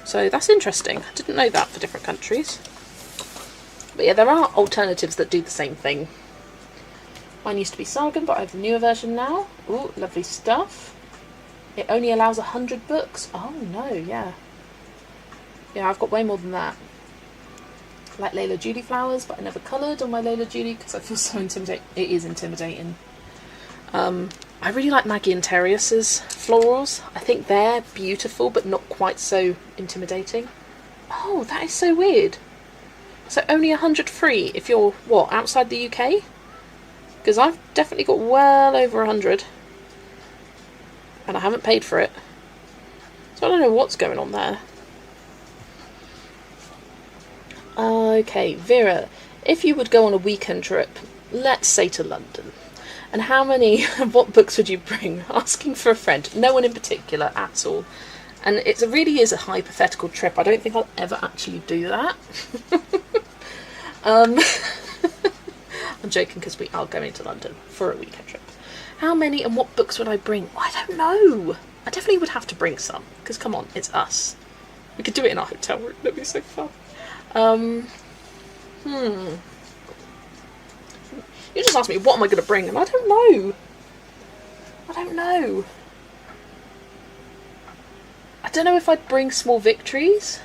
A: So that's interesting. I didn't know that for different countries. But yeah, there are alternatives that do the same thing. Mine used to be Sargon, but I have the newer version now. Ooh, lovely stuff. It only allows 100 books. Oh no, yeah. Yeah, I've got way more than that. I like Layla Judy flowers, but I never coloured on my Layla Judy because I feel so intimidating. It is intimidating. I really like Maggie and Terrius's florals. I think they're beautiful, but not quite so intimidating. Oh, that is so weird. So only 100 free if you're, what, outside the UK? Because I've definitely got well over 100. And I haven't paid for it. So I don't know what's going on there. Okay, Vera, if you would go on a weekend trip, let's say to London, and how many, what books would you bring? Asking for a friend. No one in particular at all. And it really is a hypothetical trip. I don't think I'll ever actually do that. I'm joking, because we are going to London for a weekend trip. How many and what books would I bring? I don't know. I definitely would have to bring some, because come on, it's us. We could do it in our hotel room. That'd be so fun. You just asked me what am I going to bring, and I don't know. I don't know if I'd bring Small Victories.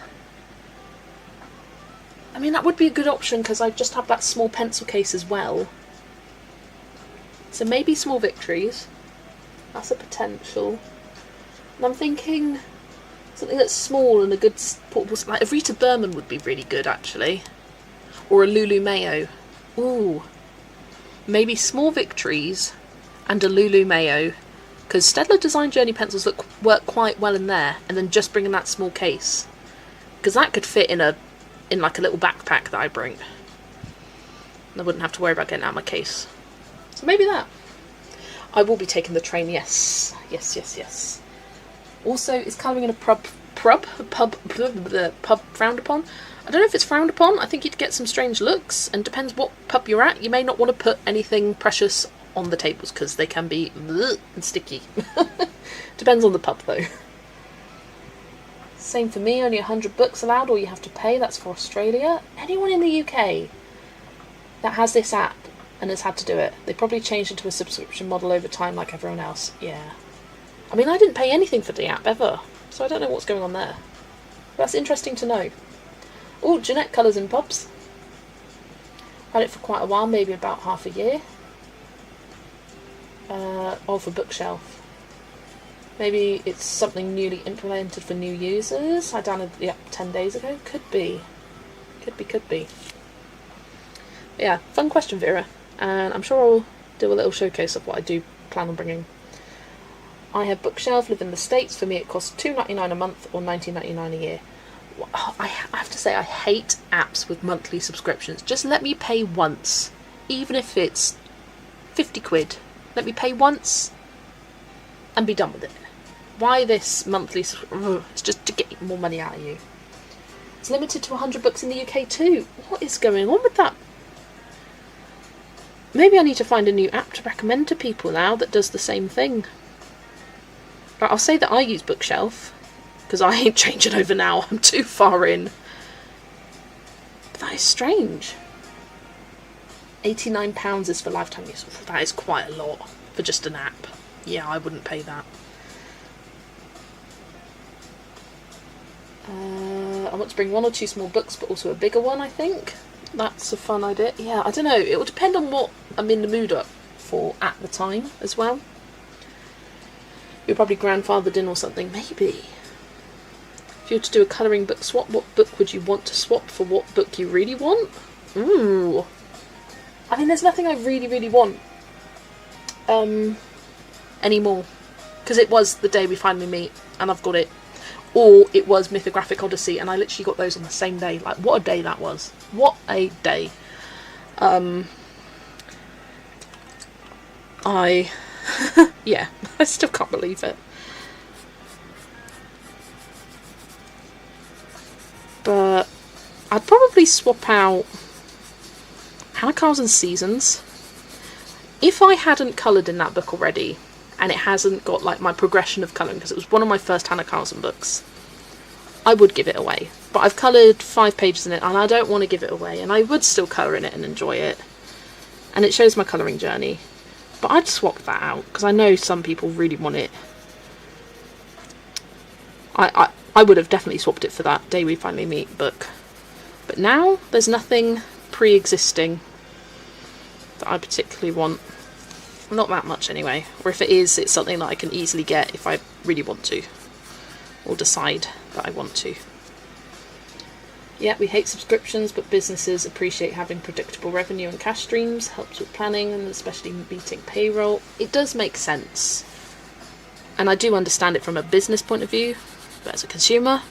A: I mean, that would be a good option because I just have that small pencil case as well. So maybe Small Victories. That's a potential. And I'm thinking something that's small and a good portable, like a Rita Berman would be really good actually. Or a Lulu Mayo. Ooh. Maybe Small Victories and a Lulu Mayo, because Staedtler Design Journey pencils work quite well in there, and then just bringing that small case, because that could fit in like a little backpack that I bring. And I wouldn't have to worry about getting out of my case. So maybe that. I will be taking the train, yes. Yes. Also, is colouring in a pub frowned upon? I don't know if it's frowned upon. I think you'd get some strange looks, and depends what pub you're at. You may not want to put anything precious on the tables because they can be and sticky. Depends on the pub though. Same for me, only 100 books allowed, or you have to pay. That's for Australia. Anyone in the UK that has this app and has had to do it, they probably changed into a subscription model over time like everyone else. Yeah. I mean, I didn't pay anything for the app ever, so I don't know what's going on there. That's interesting to know. Oh, Jeanette Colours in Pubs. Had it for quite a while, maybe about half a year. For Bookshelf. Maybe it's something newly implemented for new users. I downloaded the app 10 days ago. Could be. Could be. But yeah, fun question, Vera. And I'm sure I'll do a little showcase of what I do plan on bringing. I have Bookshelf, live in the States. For me it costs $2.99 a month or $19.99 a year. I have to say, I hate apps with monthly subscriptions. Just let me pay once. Even if it's 50 quid. Let me pay once and be done with it. Why this monthly? It's just to get more money out of you. It's limited to 100 books in the UK too. What is going on with that? Maybe I need to find a new app to recommend to people now that does the same thing. But I'll say that I use Bookshelf, because I ain't changing over now. I'm too far in. But that is strange. £89 is for lifetime use. That is quite a lot for just an app. Yeah, I wouldn't pay that. I want to bring 1 or 2 small books, but also a bigger one, I think. That's a fun idea. Yeah, I don't know. It will depend on what I'm in the mood up for at the time as well. You're probably grandfathered in or something, maybe. If you were to do a colouring book swap, what book would you want to swap for what book you really want? Ooh. I mean, there's nothing I really, really want anymore. Because it was The Day We Finally Meet, and I've got it. Or it was Mythographic Odyssey, and I literally got those on the same day. Like, what a day that was. What a day. Yeah, I still can't believe it. But I'd probably swap out Hannah Carlson's Seasons. If I hadn't coloured in that book already, and it hasn't got like my progression of colouring, because it was one of my first Hannah Carlson books, I would give it away. But I've coloured 5 pages in it, and I don't want to give it away, and I would still colour in it and enjoy it. And it shows my colouring journey. But I'd swap that out, because I know some people really want it. I would have definitely swapped it for that Day We Finally Meet book. But now, there's nothing pre-existing that I particularly want. Not that much anyway. Or if it is, it's something that I can easily get if I really want to. Or decide that I want to. Yeah, we hate subscriptions, but businesses appreciate having predictable revenue and cash streams. Helps with planning and especially meeting payroll. It does make sense. And I do understand it from a business point of view. But as a consumer,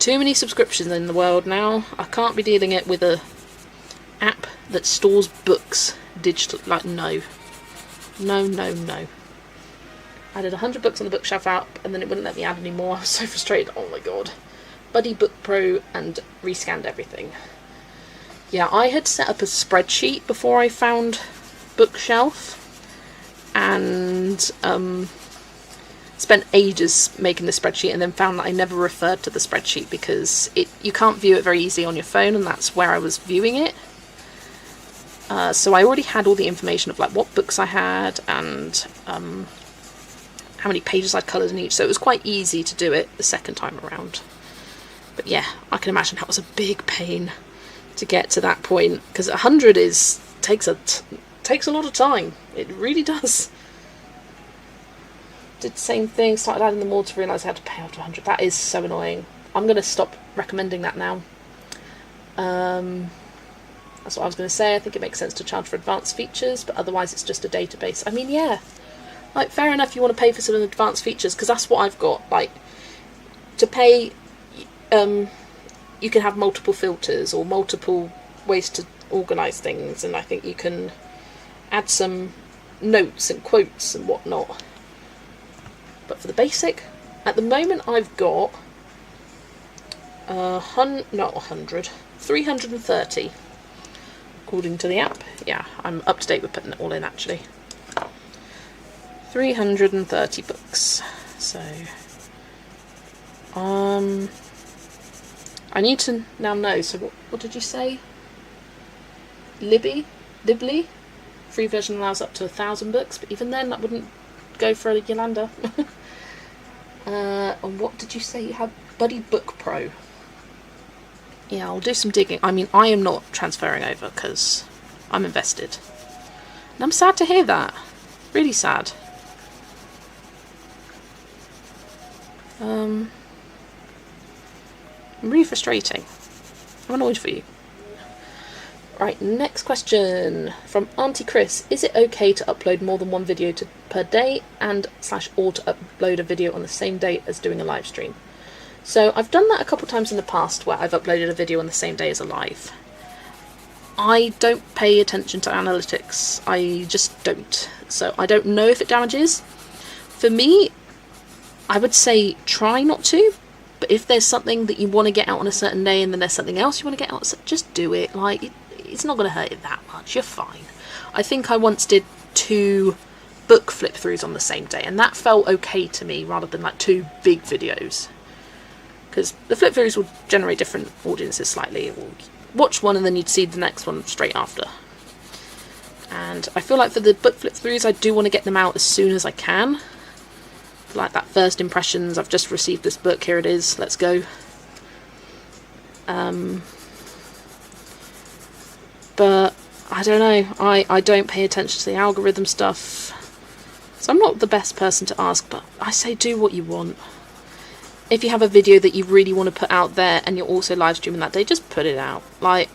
A: too many subscriptions in the world now. I can't be dealing it with a app that stores books digital. Like, no. No, no, no. I did 100 books on the bookshelf app, and then it wouldn't let me add any more. I was so frustrated. Oh my god. Buddy Book Pro, and rescanned everything. Yeah, I had set up a spreadsheet before I found Bookshelf, and spent ages making the spreadsheet, and then found that I never referred to the spreadsheet because you can't view it very easily on your phone, and that's where I was viewing it. So I already had all the information of like what books I had and how many pages I'd coloured in each, so it was quite easy to do it the second time around. But yeah, I can imagine that was a big pain to get to that point, because 100 takes a lot of time. It really does. Did the same thing, started adding them more to realise I had to pay after 100. That is so annoying. I'm going to stop recommending that now. That's what I was going to say. I think it makes sense to charge for advanced features, but otherwise it's just a database. I mean, yeah, like, fair enough you want to pay for some advanced features, because that's what I've got. Like, to pay, you can have multiple filters or multiple ways to organise things, and I think you can add some notes and quotes and whatnot. But for the basic, at the moment I've got 330 according to the app. Yeah, I'm up to date with putting it all in actually. 330 books. So I need to now know. So what did you say? Libby? Free version allows up to 1,000 books, but even then that wouldn't go for a Yolanda. And what did you say you had? Buddy Book Pro. Yeah, I'll do some digging. I mean, I am not transferring over because I'm invested. And I'm sad to hear that. Really sad. Really frustrating. I'm annoyed for you. Right, next question from Auntie Chris. Is it okay to upload more than one video per day and / or to upload a video on the same day as doing a live stream? So I've done that a couple times in the past where I've uploaded a video on the same day as a live. I don't pay attention to analytics. I just don't. So I don't know if it damages. For me, I would say try not to. But if there's something that you want to get out on a certain day and then there's something else you want to get out, just do it. Like, it's not going to hurt you that much. You're fine. I think I once did 2 book flip throughs on the same day, and that felt okay to me rather than like 2 big videos. Because the flip throughs will generate different audiences slightly. We'll watch one and then you'd see the next one straight after. And I feel like for the book flip throughs, I do want to get them out as soon as I can. like that first impressions. I've just received this book, here it is, let's go. But I don't know, I don't pay attention to the algorithm stuff, so I'm not the best person to ask, but I say do what you want. If you have a video that you really want to put out there and you're also live streaming that day, just put it out. Like,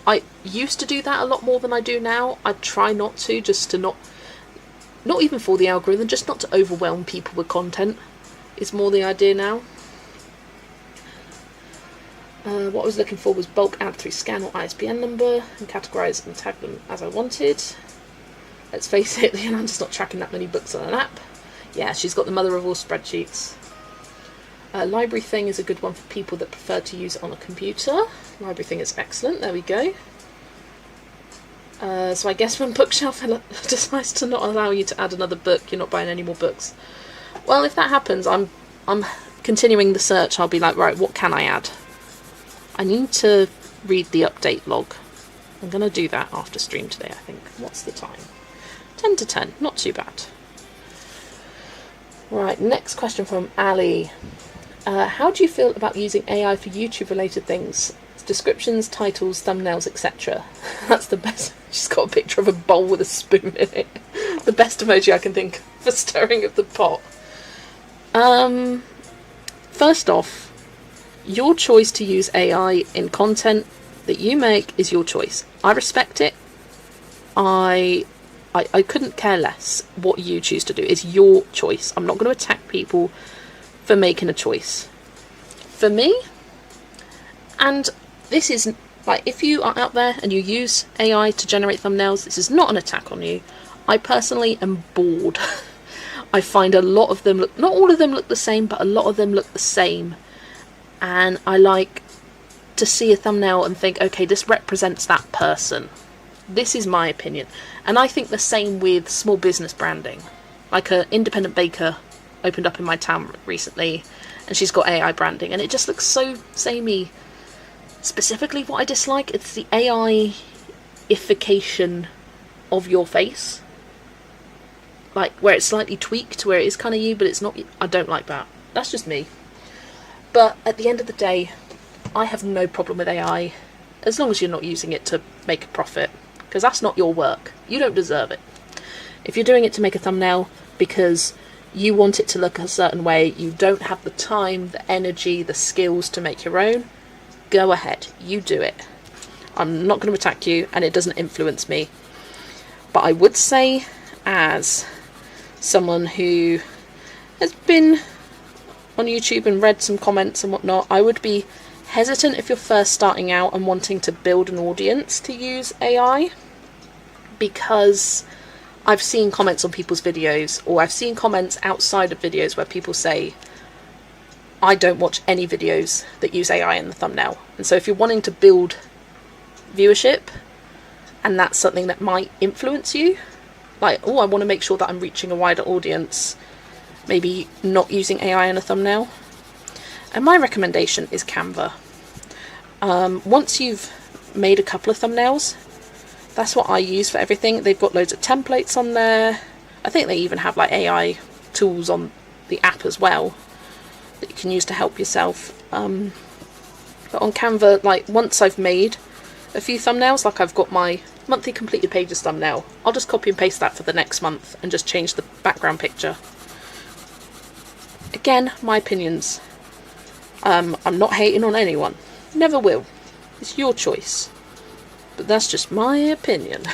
A: I used to do that a lot more than I do now. I try not to, just to not even for the algorithm, just not to overwhelm people with content is more the idea now. What I was looking for was bulk add through scan or ISBN number and categorise and tag them as I wanted. Let's face it, Leonardo's not tracking that many books on an app. Yeah, she's got the mother of all spreadsheets. Library thing is a good one for people that prefer to use it on a computer. Library thing is excellent, there we go. So I guess when Bookshelf decides to not allow you to add another book, you're not buying any more books. Well, if that happens, I'm continuing the search. I'll be like, right, what can I add? I need to read the update log. I'm going to do that after stream today, I think. What's the time? 10 to 10, not too bad. Right, next question from Ali. How do you feel about using AI for YouTube related things? Descriptions, titles, thumbnails, etc. That's the best. She's got a picture of a bowl with a spoon in it. The best emoji I can think for stirring of the pot. First off, your choice to use AI in content that you make is your choice. I respect it. I couldn't care less what you choose to do. It's your choice. I'm not going to attack people for making a choice. For me, and this is, like, if you are out there and you use AI to generate thumbnails, this is not an attack on you. I personally am bored. I find a lot of them look, not all of them look the same, but a lot of them look the same. And I like to see a thumbnail and think, okay, this represents that person. This is my opinion. And I think the same with small business branding. Like an independent baker opened up in my town recently, and she's got AI branding, and it just looks so samey. Specifically, what I dislike, it's the AI-ification of your face. Like, where it's slightly tweaked, where it is kind of you, but it's not. I don't like that. That's just me. But at the end of the day, I have no problem with AI, as long as you're not using it to make a profit, because that's not your work. You don't deserve it. If you're doing it to make a thumbnail because you want it to look a certain way, you don't have the time, the energy, the skills to make your own, go ahead, you do it. I'm not going to attack you, and it doesn't influence me. But I would say, as someone who has been on YouTube and read some comments and whatnot, I would be hesitant if you're first starting out and wanting to build an audience to use AI, because I've seen comments on people's videos, or I've seen comments outside of videos where people say, I don't watch any videos that use AI in the thumbnail. And so if you're wanting to build viewership, and that's something that might influence you, like, oh, I want to make sure that I'm reaching a wider audience, maybe not using AI in a thumbnail. And my recommendation is Canva. Once you've made a couple of thumbnails, that's what I use for everything. They've got loads of templates on there. I think they even have like AI tools on the app as well that you can use to help yourself. But on Canva, like, once I've made a few thumbnails, like I've got my monthly completed pages thumbnail, I'll just copy and paste that for the next month and just change the background picture. Again, my opinions. I'm not hating on anyone. Never will. It's your choice. But that's just my opinion.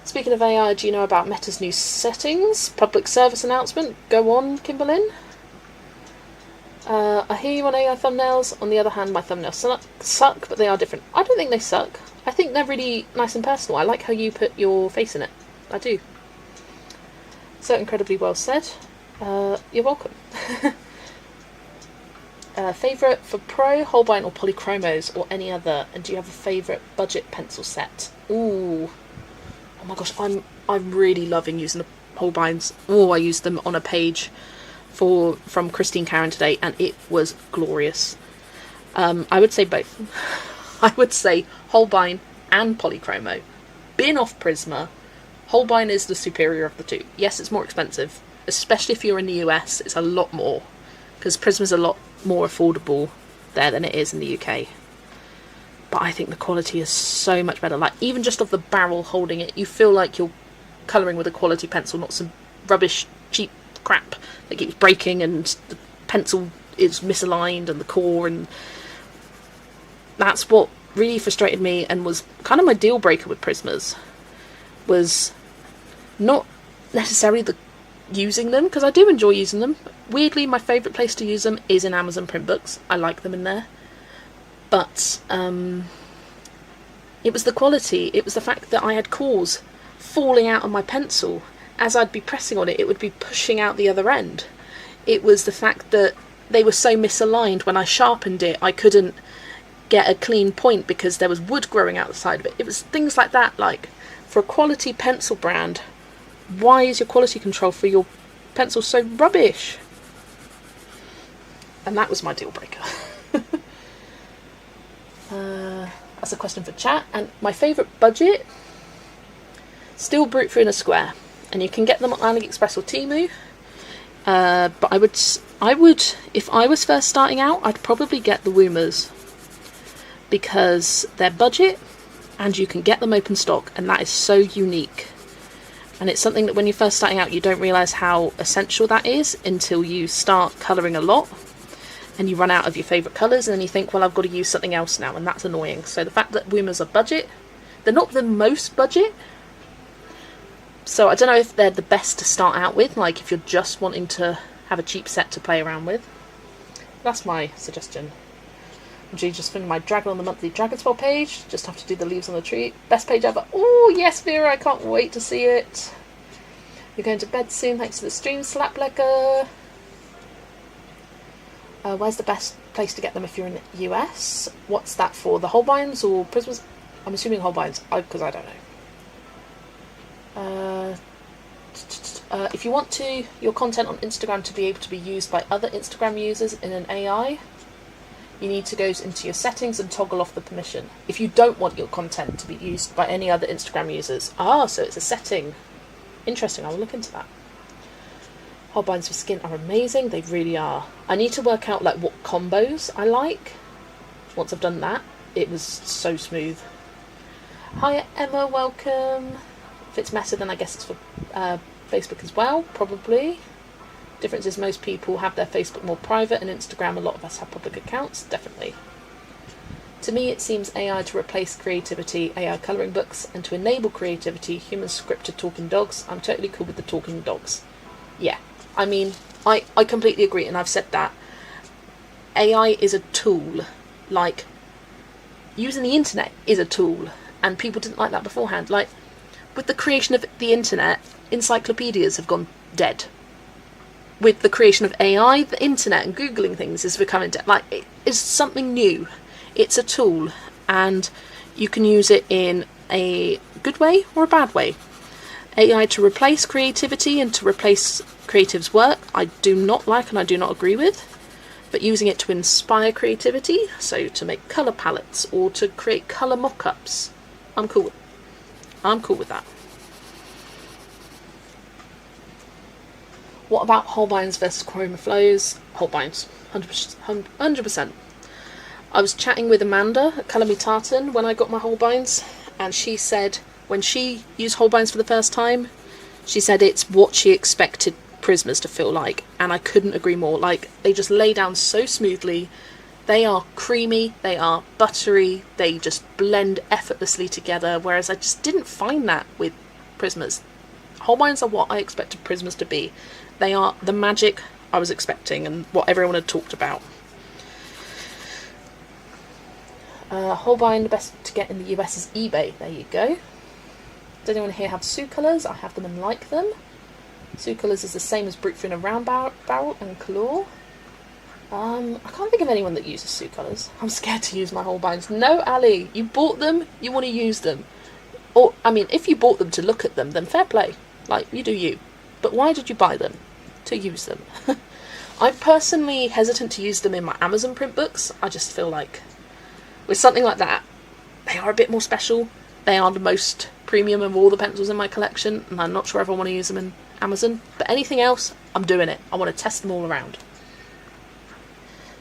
A: Speaking of AI, do you know about Meta's new settings? Public service announcement. Go on, Kimberlyn. I hear you on AI thumbnails. On the other hand, my thumbnails suck, but they are different. I don't think they suck. I think they're really nice and personal. I like how you put your face in it. I do. So incredibly well said. You're welcome. Favourite for Pro, Holbein or Polychromos, or any other? And do you have a favourite budget pencil set? Ooh. Oh my gosh, I'm really loving using the Holbeins. Oh, I used them on a page from Christine Karen today, and it was glorious. I would say both. I would say Holbein and Polychromo. Bin off Prisma. Holbein is the superior of the two. Yes, it's more expensive, especially if you're in the US, it's a lot more, because Prisma's a lot more affordable there than it is in the UK. But I think the quality is so much better. Like, even just of the barrel holding it, you feel like you're colouring with a quality pencil, not some rubbish, cheap crap that keeps breaking and the pencil is misaligned and the core, and that's what really frustrated me and was kind of my deal breaker with Prismas, was not necessarily the using them, because I do enjoy using them. Weirdly, my favourite place to use them is in Amazon print books. I like them in there. But it was the quality. It was the fact that I had cores falling out of my pencil. As I'd be pressing on it, it would be pushing out the other end. It was the fact that they were so misaligned. When I sharpened it, I couldn't get a clean point because there was wood growing out the side of it. It was things like that. Like, for a quality pencil brand, why is your quality control for your pencil so rubbish? And that was my deal breaker. That's a question for chat. And my favourite budget, still Brute Through in a Square, and you can get them on AliExpress or Temu. But I would, if I was first starting out, I'd probably get the Woomers, because they're budget and you can get them open stock, and that is so unique. And it's something that when you're first starting out, you don't realise how essential that is until you start colouring a lot and you run out of your favourite colours, and then you think, well, I've got to use something else now, and that's annoying. So the fact that Woomers are budget, they're not the most budget, so I don't know if they're the best to start out with, like if you're just wanting to have a cheap set to play around with. That's my suggestion. I'm just filming my Dragon on the Monthly Dragon Spell page. Just have to do the leaves on the tree. Best page ever. Oh, yes, Vera, I can't wait to see it. You're going to bed soon, thanks to the stream, Slaplecker. Where's the best place to get them if you're in the US? What's that for? The Holbeins or Prismas? I'm assuming Holbeins, because I don't know. If you want your content on Instagram to be able to be used by other Instagram users in an AI, you need to go into your settings and toggle off the permission. If you don't want your content to be used by any other Instagram users. Ah, so it's a setting. Interesting, I'll look into that. Holbeins for skin are amazing, they really are. I need to work out like what combos I like. Once I've done that, it was so smooth. Hiya Emma, welcome. If it's Meta, then I guess it's for Facebook as well, probably. Difference is most people have their Facebook more private, and Instagram, a lot of us have public accounts, definitely. To me, it seems AI to replace creativity, AI colouring books, and to enable creativity, human scripted talking dogs. I'm totally cool with the talking dogs. Yeah, I mean, I completely agree, and I've said that. AI is a tool, like, using the internet is a tool, and people didn't like that beforehand. Like, with the creation of the internet, encyclopedias have gone dead. With the creation of AI, the internet and Googling things is becoming dead. Like, it is something new. It's a tool, and you can use it in a good way or a bad way. AI to replace creativity and to replace creatives' work, I do not like and I do not agree with. But using it to inspire creativity, so to make colour palettes or to create colour mock-ups, I'm cool with that. What about Holbeins versus Chroma Flows? Holbeins, 100%. I was chatting with Amanda at Colour Me Tartan when I got my Holbeins, and she said when she used Holbeins for the first time, she said it's what she expected Prismas to feel like, and I couldn't agree more. Like, they just lay down so smoothly. They are creamy, they are buttery, they just blend effortlessly together, whereas I just didn't find that with Prismas. Holbeins are what I expected Prismas to be. They are the magic I was expecting and what everyone had talked about. Holbein, the best to get in the US is eBay. There you go. Does anyone here have Sue colours? I have them and like them. Sue colours is the same as Brute Through in a Round Barrel and Claw. I can't think of anyone that uses Sue colours. I'm scared to use my Holbeins. No, Ali, you bought them, you want to use them. Or, I mean, if you bought them to look at them, then fair play. Like, you do you. But why did you buy them? To use them. I'm personally hesitant to use them in my Amazon print books. I just feel like with something like that, they are a bit more special. They are the most premium of all the pencils in my collection, and I'm not sure if I want to use them in Amazon, but anything else, I'm doing it. I want to test them all around.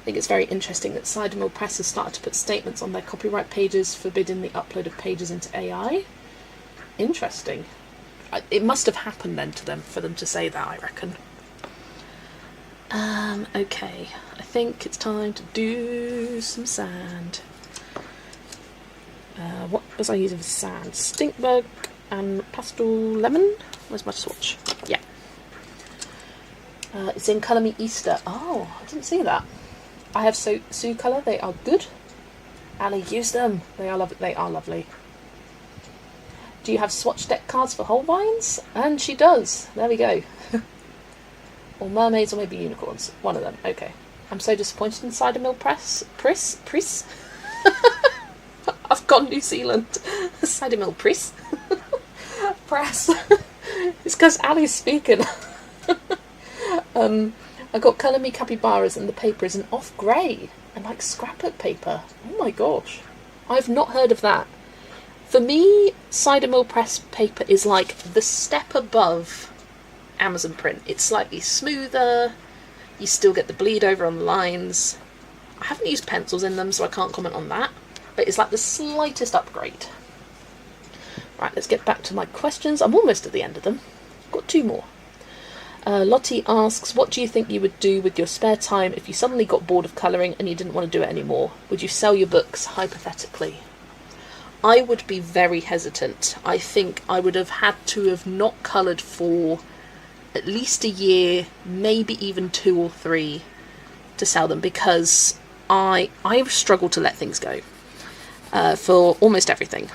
A: I think it's very interesting that Cider Mill Press has started to put statements on their copyright pages forbidding the upload of pages into AI. Interesting. It must have happened then to them for them to say that, I reckon. Okay, I think it's time to do some sand. What was I using for sand? Stinkbug and pastel lemon. Where's my swatch? Yeah. It's in Colour Me Easter. Oh, I didn't see that. I have Sue colour. They are good. Ali, use them. They are lovely. Do you have swatch deck cards for whole vines? And she does. There we go. Or mermaids, or maybe unicorns. One of them. Okay. I'm so disappointed in Cider Mill Press. Priss? I've gone New Zealand. Cider Mill Press. Press. It's because Ali's speaking. I got Colour Me Capybaras and the paper is an off grey and like scrapbook paper. Oh my gosh. I've not heard of that. For me, Cider Mill Press paper is like the step above Amazon print. It's slightly smoother. You still get the bleed over on the lines. I haven't used pencils in them, so I can't comment on that. But it's like the slightest upgrade. Right, let's get back to my questions. I'm almost at the end of them. I've got 2 more. Lottie asks, what do you think you would do with your spare time if you suddenly got bored of colouring and you didn't want to do it anymore? Would you sell your books, hypothetically? I would be very hesitant. I think I would have had to have not coloured for at least a year, maybe even 2 or 3 to sell them, because I struggle to let things go for almost everything.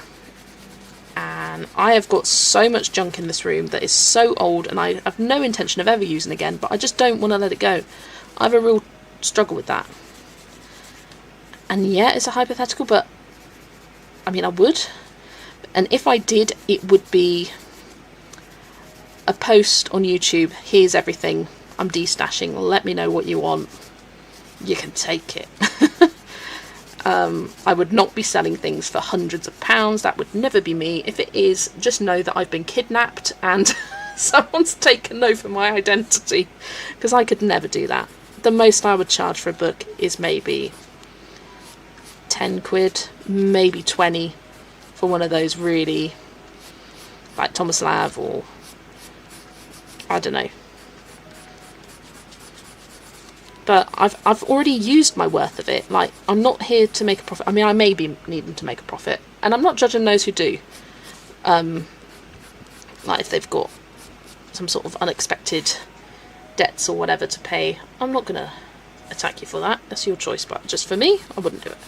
A: And I have got so much junk in this room that is so old and I have no intention of ever using again, but I just don't want to let it go. I have a real struggle with that. And yeah, it's a hypothetical, but I mean, I would. And if I did, it would be a post on YouTube. Here's everything. I'm destashing. Let me know what you want. You can take it. I would not be selling things for hundreds of pounds. That would never be me. If it is, just know that I've been kidnapped and someone's taken over my identity, because I could never do that. The most I would charge for a book is maybe 10 quid, maybe 20 for one of those really, like Thomas Lav, or I don't know. But I've already used my worth of it. Like, I'm not here to make a profit. I mean, I may be needing to make a profit, and I'm not judging those who do. Like, if they've got some sort of unexpected debts or whatever to pay, I'm not gonna attack you for that. That's your choice. But just for me, I wouldn't do it.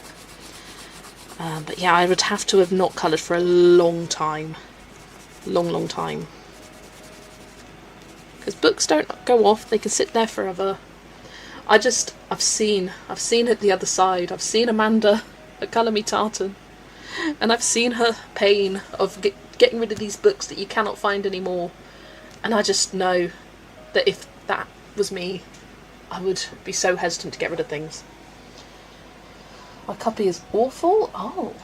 A: But yeah, I would have to have not coloured for a long time. Long time. Because books don't go off. They can sit there forever. I've seen it the other side. I've seen Amanda at Colour Me Tartan, and I've seen her pain of getting rid of these books that you cannot find anymore. And I just know that if that was me, I would be so hesitant to get rid of things. My copy is awful. Oh,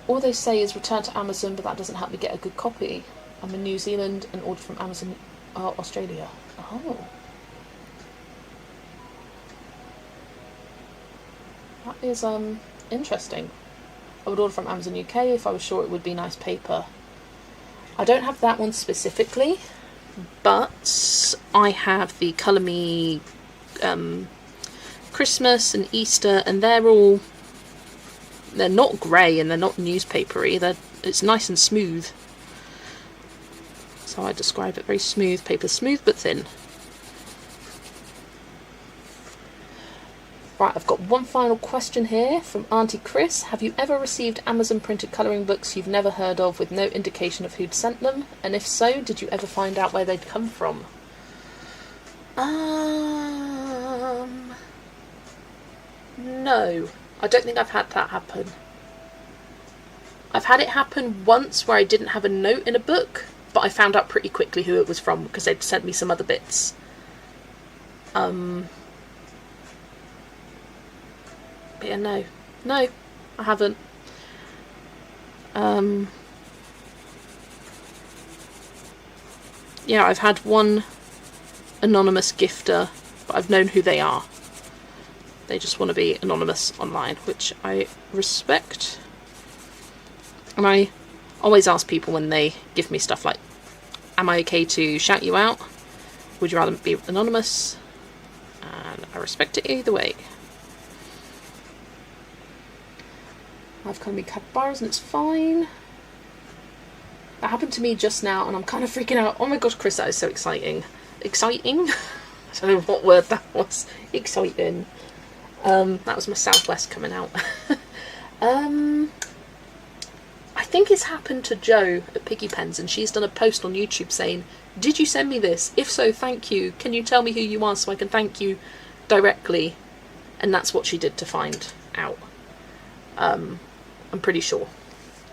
A: all they say is return to Amazon, but that doesn't help me get a good copy. I'm in New Zealand and ordered from Amazon Australia. Oh. That is interesting. I would order from Amazon UK if I was sure it would be nice paper. I don't have that one specifically, but I have the Colour Me Christmas and Easter, and they're not grey and they're not newspapery. It's nice and smooth. So I describe it, very smooth paper, smooth but thin. Right, I've got one final question here from Auntie Chris. Have you ever received Amazon printed colouring books you've never heard of with no indication of who'd sent them? And if so, did you ever find out where they'd come from? No. I don't think I've had that happen. I've had it happen once where I didn't have a note in a book, but I found out pretty quickly who it was from because they'd sent me some other bits. But yeah, no, I haven't. yeah, I've had one anonymous gifter, but I've known who they are. They just want to be anonymous online, which I respect. And I always ask people when they give me stuff like, am I okay to shout you out? Would you rather be anonymous? And I respect it either way. I've kind of been capybaras and it's fine. That happened to me just now and I'm kind of freaking out. Oh my gosh, Chris, that is so exciting. Exciting? I don't know what word that was. Exciting. That was my Southwest coming out. I think it's happened to Jo at Piggy Pens, and she's done a post on YouTube saying, did you send me this? If so, thank you. Can you tell me who you are so I can thank you directly? And that's what she did to find out. I'm pretty sure.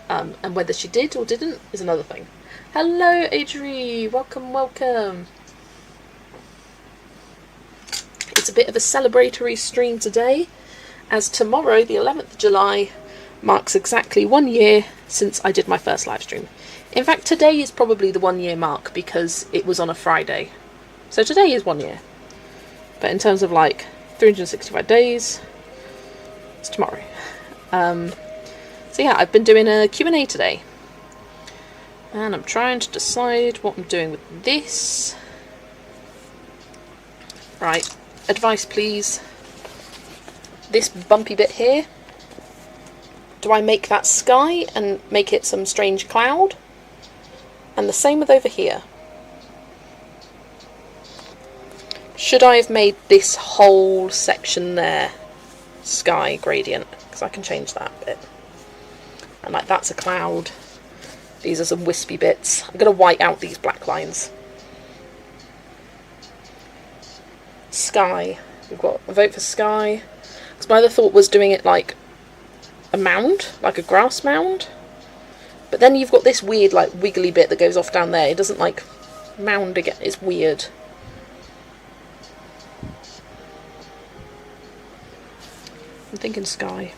A: And whether she did or didn't is another thing. Hello, Adri. Welcome, welcome. It's a bit of a celebratory stream today, as tomorrow, the 11th of July, marks exactly 1 year since I did my first live stream. In fact, today is probably the 1 year mark because it was on a Friday. So today is 1 year. But in terms of like 365 days, it's tomorrow. So yeah, I've been doing a Q&A today. And I'm trying to decide what I'm doing with this. Right, advice please. This bumpy bit here, do I make that sky and make it some strange cloud? And the same with over here. Should I have made this whole section there sky gradient? Because I can change that bit. And like that's a cloud. These are some wispy bits. I'm going to white out these black lines. Sky. We've got a vote for sky. Because my other thought was doing it like a mound, like a grass mound. But then you've got this weird like wiggly bit that goes off down there. It doesn't like mound again. It's weird. I'm thinking sky.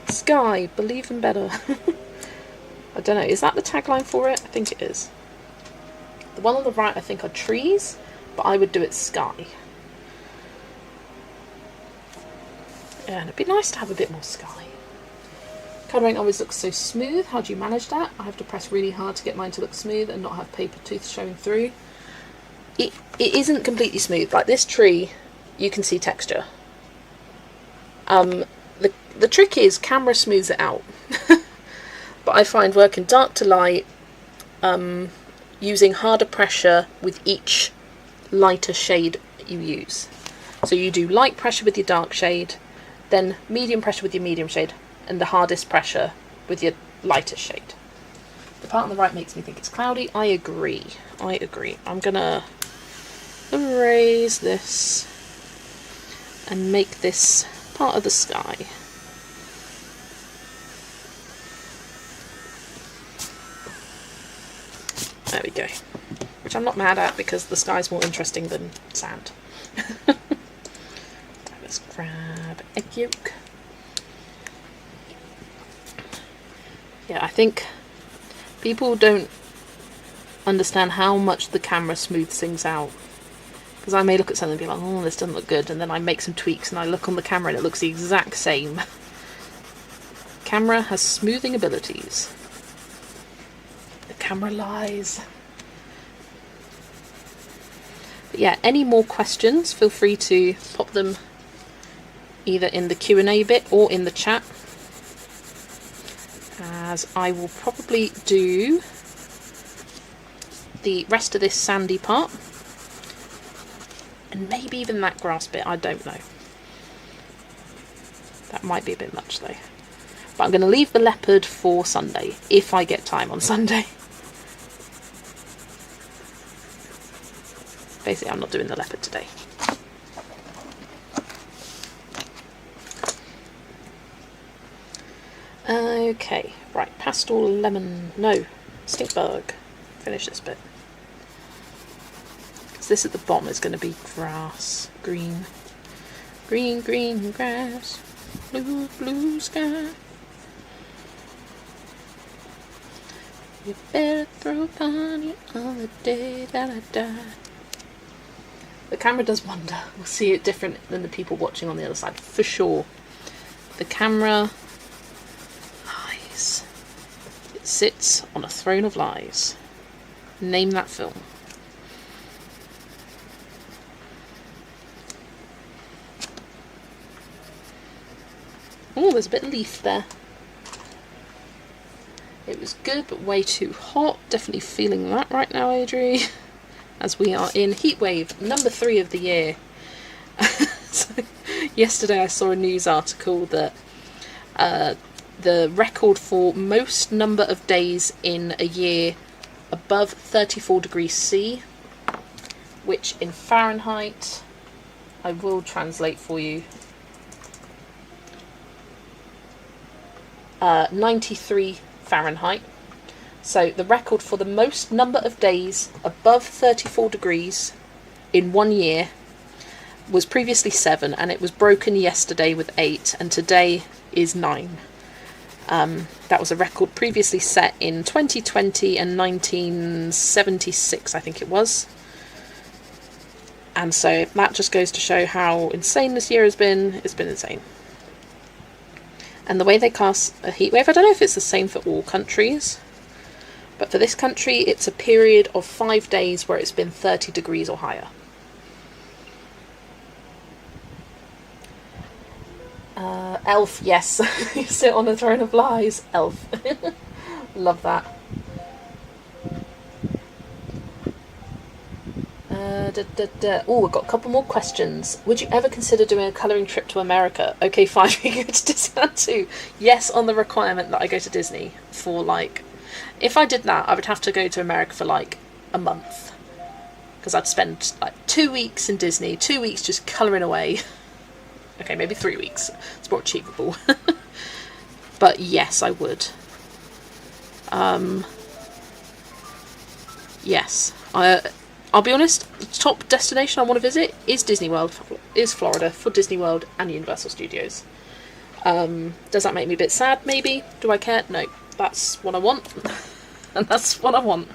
A: Sky, believe them better. I don't know, is that the tagline for it? I think it is. The one on the right I think are trees, but I would do it sky. Yeah, and it'd be nice to have a bit more sky. Colouring always looks so smooth. How do you manage that? I have to press really hard to get mine to look smooth and not have paper tooth showing through. It isn't completely smooth. Like this tree, you can see texture. The trick is camera smooths it out. But I find working dark to light, using harder pressure with each lighter shade you use. So you do light pressure with your dark shade, then medium pressure with your medium shade, and the hardest pressure with your lighter shade. The part on the right makes me think it's cloudy. I agree. I agree. I'm gonna erase this and make this part of the sky. There we go. Which I'm not mad at because the sky's more interesting than sand. Let's grab egg yolk. Yeah, I think people don't understand how much the camera smooths things out. Because I may look at something and be like, oh, this doesn't look good, and then I make some tweaks and I look on the camera and it looks the exact same. Camera has smoothing abilities. The camera lies. But yeah, any more questions, feel free to pop them either in the Q&A bit or in the chat. As I will probably do the rest of this sandy part. And maybe even that grass bit, I don't know. That might be a bit much though. But I'm going to leave the leopard for Sunday, if I get time on Sunday. Basically, I'm not doing the leopard today. Okay, right, pastel lemon, no, stink bug. Finish this bit. Because this at the bottom is going to be grass, green. Green, green grass, blue, blue sky. You better throw a party on the day that I die. The camera does wonder. We'll see it different than the people watching on the other side, for sure. The camera lies. It sits on a throne of lies. Name that film. Oh, there's a bit of leaf there. It was good, but way too hot. Definitely feeling that right now, Adri. As we are in heatwave number 3 of the year. So, yesterday I saw a news article that the record for most number of days in a year above 34 degrees C, which in Fahrenheit, I will translate for you, 93 Fahrenheit. So the record for the most number of days above 34 degrees in 1 year was previously 7, and it was broken yesterday with 8, and today is 9. That was a record previously set in 2020 and 1976, I think it was. And so that just goes to show how insane this year has been. It's been insane. And the way they cast a heatwave, I don't know if it's the same for all countries, but for this country it's a period of 5 days where it's been 30 degrees or higher. Elf, yes. You sit on the throne of lies. Elf. Love that. Oh, we've got a couple more questions. Would you ever consider doing a colouring trip to America? Okay, fine, we go to Disneyland too. Yes, on the requirement that I go to Disney for, like, if I did that, I would have to go to America for like a month, because I'd spend like 2 weeks in Disney, 2 weeks just colouring away. Okay, maybe 3 weeks. It's more achievable. But yes, I would. Yes. I'll be honest, the top destination I want to visit is Disney World, is Florida, for Disney World and Universal Studios. Does that make me a bit sad, maybe? Do I care? No. That's what I want. And that's what I want.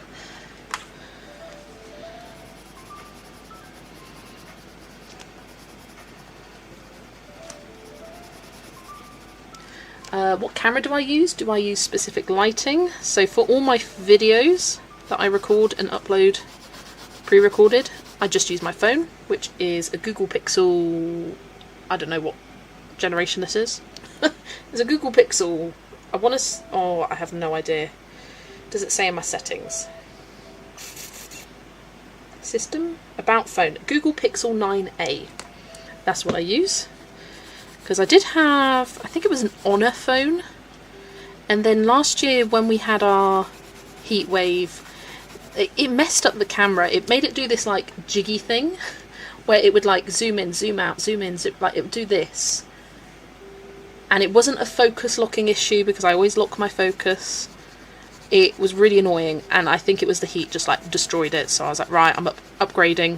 A: What camera do I use? Do I use specific lighting? So for all my videos that I record and upload pre-recorded, I just use my phone, which is a Google Pixel, I don't know what generation this is. It's a Google Pixel, I have no idea. Does it say in my settings? System? About phone. Google Pixel 9a. That's what I use. Because I did have, I think it was an Honor phone, and then last year when we had our heat wave, it messed up the camera. It made it do this like jiggy thing where it would like zoom in, zoom out, zoom in, like it would do this. And it wasn't a focus locking issue, because I always lock my focus. It was really annoying, and I think it was the heat just like destroyed it. So I was like, right, I'm upgrading.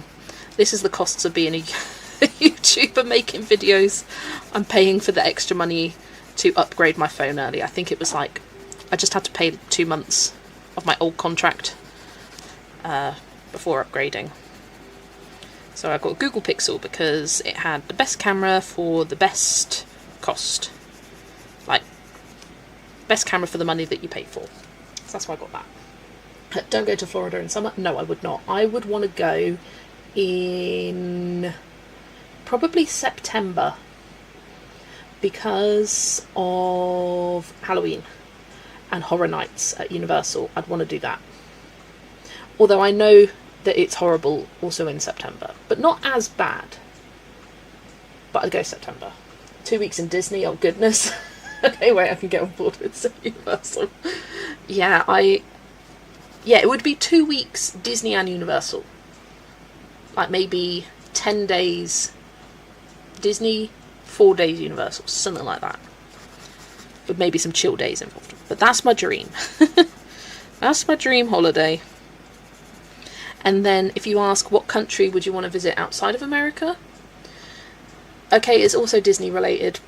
A: This is the costs of being a YouTuber making videos. I'm paying for the extra money to upgrade my phone early. I think it was like, I just had to pay 2 months of my old contract before upgrading. So I got a Google Pixel because it had the best camera for the best cost. Like, best camera for the money that you pay for. So that's why I got that. Don't go to Florida in summer. No, I would not. I would want to go in probably September because of Halloween and Horror Nights at Universal. I'd want to do that. Although I know that it's horrible also in September, but not as bad. But I'd go September. 2 weeks in Disney, oh goodness. Okay, wait, I can get on board with Universal. Yeah, it would be 2 weeks Disney and Universal. Like maybe 10 days Disney, 4 days Universal, something like that. With maybe some chill days involved. But that's my dream. That's my dream holiday. And then if you ask what country would you want to visit outside of America? Okay, it's also Disney related,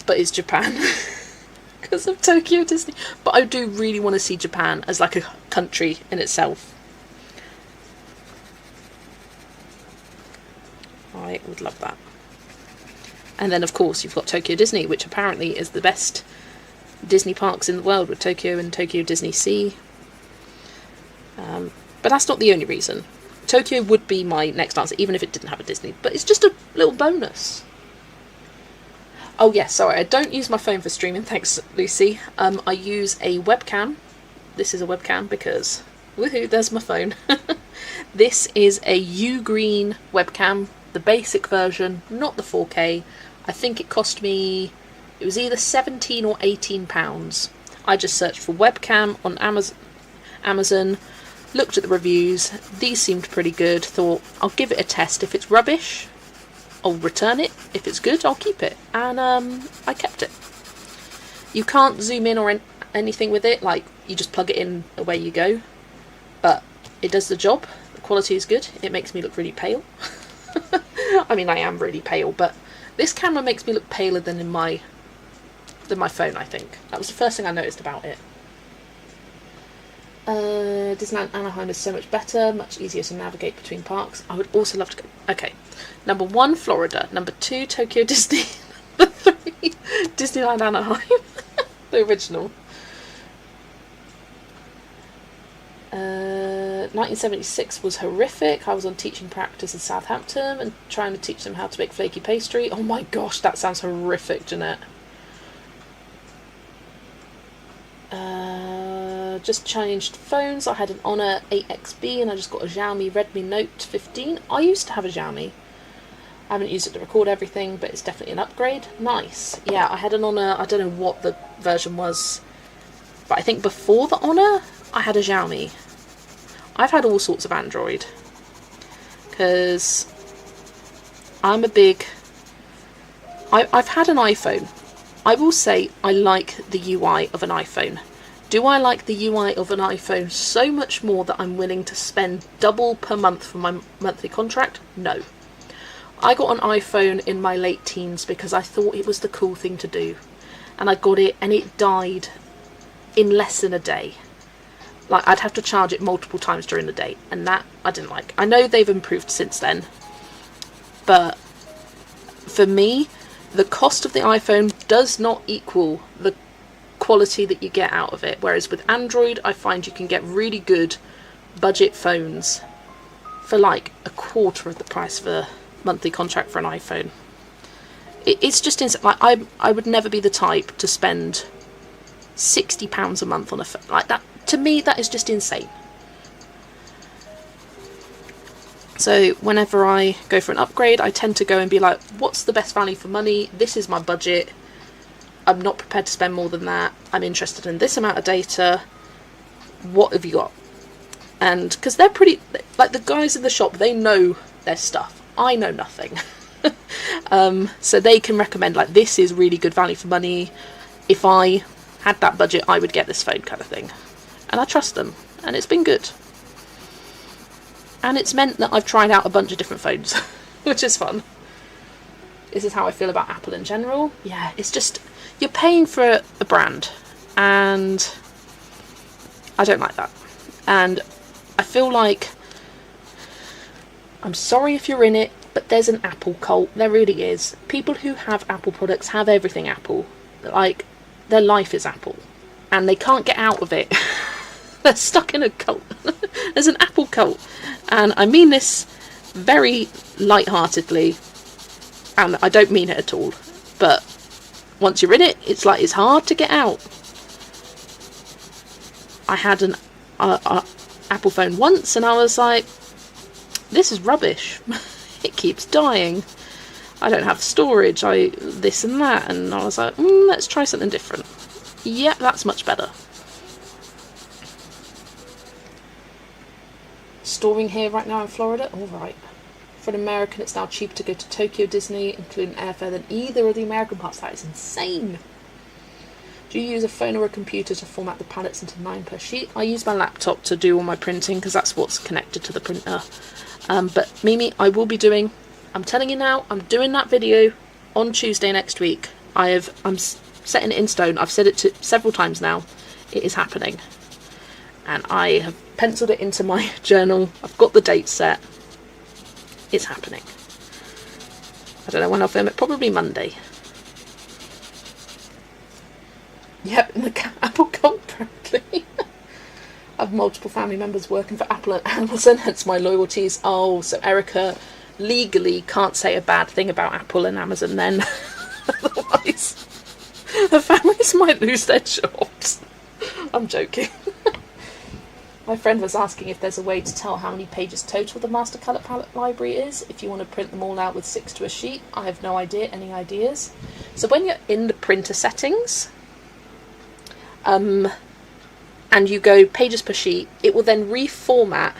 A: but it's Japan. because of Tokyo Disney. But I do really want to see Japan as like a country in itself. I would love that. And then of course you've got Tokyo Disney, which apparently is the best Disney parks in the world, with Tokyo and Tokyo Disney Sea. But that's not the only reason. Tokyo would be my next answer, even if it didn't have a Disney, but it's just a little bonus. Oh yes, sorry, I don't use my phone for streaming, thanks Lucy. I use a webcam. This is a webcam because, woohoo, there's my phone. This is a U-Green webcam, the basic version, not the 4K. I think it cost me, it was either £17 or £18. I just searched for webcam on Amazon, looked at the reviews, these seemed pretty good, thought I'll give it a test. If it's rubbish, I'll return it. If it's good, I'll keep it. And I kept it. You can't zoom in or anything with it, like you just plug it in, away you go. But it does the job, the quality is good, it makes me look really pale. I mean, I am really pale, but this camera makes me look paler than my phone, I think. That was the first thing I noticed about it. Disneyland Anaheim is so much better, much easier to navigate between parks. I would also love to go. Okay, number 1, Florida. Number 2, Tokyo Disney. Number 3, Disneyland Anaheim. The original. 1976 was horrific. I was on teaching practice in Southampton and trying to teach them how to make flaky pastry. Oh my gosh, that sounds horrific, Jeanette. Just changed phones. I had an Honor 8XB and I just got a Xiaomi Redmi Note 15. I used to have a Xiaomi. I haven't used it to record everything, but it's definitely an upgrade. Nice. Yeah, I had an Honor, I don't know what the version was, but I think before the Honor, I had a Xiaomi. I've had all sorts of Android, because I'm a big... I've had an iPhone. I will say I like the UI of an iPhone. Do I like the UI of an iPhone so much more that I'm willing to spend double per month for my monthly contract? No. I got an iPhone in my late teens because I thought it was the cool thing to do. And I got it and it died in less than a day. Like, I'd have to charge it multiple times during the day, and that I didn't like. I know they've improved since then, but for me, the cost of the iPhone does not equal the quality that you get out of it. Whereas with Android, I find you can get really good budget phones for like a quarter of the price of a monthly contract for an iPhone. It's just insane. Like, I would never be the type to spend £60 a month on a phone like that. To me, that is just insane. So whenever I go for an upgrade, I tend to go and be like, what's the best value for money? This is my budget. I'm not prepared to spend more than that. I'm interested in this amount of data. What have you got? And because they're pretty, like the guys in the shop, they know their stuff. I know nothing. So they can recommend, like, this is really good value for money. If I had that budget, I would get this phone, kind of thing. And I trust them, and it's been good. And it's meant that I've tried out a bunch of different phones, which is fun. This is how I feel about Apple in general. Yeah, it's just, you're paying for a brand, and I don't like that. And I feel like, I'm sorry if you're in it, but there's an Apple cult. There really is. People who have Apple products have everything Apple. Like, their life is Apple, and they can't get out of it. They're stuck in a cult. There's an Apple cult, and I mean this very light-heartedly, and I don't mean it at all, but once you're in it, it's like it's hard to get out. I had an Apple phone once, and I was like, this is rubbish. It keeps dying. I don't have storage, this and that, and I was like, let's try something different. Yeah, that's much better. Storing here right now in Florida? Alright. For an American, it's now cheaper to go to Tokyo Disney, including airfare, than either of the American parts. That is insane. Do you use a phone or a computer to format the palettes into 9 per sheet? I use my laptop to do all my printing because that's what's connected to the printer. But Mimi, I will be doing, I'm telling you now, I'm doing that video on Tuesday next week. I'm setting it in stone. I've said it several times now. It is happening. And I have penciled it into my journal. I've got the date set. It's happening. I don't know when I'll film it. Probably Monday. Yep, and the Apple gone proudly. I have multiple family members working for Apple and Amazon, hence my loyalties. Oh, so Erica legally can't say a bad thing about Apple and Amazon then. Otherwise, the families might lose their jobs. I'm joking. My friend was asking if there's a way to tell how many pages total the Master Colour Palette library is, if you want to print them all out with 6 to a sheet. I have no idea. Any ideas? So when you're in the printer settings, and you go pages per sheet, it will then reformat,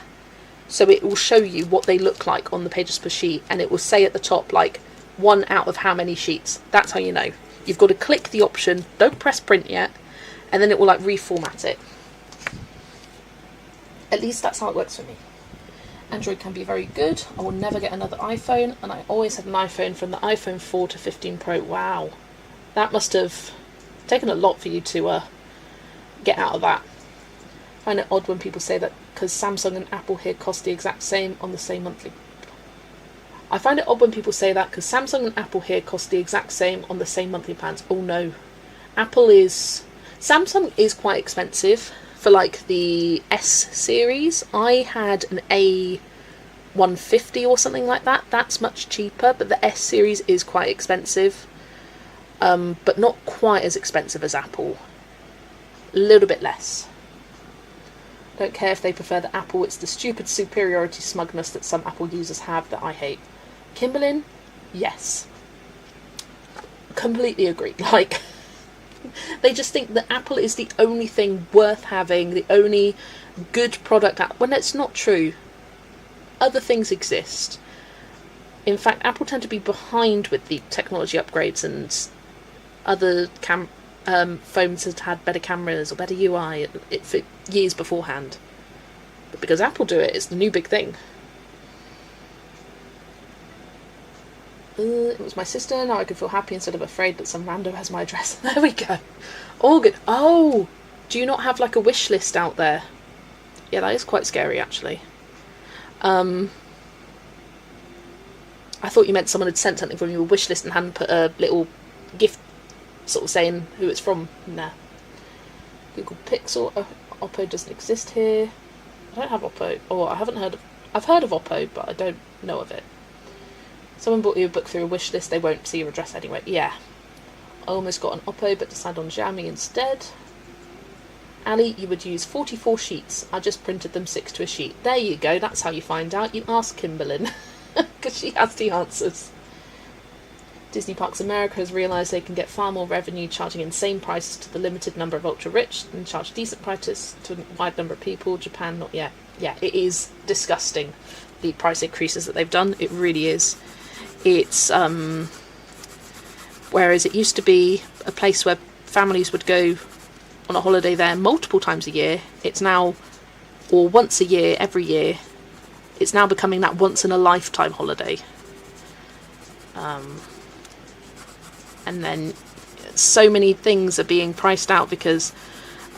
A: so it will show you what they look like on the pages per sheet, and it will say at the top, like, 1 out of how many sheets. That's how you know. You've got to click the option, don't press print yet, and then it will, like, reformat it. At least that's how it works for me. Android can be very good. I will never get another iPhone, and I always had an iPhone from the iPhone 4 to 15 Pro. Wow. That must have taken a lot for you to get out of that. I find it odd when people say that because Samsung and Apple here cost the exact same on the same monthly. I find it odd when people say that because Samsung and Apple here cost the exact same on the same monthly plans. Oh no. Samsung is quite expensive for like the S series. I had an A150 or something like that. That's much cheaper, but the S series is quite expensive. But not quite as expensive as Apple. A little bit less. Don't care if they prefer the Apple, it's the stupid superiority smugness that some Apple users have that I hate. Kimberlin? Yes. Completely agree. Like, they just think that Apple is the only thing worth having, the only good product out, when it's not true. Other things exist. In fact, Apple tend to be behind with the technology upgrades, and other phones have had better cameras or better UI for years beforehand. But because Apple do it, it's the new big thing. It was my sister. Now I can feel happy instead of afraid that some rando has my address. There we go. All good. Oh, do you not have like a wish list out there? Yeah, that is quite scary actually. I thought you meant someone had sent something from your wish list and hadn't put a little gift sort of saying who it's from. Nah. Google Pixel. Oppo doesn't exist here. I don't have Oppo. Or I've heard of Oppo, but I don't know of it. Someone bought you a book through a wish list, they won't see your address anyway. Yeah. I almost got an Oppo, but decided on Xiaomi instead. Ali, you would use 44 sheets. I just printed them 6 to a sheet. There you go, that's how you find out. You ask Kimberlyn, because she has the answers. Disney Parks America has realised they can get far more revenue charging insane prices to the limited number of ultra-rich than charge decent prices to a wide number of people. Japan, not yet. Yeah, it is disgusting, the price increases that they've done. It really is. It's, whereas it used to be a place where families would go on a holiday there multiple times a year, it's now, or once a year, every year, it's now becoming that once in a lifetime holiday. And then so many things are being priced out because,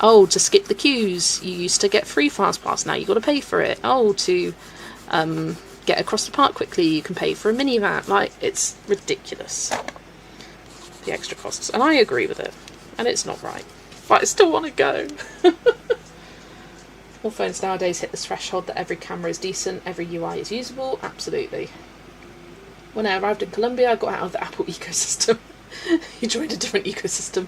A: oh, to skip the queues, you used to get free fast pass, now you've got to pay for it. Oh, to get across the park quickly, you can pay for a minivan. Like, it's ridiculous, the extra costs, and I agree with it, and it's not right, but I still want to go. All phones nowadays hit this threshold that every camera is decent, every UI is usable. Absolutely. When I arrived in Colombia, I got out of the Apple ecosystem. You joined a different ecosystem.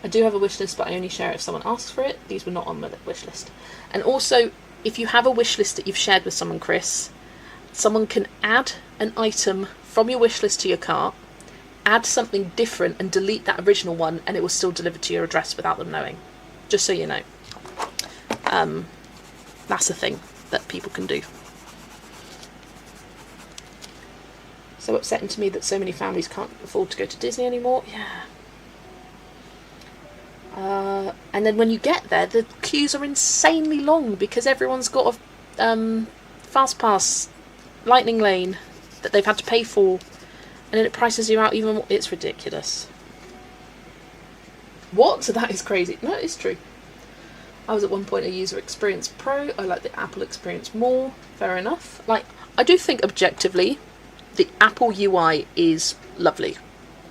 A: I do have a wish list, but I only share it if someone asks for it. These were not on my wish list. And also, if you have a wish list that you've shared with someone, Chris, someone can add an item from your wish list to your cart, add something different and delete that original one, and it will still deliver to your address without them knowing. Just so you know. That's a thing that people can do. So upsetting to me that so many families can't afford to go to Disney anymore. Yeah. And then when you get there, the queues are insanely long because everyone's got a fast pass lightning lane that they've had to pay for, and then it prices you out even more. It's ridiculous. What? That is crazy. No, it's true. I was at one point a user experience pro. I like the Apple experience more. Fair enough. Like, I do think objectively, the Apple UI is lovely.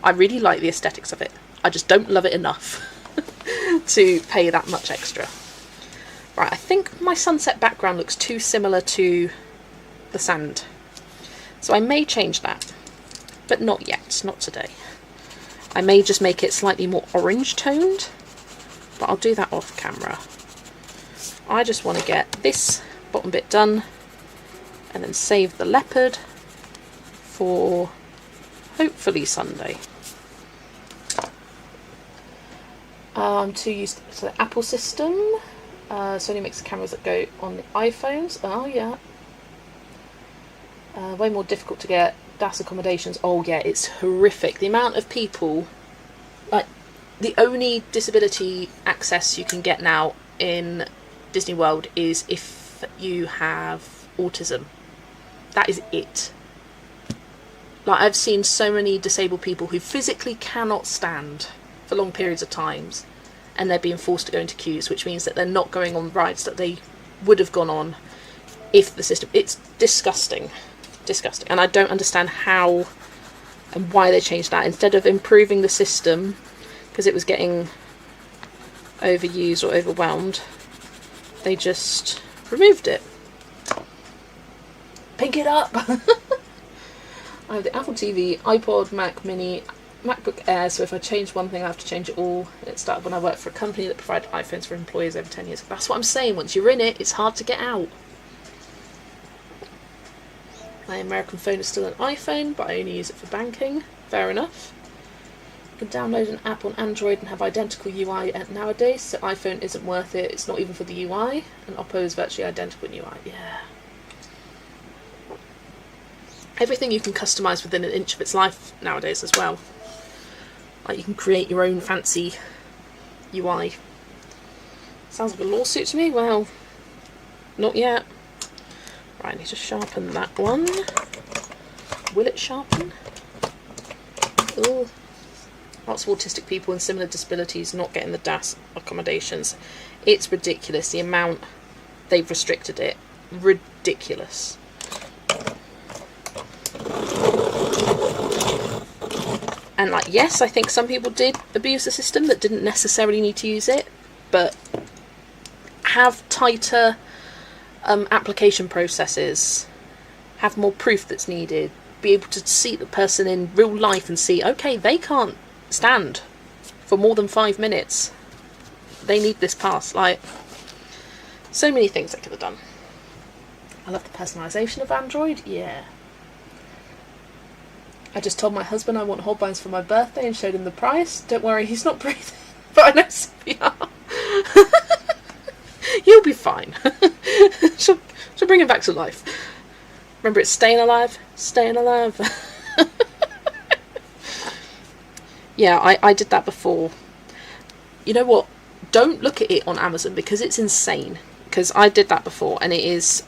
A: I really like the aesthetics of it. I just don't love it enough to pay that much extra. Right, I think my sunset background looks too similar to the sand. So I may change that, but not yet, not today. I may just make it slightly more orange toned, but I'll do that off camera. I just want to get this bottom bit done and then save the leopard for hopefully Sunday. I'm too used to the Apple system. Sony makes the cameras that go on the iPhones. Oh yeah. Way more difficult to get DAS accommodations. Oh yeah, it's horrific. The amount of people, like, the only disability access you can get now in Disney World is if you have autism. That is it. Like, I've seen so many disabled people who physically cannot stand for long periods of times, and they're being forced to go into queues, which means that they're not going on rides that they would have gone on if the system... It's disgusting. Disgusting. And I don't understand how and why they changed that. Instead of improving the system, because it was getting overused or overwhelmed, they just removed it. Pink it up! I have the Apple TV, iPod, Mac Mini, MacBook Air, so if I change one thing I have to change it all. It started when I worked for a company that provided iPhones for employees over 10 years. That's what I'm saying, once you're in it, it's hard to get out. My American phone is still an iPhone, but I only use it for banking. Fair enough. You can download an app on Android and have identical UI nowadays, so iPhone isn't worth it. It's not even for the UI, and Oppo is virtually identical in UI. Yeah. Everything you can customise within an inch of its life nowadays as well. Like, you can create your own fancy UI. Sounds like a lawsuit to me. Well, not yet. Right, I need to sharpen that one. Will it sharpen? Ooh. Lots of autistic people and similar disabilities not getting the DAS accommodations. It's ridiculous, the amount they've restricted it. Ridiculous. And, like, yes, I think some people did abuse the system that didn't necessarily need to use it, but have tighter application processes, have more proof that's needed, be able to see the person in real life and see, okay, they can't stand for more than 5 minutes. They need this pass. Like, so many things they could have done. I love the personalisation of Android, yeah. I just told my husband I want Holbeins for my birthday and showed him the price. Don't worry, he's not breathing, but I know CPR. You'll be fine. she'll bring him back to life. Remember, it's staying alive, staying alive. Yeah, I did that before. You know what? Don't look at it on Amazon because it's insane. Because I did that before, and it is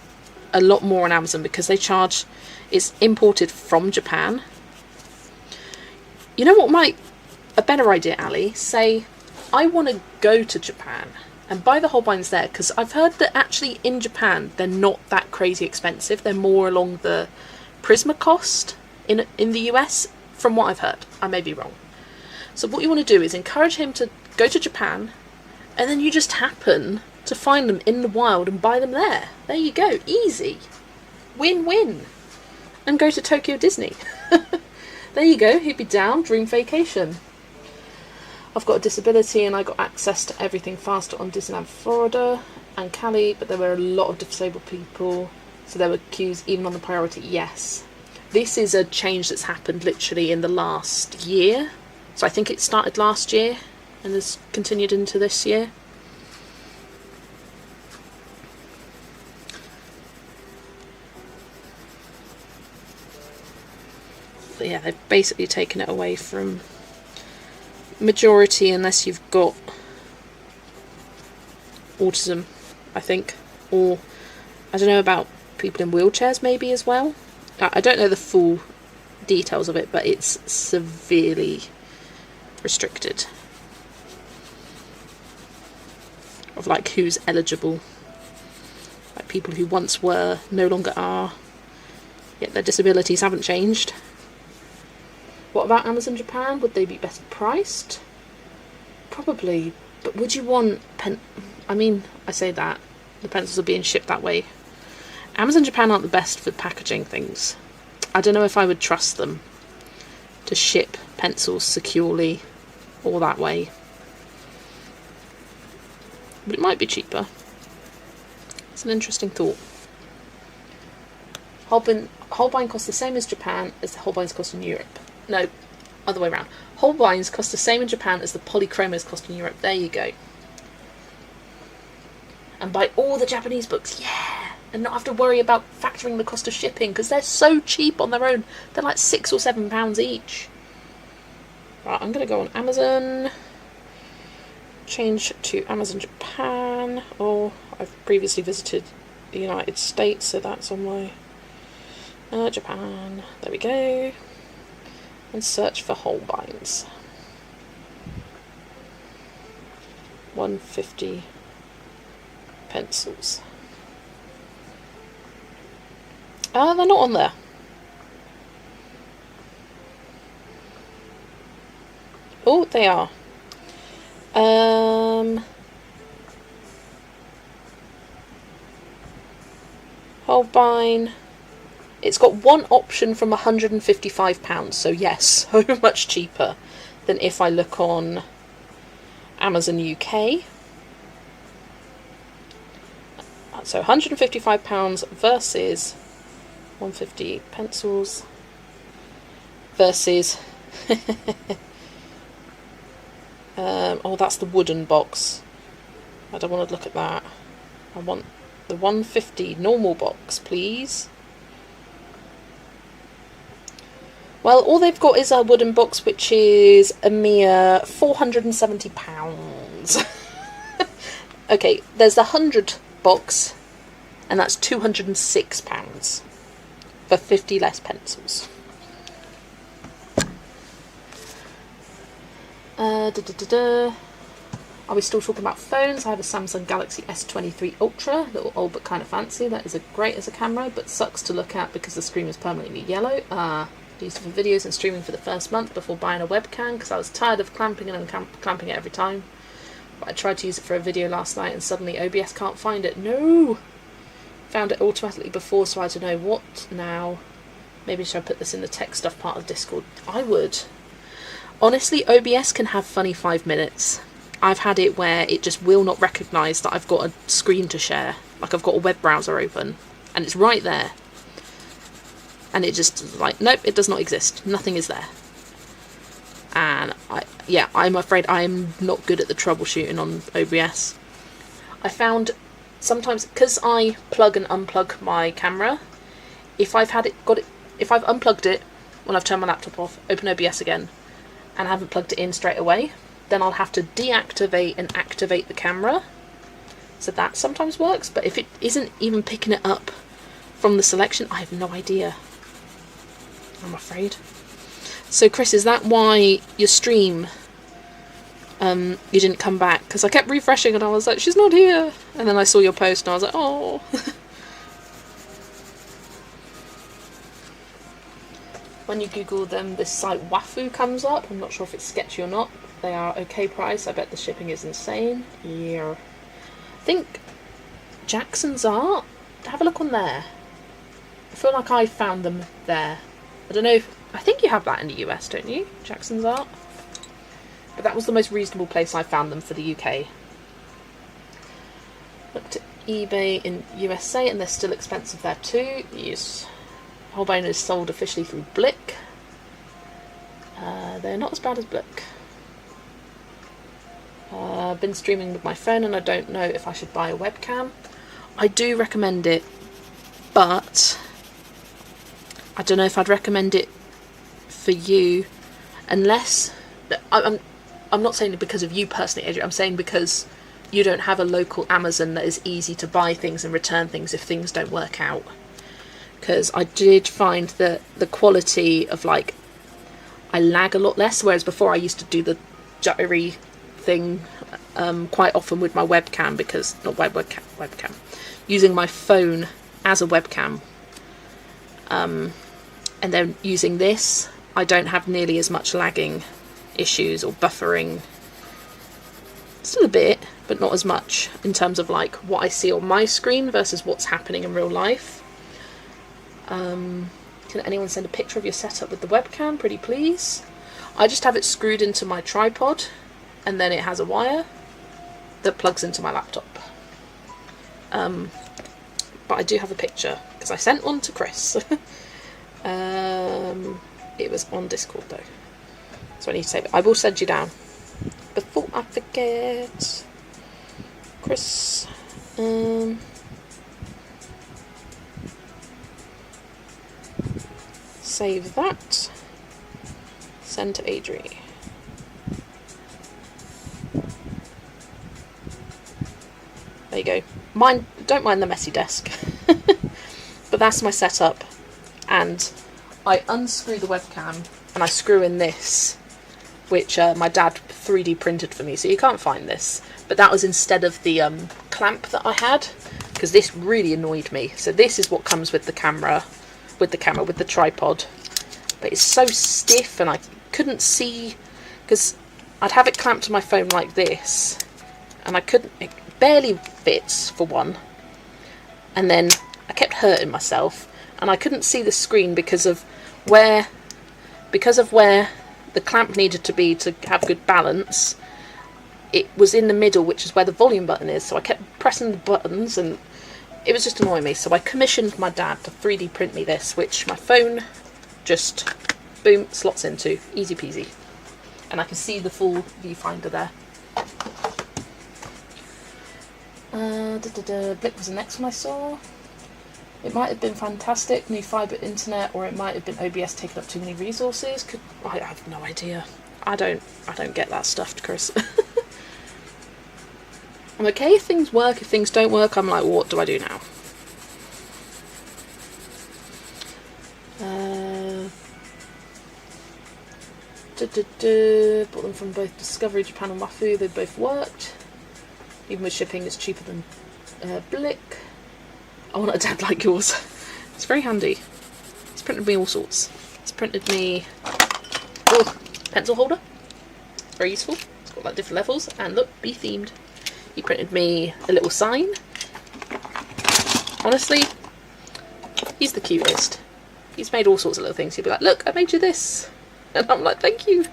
A: a lot more on Amazon because they charge... It's imported from Japan. You know what a better idea, Ali? Say, I want to go to Japan and buy the Holbeins there, because I've heard that actually in Japan they're not that crazy expensive. They're more along the Prisma cost in the US, from what I've heard. I may be wrong. So what you want to do is encourage him to go to Japan, and then you just happen to find them in the wild and buy them there. There you go. Easy. Win-win. And go to Tokyo Disney. There you go, he'd be down, dream vacation. I've got a disability and I got access to everything faster on Disneyland Florida and Cali, but there were a lot of disabled people, so there were queues even on the priority. Yes. This is a change that's happened literally in the last year. So I think it started last year and has continued into this year. But yeah, they've basically taken it away from majority unless you've got autism, I think. Or, I don't know about people in wheelchairs maybe as well. I don't know the full details of it, but it's severely restricted. of like who's eligible. Like people who once were no longer are, yet their disabilities haven't changed. What about Amazon Japan? Would they be better priced? Probably, but would you want I mean, I say that the pencils are being shipped that way. Amazon Japan aren't the best for packaging things. I don't know if I would trust them to ship pencils securely all that way. But it might be cheaper. It's an interesting thought. Holbein costs the same as Japan as the Holbeins cost in Europe. No, other way around. Holbeins cost the same in Japan as the polychromos cost in Europe. There you go. And buy all the Japanese books, yeah! And not have to worry about factoring the cost of shipping, because they're so cheap on their own. They're like £6 or £7 each. Right, I'm going to go on Amazon. Change to Amazon Japan. Oh, I've previously visited the United States, so that's on my Japan. There we go. And search for Holbeins. 150 pencils. They're not on there. Oh, they are. Holbein. It's got one option from £155, so yes, so much cheaper than if I look on Amazon UK. So £155 versus 150 pencils versus oh, that's the wooden box. I don't want to look at that. I want the 150 normal box, please. Well, all they've got is a wooden box, which is a mere £470. Okay, there's the 100 box, and that's £206 for 50 less pencils. Are we still talking about phones? I have a Samsung Galaxy S23 Ultra, little old but kind of fancy. That is great as a camera, but sucks to look at because the screen is permanently yellow. Used it for videos and streaming for the first month before buying a webcam because I was tired of clamping it and clamping it every time. But I tried to use it for a video last night and suddenly OBS can't find it. No! Found it automatically before, so I don't know what now. Maybe should I put this in the tech stuff part of Discord? I would. Honestly, OBS can have funny 5 minutes. I've had it where it just will not recognise that I've got a screen to share. Like I've got a web browser open and it's right there. And it just like, nope, it does not exist. Nothing is there. And I'm afraid I'm not good at the troubleshooting on OBS. I found sometimes, because I plug and unplug my camera, if I've unplugged it when I've turned my laptop off, open OBS again, and I haven't plugged it in straight away, then I'll have to deactivate and activate the camera. So that sometimes works, but if it isn't even picking it up from the selection, I have no idea. I'm afraid. So Chris, is that why your stream, you didn't come back? Because I kept refreshing and I was like, she's not here. And then I saw your post and I was like, oh. When you Google them, this site Wafu comes up. I'm not sure if it's sketchy or not. They are okay price. I bet the shipping is insane. Yeah. I think Jackson's Art. Have a look on there. I feel like I found them there. I don't know if... I think you have that in the US, don't you? Jackson's Art. But that was the most reasonable place I found them for the UK. Looked at eBay in USA and they're still expensive there too. Yes. Holbein is sold officially through Blick. They're not as bad as Blick. I've been streaming with my phone and I don't know if I should buy a webcam. I do recommend it, but I don't know if I'd recommend it for you unless... I'm not saying it because of you personally, Adrian. I'm saying because you don't have a local Amazon that is easy to buy things and return things if things don't work out. Because I did find that the quality of, like, I lag a lot less, whereas before I used to do the jittery thing quite often with my webcam, because not my webcam, using my phone as a webcam, and then using this, I don't have nearly as much lagging issues or buffering. Still a bit, but not as much in terms of like what I see on my screen versus what's happening in real life. Can anyone send a picture of your setup with the webcam, pretty please? I just have it screwed into my tripod, and then it has a wire that plugs into my laptop. But I do have a picture, because I sent one to Chris. It was on Discord though, so I need to save it. I will send you down before I forget. Chris, save that, send to Adri. There you go. Don't mind the messy desk. But that's my setup, and I unscrew the webcam and I screw in this, which my dad 3D printed for me, so you can't find this, but that was instead of the clamp that I had, because this really annoyed me. So this is what comes with the camera, with the tripod, but it's so stiff and I couldn't see, because I'd have it clamped to my phone like this, and I couldn't, it barely fits for one, and then I kept hurting myself, and I couldn't see the screen because of where the clamp needed to be to have good balance. It was in the middle, which is where the volume button is, so I kept pressing the buttons and it was just annoying me. So I commissioned my dad to 3D print me this, which my phone just boom slots into, easy peasy, and I can see the full viewfinder there. Blip was the next one I saw. It might have been fantastic, new fibre internet, or it might have been OBS taking up too many resources. I have no idea. I don't get that stuff, Chris. I'm okay if things work. If things don't work, I'm like, what do I do now? Bought them from both Discovery Japan and Wafu. They both worked. Even with shipping, it's cheaper than Blick. I want a dad like yours. It's very handy. It's printed me all sorts. It's printed me pencil holder. Very useful. It's got like different levels, and look, bee themed. He printed me a little sign. Honestly, he's the cutest. He's made all sorts of little things. He'll be like, look, I made you this. And I'm like, thank you.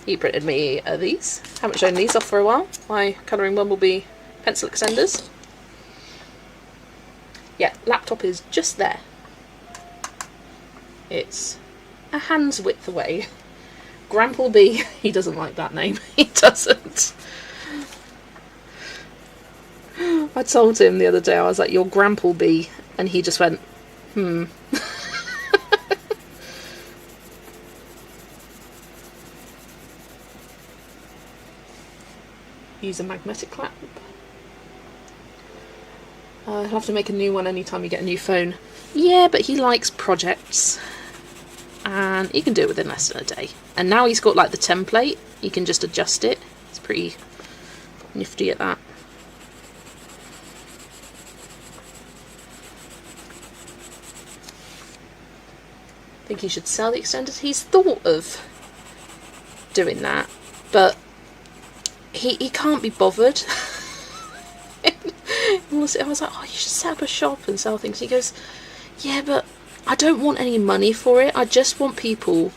A: He printed me these. Haven't shown these off for a while. My colouring bumblebee pencil extenders. Yeah, laptop is just there. It's a hand's width away. Grampleby, he doesn't like that name. He doesn't. I told him the other day, I was like, you're Grampleby, and he just went, Use a magnetic clamp. He'll have to make a new one anytime you get a new phone. Yeah, but he likes projects, and he can do it within less than a day. And now he's got like the template, he can just adjust it. It's pretty nifty at that. I think he should sell the extenders. He's thought of doing that, but he can't be bothered. I was like, oh, you should set up a shop and sell things. He goes, yeah, but I don't want any money for it. I just want people.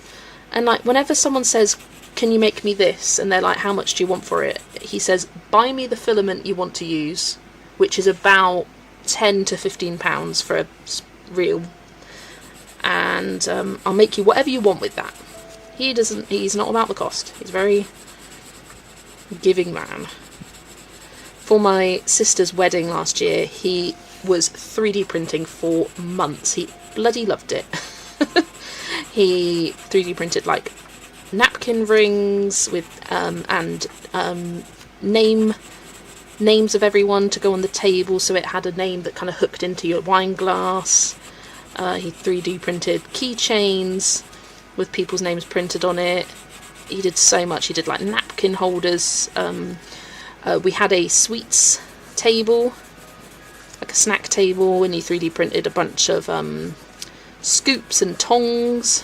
A: And like, whenever someone says, can you make me this? And they're like, how much do you want for it? He says, buy me the filament you want to use, which is about £10 to £15 for a reel. And I'll make you whatever you want with that. He's not about the cost. He's a very giving man. For my sister's wedding last year, he was 3D printing for months. He bloody loved it. He 3D printed like napkin rings with names of everyone to go on the table, so it had a name that kind of hooked into your wine glass. He 3D printed keychains with people's names printed on it. he did so much. He did like napkin holders. We had a sweets table, like a snack table, and he 3D printed a bunch of scoops and tongs.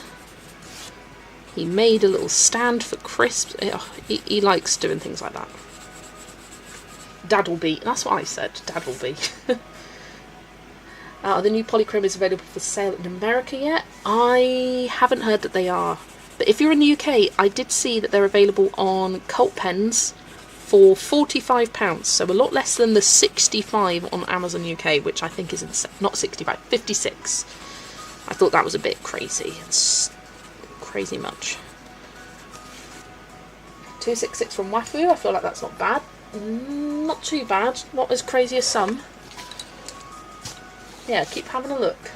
A: He made a little stand for crisps. He likes doing things like that. Daddleby. That's what I said. Daddleby. Are the new polychromos available for sale in America yet? I haven't heard that they are. But if you're in the UK, I did see that they're available on Cult Pens for £45, so a lot less than the 65 on Amazon UK, which I think is not 65, 56. I thought that was a bit crazy. It's crazy much. 266 from Wafu. I feel like that's not bad. Not too bad. Not as crazy as some. Yeah, keep having a look.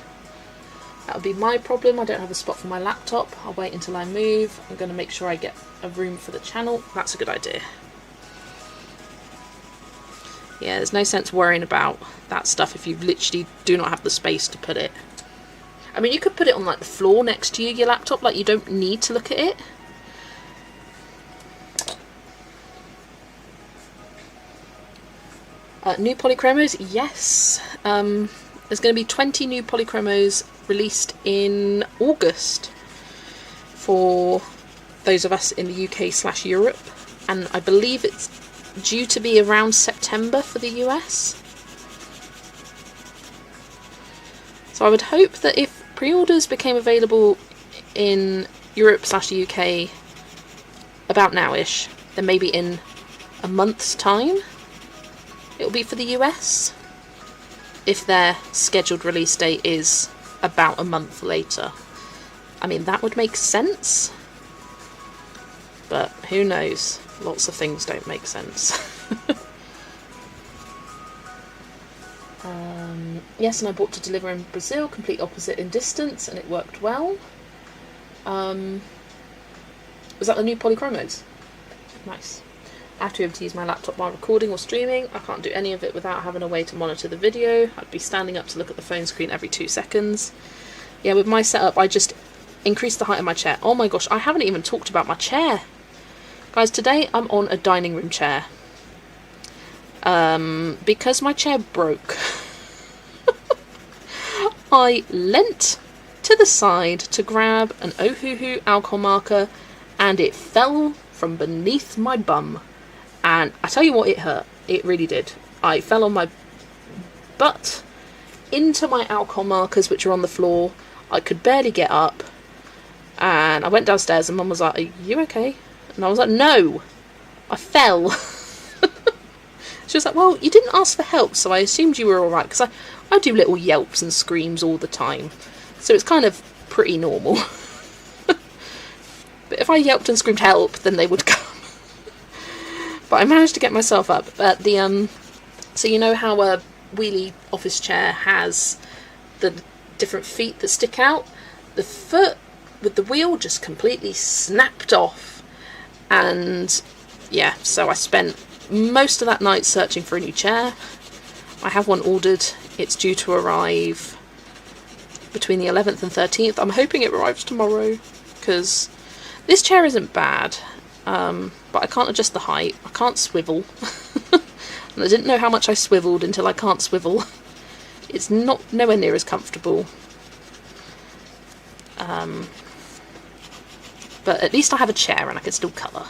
A: That would be my problem. I don't have a spot for my laptop. I'll wait until I move. I'm going to make sure I get a room for the channel. That's a good idea. Yeah, there's no sense worrying about that stuff if you literally do not have the space to put it. I mean, you could put it on like the floor next to your laptop, like you don't need to look at it. New polychromos, yes. There's going to be 20 new polychromos released in August for those of us in the UK/Europe, and I believe it's due to be around September for the US. So I would hope that if pre-orders became available in Europe/UK about now-ish, then maybe in a month's time it'll be for the US, if their scheduled release date is about a month later. I mean, that would make sense, but who knows? Lots of things don't make sense. Yes, and I bought to deliver in Brazil, complete opposite in distance, and it worked well. Was that the new polychromos? Nice. I have to be able to use my laptop while recording or streaming. I can't do any of it without having a way to monitor the video. I'd be standing up to look at the phone screen every 2 seconds. Yeah, with my setup, I just increased the height of my chair. Oh my gosh, I haven't even talked about my chair. Guys, today I'm on a dining room chair. Because my chair broke, I leant to the side to grab an Ohuhu alcohol marker, and it fell from beneath my bum. And I tell you what, it hurt. It really did. I fell on my butt into my alcohol markers, which are on the floor. I could barely get up. And I went downstairs and Mum was like, "Are you okay?" And I was like, "No, I fell." She was like, "Well, you didn't ask for help, so I assumed you were alright." Because I do little yelps and screams all the time. So it's kind of pretty normal. But if I yelped and screamed help, then they would come. But I managed to get myself up. So you know how a wheelie office chair has the different feet that stick out? The foot with the wheel just completely snapped off. And yeah, so I spent most of that night searching for a new chair. I have one ordered. It's due to arrive between the 11th and 13th. I'm hoping it arrives tomorrow, because this chair isn't bad, but I can't adjust the height. I can't swivel. And I didn't know how much I swiveled until I can't swivel. It's nowhere near as comfortable. But at least I have a chair and I can still colour.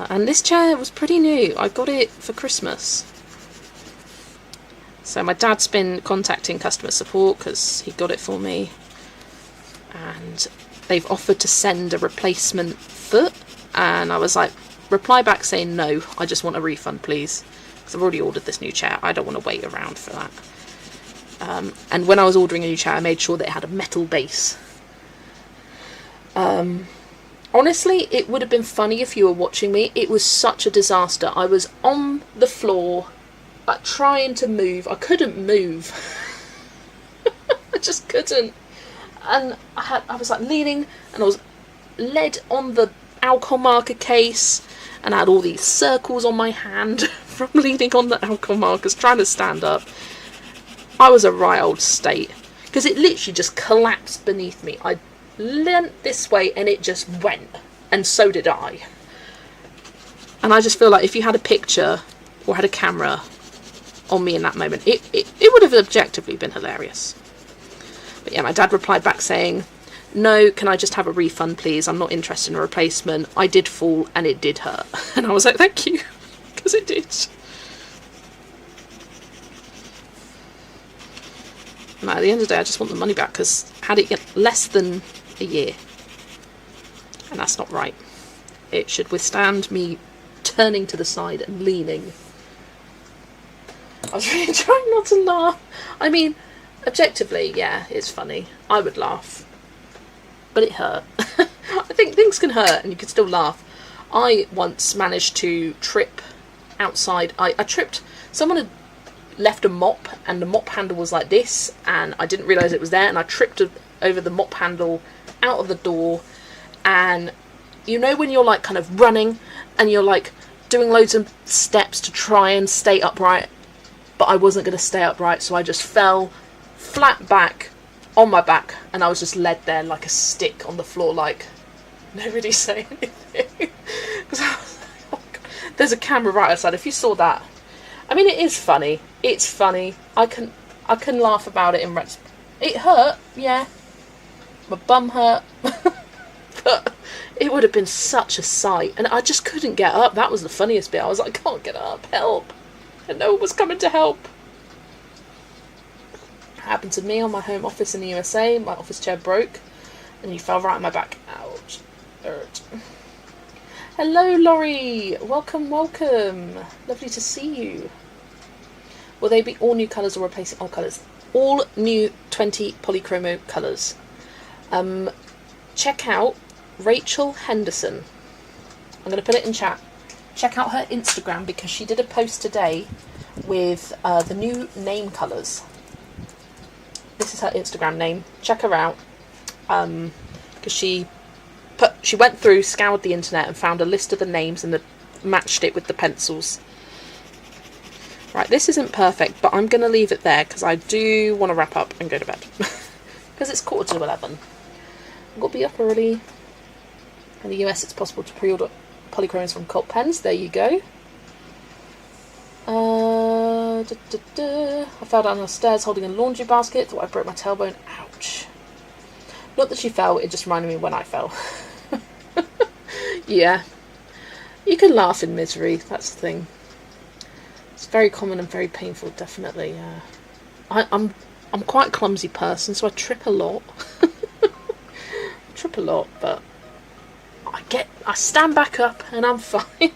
A: And this chair was pretty new. I got it for Christmas. So my dad's been contacting customer support because he got it for me. And they've offered to send a replacement foot. And I was like, reply back saying no, I just want a refund, please. Because I've already ordered this new chair. I don't want to wait around for that. And when I was ordering a new chair, I made sure that it had a metal base. Honestly, it would have been funny if you were watching me. It was such a disaster. I was on the floor, like, trying to move. I couldn't move. I just couldn't. And I was like leaning, and I was led on the alcohol marker case, and I had all these circles on my hand from leaning on the alcohol markers, trying to stand up. I was a right old state. because it literally just collapsed beneath me. I leant this way and it just went, and so did I. And I just feel like if you had a picture or had a camera on me in that moment, it would have objectively been hilarious. But yeah, my dad replied back saying, no, can I just have a refund please? I'm not interested in a replacement. I did fall and it did hurt. And I was like, thank you, because it did. And at the end of the day, I just want the money back, because I had it less than a year. And that's not right. It should withstand me turning to the side and leaning. I was really trying not to laugh. I mean, objectively, yeah, it's funny. I would laugh. But it hurt. I think things can hurt and you can still laugh. I once managed to trip outside. I tripped. Someone had left a mop and the mop handle was like this, and I didn't realise it was there, and I tripped over the mop handle out of the door. And you know when you're like kind of running and you're like doing loads of steps to try and stay upright, but I wasn't going to stay upright, so I just fell flat back on my back, and I was just led there like a stick on the floor, like nobody say anything. Because I was like, oh God. There's a camera right outside. If you saw that, I mean, it is funny. It's funny. I can laugh about it in retrospect. It hurt, yeah. My bum hurt, but it would have been such a sight, and I just couldn't get up. That was the funniest bit. I was like, I can't get up, help, and no one was coming to help. Happened to me on my home office in the USA. My office chair broke and he fell right on my back. Ouch. Hurt. Hello Laurie, welcome. Lovely to see you. Will they be all new colours or replacing old colours? All new 20 polychromo colours. Check out Rachel Henderson. I'm going to put it in chat. Check out her Instagram, because she did a post today with the new name colours. This is her Instagram name. Check her out, because she went through, scoured the internet, and found a list of the names and matched it with the pencils. Right, this isn't perfect, but I'm going to leave it there because I do want to wrap up and go to bed, because it's 11:15. I've got to be up early. In the US, it's possible to pre-order polychromes from Cult Pens. There you go. I fell down the stairs holding a laundry basket. Thought I broke my tailbone. Ouch. Not that she fell, it just reminded me when I fell. Yeah. You can laugh in misery, that's the thing. It's very common and very painful, definitely, yeah. I'm quite a clumsy person, so I trip a lot. But I stand back up and I'm fine.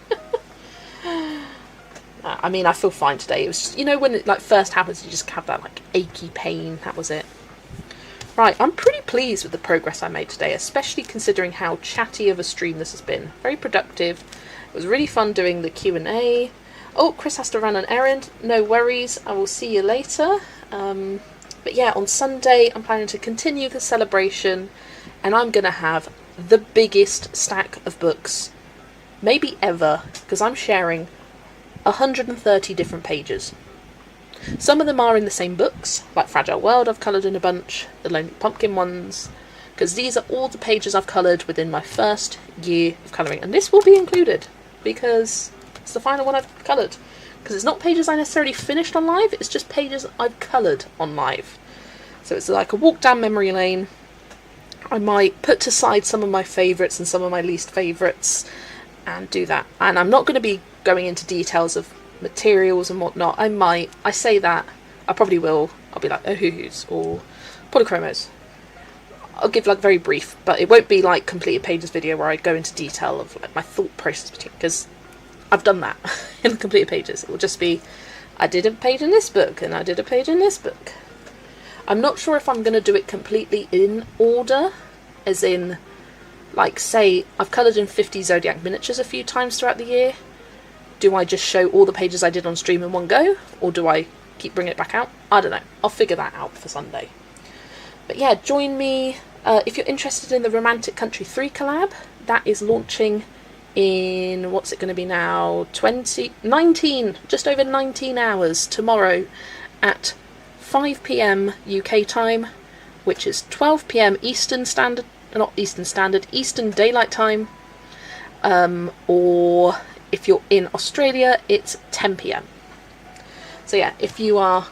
A: I mean, I feel fine today. It was just, you know, when it like first happens, you just have that like achy pain. That was it. Right, I'm pretty pleased with the progress I made today, especially considering how chatty of a stream this has been. Very productive. It was really fun doing the Q&A. Oh, Chris has to run an errand. No worries. I will see you later. But yeah, on Sunday, I'm planning to continue the celebration, and I'm going to have the biggest stack of books maybe ever, because I'm sharing 130 different pages. Some of them are in the same books, like Fragile World I've coloured in a bunch, the Lonely Pumpkin ones, because these are all the pages I've coloured within my first year of colouring, and this will be included because it's the final one I've coloured, because it's not pages I necessarily finished on live, it's just pages I've coloured on live. So it's like a walk down memory lane. I might put aside some of my favourites and some of my least favourites and do that, and I'm not going to be going into details of materials and whatnot. I say that, I probably will. I'll be like, oh, hoo-hoos, or polychromos. I'll give like very brief, but it won't be like completed pages video where I go into detail of like my thought process, because I've done that in completed pages. It will just be, I did a page in this book and I did a page in this book. I'm not sure if I'm going to do it completely in order, as in, like, say I've coloured in 50 Zodiac miniatures a few times throughout the year. Do I just show all the pages I did on stream in one go, or do I keep bringing it back out? I don't know. I'll figure that out for Sunday. But yeah, join me if you're interested in the Romantic Country 3 collab. That is launching in, what's it going to be now, 19, just over 19 hours tomorrow at 5 PM UK time. which is 12 p.m. Eastern Standard, not Eastern Standard, Eastern Daylight Time. Or if you're in Australia, it's 10 p.m. So yeah, if you are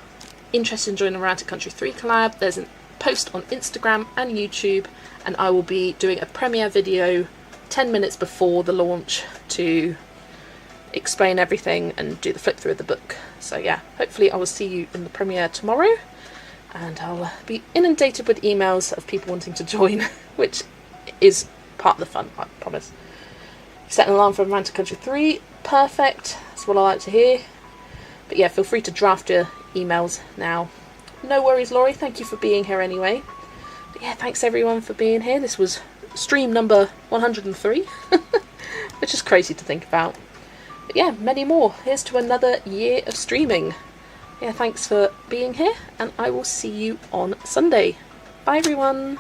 A: interested in joining the Romantic Country 3 collab, there's a post on Instagram and YouTube, and I will be doing a premiere video 10 minutes before the launch to explain everything and do the flip through of the book. So yeah, hopefully I will see you in the premiere tomorrow, and I'll be inundated with emails of people wanting to join, which is part of the fun, I promise. Set an alarm for Romantic Country 3, perfect, that's what I like to hear. But yeah, feel free to draft your emails now. No worries, Laurie, thank you for being here anyway. But yeah, thanks everyone for being here. This was stream number 103, which is crazy to think about. But yeah, many more. Here's to another year of streaming. Yeah, thanks for being here, and I will see you on Sunday. Bye everyone.